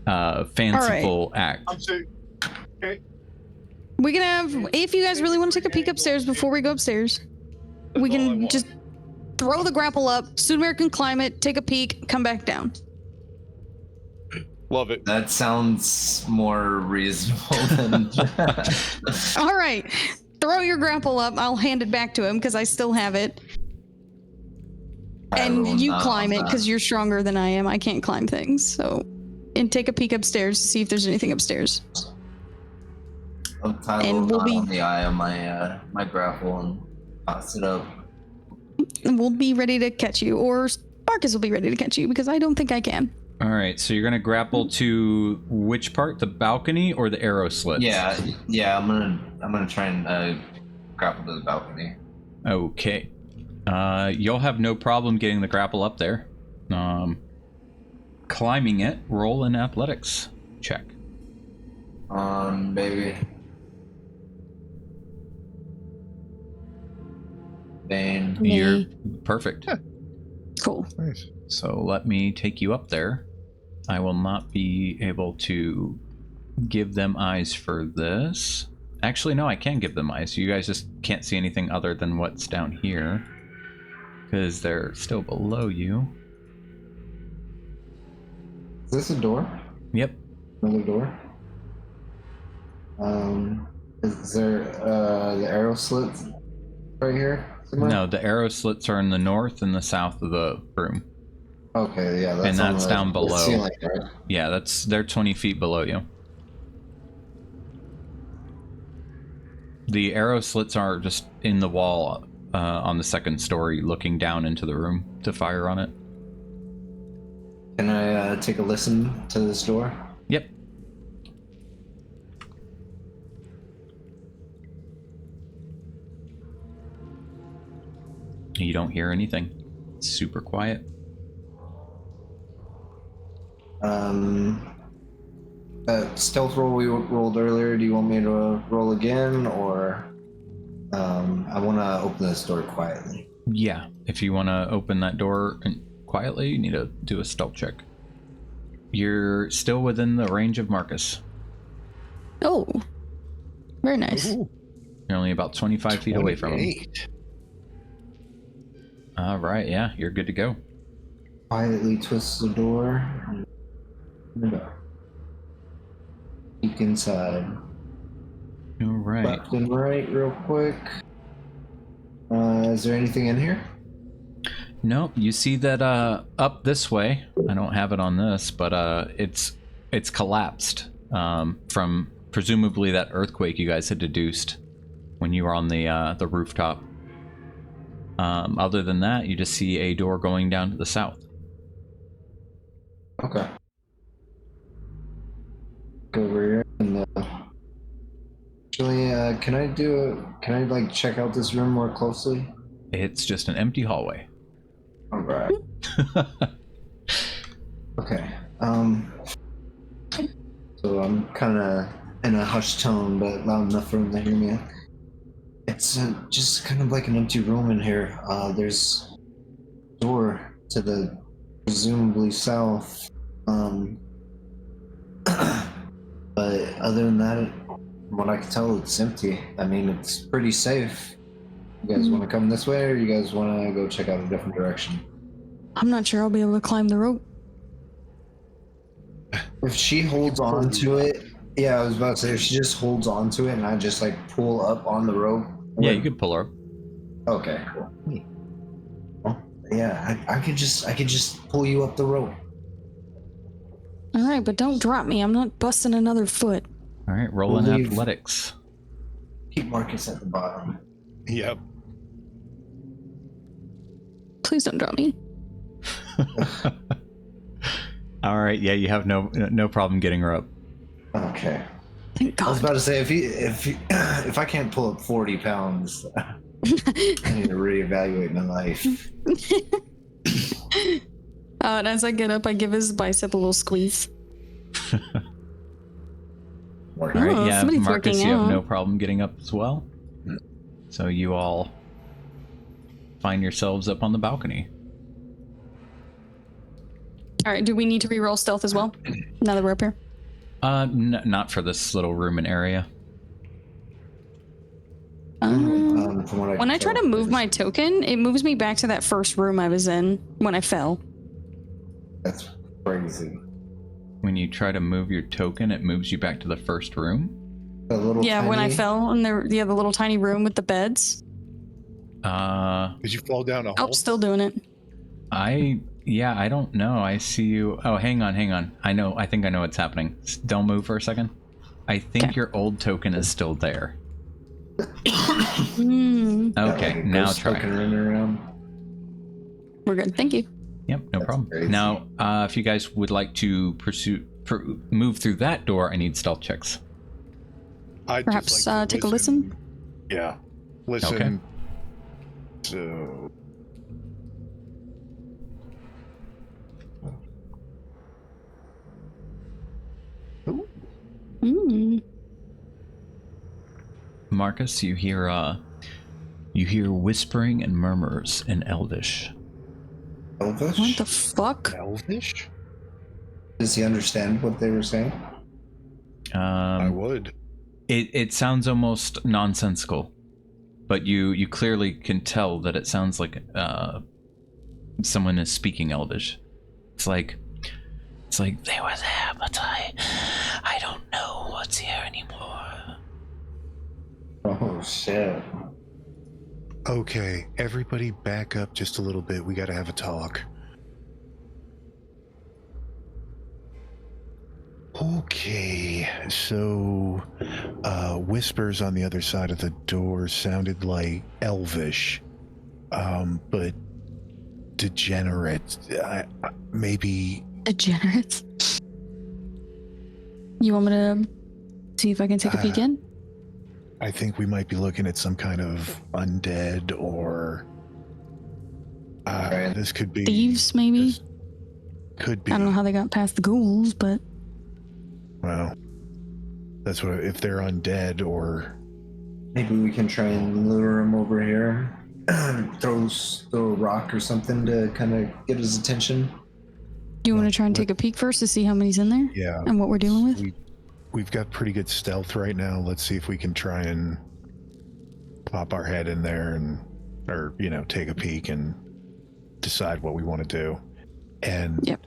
fanciful act. I'm saying, We can have, if you guys really want to take a peek upstairs before we go upstairs, we can just throw the grapple up. Sudamir can climb it, take a peek, come back down. love it. That sounds more reasonable than. All right, throw your grapple up. I'll hand it back to him because I still have it. And you climb it because you're stronger than I am. I can't climb things. So, and take a peek upstairs to see if there's anything upstairs. I'll tie a And little we'll knot be- on the eye of my grapple and toss it up. And we'll be ready to catch you, or Marcus will be ready to catch you because I don't think I can. All right, so you're going to grapple to which part? The balcony or the arrow slits? Yeah. I'm gonna try and grapple to the balcony. Okay. You'll have no problem getting the grapple up there. Climbing it, roll an athletics check. Baby. Bane. You're perfect. Cool. Nice. So let me take you up there. I will not be able to give them eyes for this. Actually, no, I can give them eyes. You guys just can't see anything other than what's down here. Because they're still below you. Is this a door? Yep. Another door? Is there the arrow slits right here? somewhere? No, the arrow slits are in the north and the south of the room. Okay, yeah, that's And on that's the- down the below. ceiling, right? Yeah, they're 20 feet below you. The arrow slits are just in the wall on the second story, looking down into the room to fire on it. Can I take a listen to this door? Yep. You don't hear anything. It's super quiet. Stealth roll we rolled earlier. Do you want me to roll again, or I want to open this door quietly? Yeah, if you want to open that door quietly, you need to do a stealth check. You're still within the range of Marcus. Oh, very nice. Ooh, You're only about 25 feet away from him. 28. All right, yeah, you're good to go. Quietly twist the door. And peek inside. All right. Left and right, real quick. Is there anything in here? Nope. You see that up this way. I don't have it on this, but it's collapsed from presumably that earthquake you guys had deduced when you were on the rooftop. Other than that, you just see a door going down to the south. Okay. Go over here and actually, can I like check out this room more closely? It's just an empty hallway. All right. Okay. So I'm kind of in a hushed tone, but loud enough for him to hear me. It's just kind of like an empty room in here. There's a door to the presumably south. But other than that, from what I can tell, it's empty. I mean, it's pretty safe. You guys want to come this way, or you guys want to go check out a different direction? I'm not sure I'll be able to climb the rope. If she holds on to it, yeah, I was about to say, if she just holds on to it and I just like pull up on the rope. Yeah, you could pull her up. Okay, cool. Well, yeah, I could just pull you up the rope. All right, but don't drop me. I'm not busting another foot. All right, roll in athletics. Keep Marcus at the bottom. Yep. Please don't drop me. All right, yeah, you have no problem getting her up. Okay. Thank I was God. about to say if I can't pull up 40 pounds, I need to reevaluate my life. And as I get up, I give his bicep a little squeeze. All right, yeah, somebody's Marcus, working you have out. no problem getting up as well. So you all find yourselves up on the balcony. All right, do we need to re-roll stealth as well? Now that we're up here? Not for this little room and area. From what I When I can try to tell, move my token, it moves me back to that first room I was in when I fell. that's crazy. When you try to move your token, it moves you back to the first room. The little Yeah, when I tiny- fell in the little tiny room with the beds. Did you fall down a hole? Oh, still doing it. I don't know. I see you. Oh, hang on. I think I know what's happening. Don't move for a second. I think your old token is still there. Hmm. Okay, Like a now ghost try. token running around. We're good. Thank you. Yep, no problem. crazy. Now, if you guys would like to move through that door, I need stealth checks. I'd Perhaps just like to take a listen? Yeah. Listen. Okay. So. Mm. Marcus, you hear whispering and murmurs in Elvish. Elvish? What the fuck? Elvish? Does he understand what they were saying? I would. It sounds almost nonsensical, but you clearly can tell that it sounds like someone is speaking Elvish. It's like They were there, but I don't know what's here anymore. Oh shit. Okay, everybody back up just a little bit. We gotta have a talk. Okay, so whispers on the other side of the door sounded like Elvish, but degenerate. Maybe. Degenerates. You want me to see if I can take a peek in? I think we might be looking at some kind of undead or this could be Thieves, maybe? this could be. I don't know how they got past the ghouls, but Well, that's what if they're undead or Maybe we can try and lure him over here. throw a rock or something to kind of get his attention. do you want to try and take a peek first to see how many's in there yeah. and what we're dealing with? we've got pretty good stealth right now. Let's see if we can try and pop our head in there or take a peek and decide what we want to do. And Yep.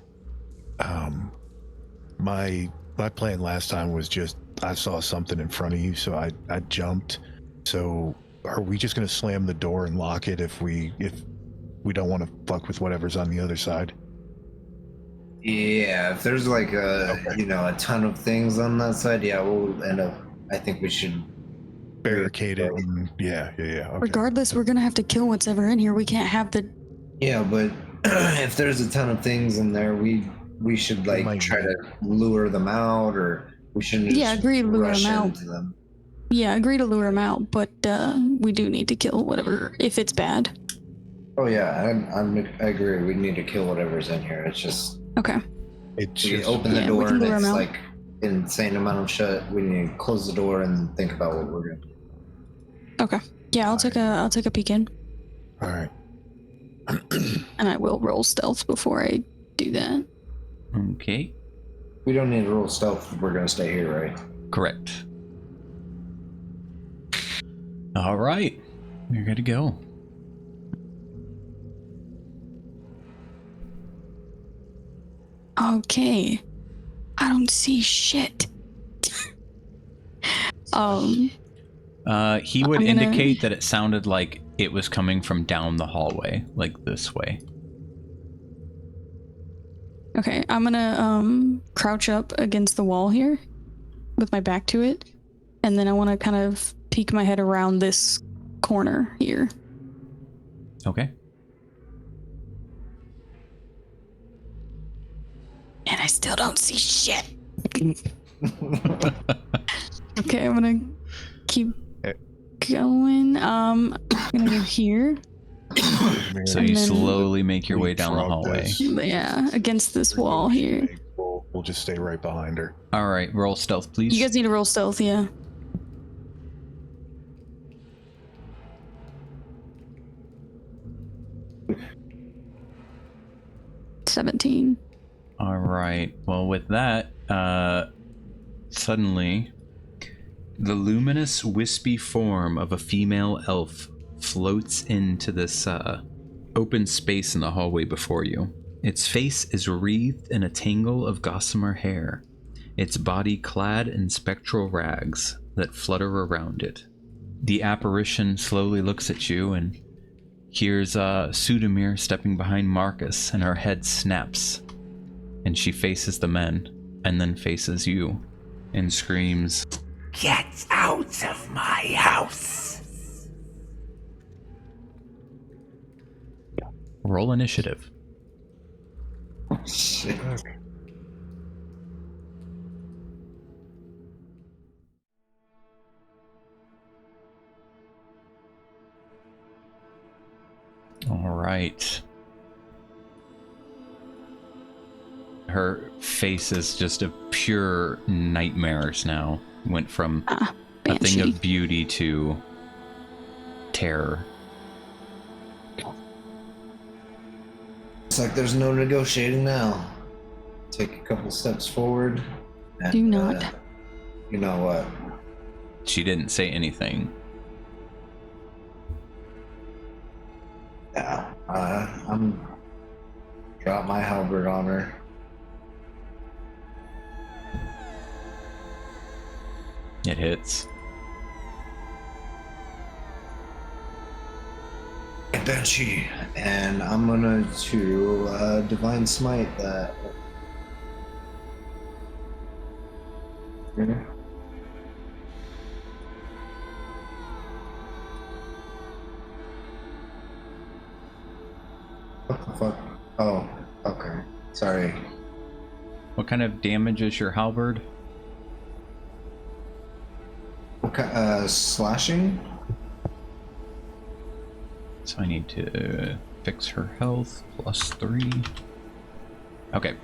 My plan last time was just I saw something in front of you, so I jumped. So are we just gonna slam the door and lock it if we don't want to fuck with whatever's on the other side? Yeah, if there's like a ton of things on that side, yeah, we'll end up. I think we should Barricade it. And, yeah. Okay. Regardless, we're gonna have to kill what's ever in here. We can't have the. Yeah, but if there's a ton of things in there, we should like try to lure them out, or we shouldn't. Yeah, agree. Lure rush them out. into them. Yeah, agree to lure them out, but we do need to kill whatever if it's bad. Oh yeah, I agree. We need to kill whatever's in here. It's just Okay. It's we just open the we door can and lure 'em it's out. like insane amount of shit. We need to close the door and think about what we're gonna do. Okay. Yeah, I'll take a peek in, all right. and I will roll stealth before I do that. Okay. We don't need to roll stealth if we're gonna stay here, right? Correct. All right. We're good to go. Okay. I don't see shit. He would I'm gonna- indicate that it sounded like it was coming from down the hallway, like this way. Okay, I'm gonna crouch up against the wall here with my back to it, and then I want to kind of peek my head around this corner here. Okay. And I still don't see shit. Okay, I'm gonna keep going. I'm gonna go here. So And you then- slowly make your way down the Frog hallway. this. Yeah, against this wall here. We'll just stay right behind her. All right, roll stealth, please. You guys need to roll stealth, yeah. $17. All right. Well, with that, suddenly, the luminous, wispy form of a female elf floats into this open space in the hallway before you. Its face is wreathed in a tangle of gossamer hair, its body clad in spectral rags that flutter around it. The apparition slowly looks at you and hears Sudamir stepping behind Marcus, and her head snaps, and she faces the men, and then faces you, and screams, Get out of my house! roll initiative. Shit. All right. Her face is just a pure nightmares now. Went from a thing Banshee. of beauty to terror. It's like there's no negotiating now. Take a couple steps forward. And, Do not. You know what? She didn't say anything. Yeah. I'm drop my halberd on her. It hits. Banshee. And I'm gonna to divine smite that. Yeah. What the fuck? Oh, okay. Sorry. What kind of damage is your halberd? Okay, slashing? So I need to fix her health. +3. Okay.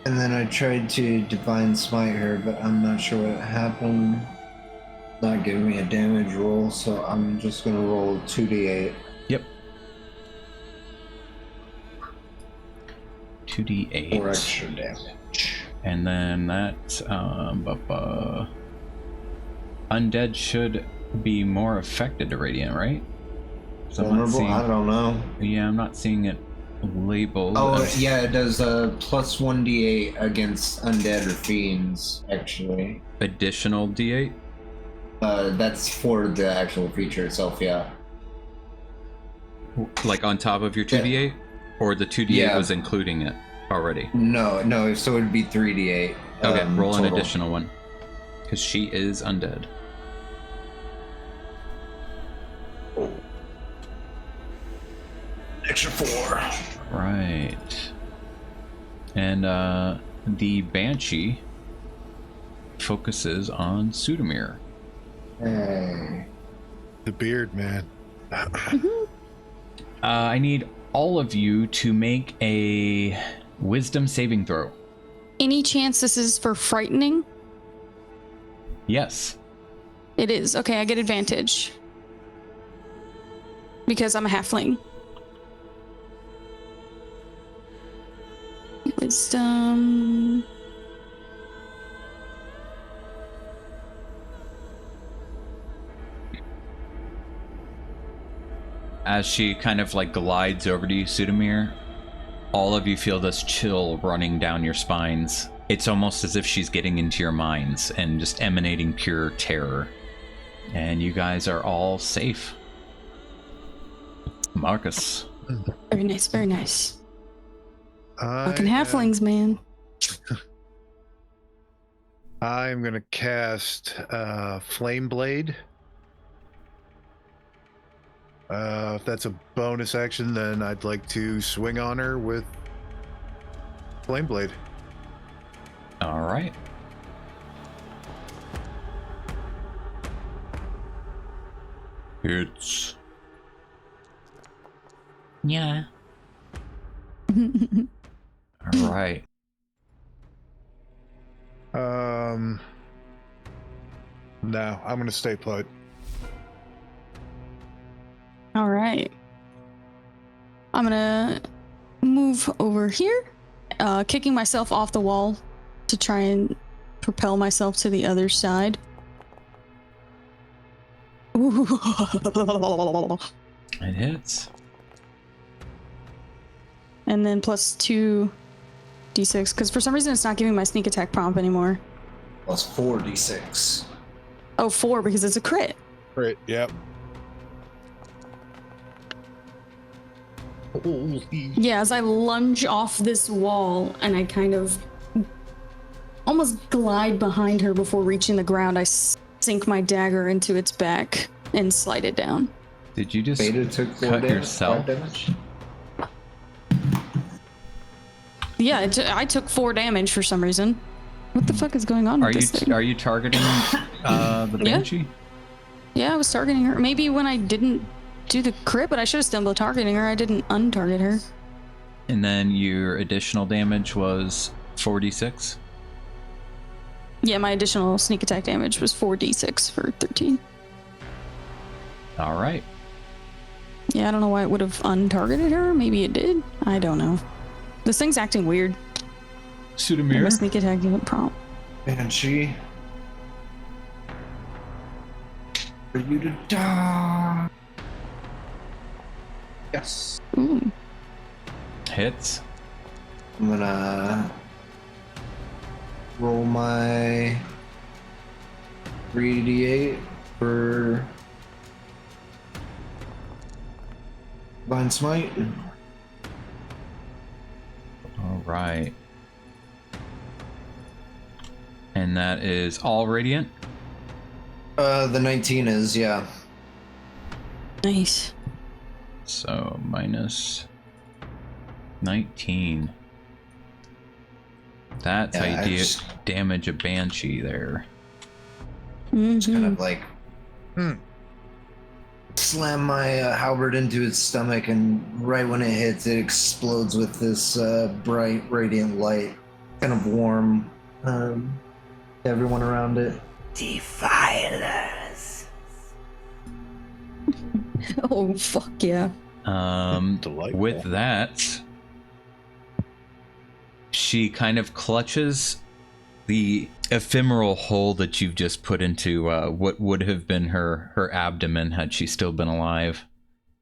And then I tried to divine smite her, but I'm not sure what happened. Not giving me a damage roll, so I'm just gonna roll 2d8. Yep. 2d8. 4 extra damage. And then that undead should be more affected to radiant, right? So Vulnerable? I don't know. Yeah, I'm not seeing it labeled. Oh, yeah, it does plus 1d8 against undead or fiends, actually. Additional d8? That's for the actual feature itself, yeah. Like on top of your 2d8? Or the 2d8 was including it already? No, so it'd be 3d8. Okay, roll an total. additional one. Because she is undead. Extra 4. Right. And the Banshee focuses on Sudamir. Hey. The beard, man. I need all of you to make a wisdom saving throw. Any chance this is for frightening? Yes. It is. Okay, I get advantage. Because I'm a halfling. Wisdom. As she kind of like glides over to you, Sudamir, all of you feel this chill running down your spines. It's almost as if she's getting into your minds and just emanating pure terror. And you guys are all safe. Marcus. Very nice, very nice. I Fucking halflings, man. I'm gonna cast Flame Blade. If that's a bonus action, then I'd like to swing on her with Flame Blade. All right. It's... Yeah. All right. No, I'm gonna stay put. All right. I'm gonna move over here, kicking myself off the wall to try and propel myself to the other side. Ooh. It hits. And then plus 2d6, because for some reason it's not giving my sneak attack prompt anymore. Plus 4d6. Oh, 4 because it's a crit. Crit, yep. Yeah, as I lunge off this wall and I kind of almost glide behind her before reaching the ground, I sink my dagger into its back and slide it down. Did you just Beta took 4 cut damage, yourself? 5 damage? Yeah, I took 4 damage for some reason. What the fuck is going on with this thing? Are you targeting the Banshee? Yeah, I was targeting her. Maybe when I didn't do the crit, but I should have still been targeting her. I didn't untarget her. And then your additional damage was 4d6? Yeah, my additional sneak attack damage was 4d6 for 13. All right. Yeah, I don't know why it would have untargeted her. Maybe it did. I don't know. This thing's acting weird. And my Sudamir? sneak attack didn't prompt. Banshee. For you to die. Yes. Ooh. Hits. I'm gonna roll my 3d8 for Divine Smite. All right. And that is all radiant? The 19 is, yeah. Nice. So minus 19. That's Yeah, how I you just- damage a Banshee there. Just kind Mhm. of like slam my halberd into its stomach, and right when it hits, it explodes with this bright, radiant light. Kind of warm everyone around it. Defilers. Oh, fuck yeah. Delightful. With that, she kind of clutches The ephemeral hole that you've just put into what would have been her abdomen had she still been alive.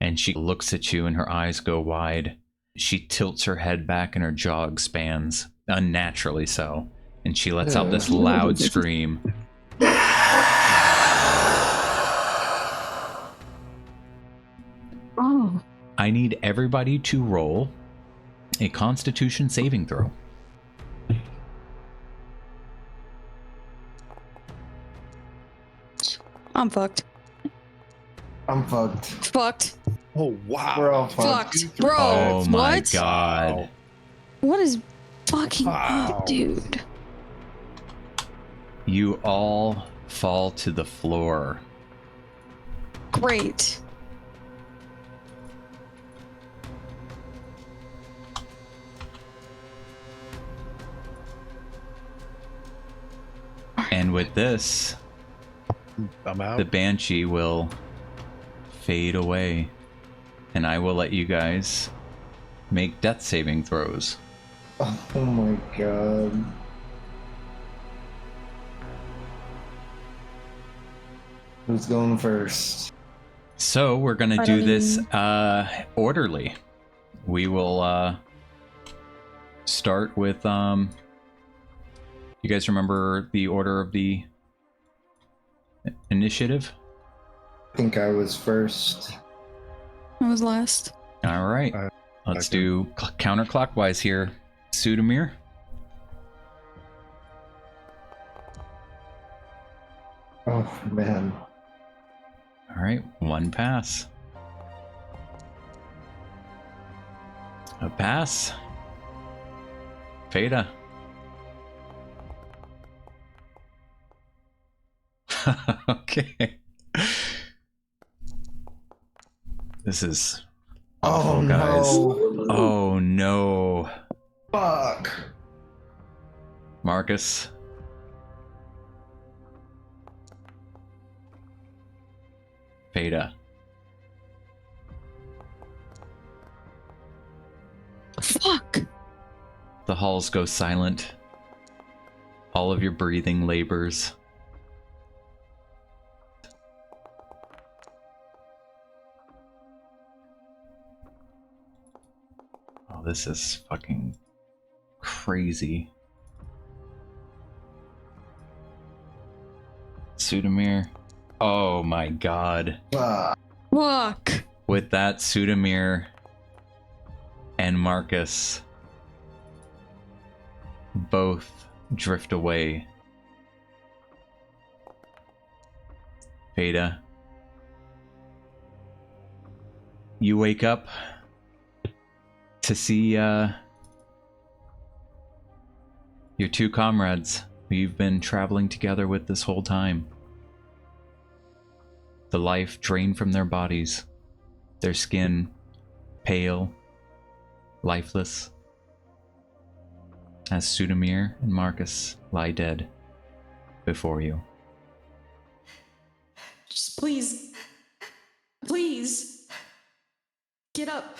And she looks at you and her eyes go wide. She tilts her head back and her jaw expands, unnaturally so. And she lets out this loud scream. Oh. I need everybody to roll a Constitution saving throw. I'm fucked. I'm fucked. Fucked. Oh wow. We're all fucked. Fucked. Bro, Oh my what? god. What is fucking Wow. up, dude? You all fall to the floor. Great. And with this, I'm out. the Banshee will fade away. And I will let you guys make death saving throws. Oh my god. Who's going first? So we're going to I do don't this even- orderly. We will start with you guys remember the order of the initiative? I think I was first. I was last. All right. Let's do counterclockwise here. Sudamir. Oh man. All right, one pass. A pass. Fada. Okay. This is awful, Oh guys. no. Oh no. Fuck. Marcus. Fada. Fuck. The halls go silent. All of your breathing labors. Oh, this is fucking crazy. Sudamir. Oh my god. Fuck. With that, Sudamir and Marcus both drift away. Veda, you wake up to see your two comrades who you've been traveling together with this whole time. The life drained from their bodies, their skin pale, lifeless, as Sudamir and Marcus lie dead before you. Just please. Please. Get up.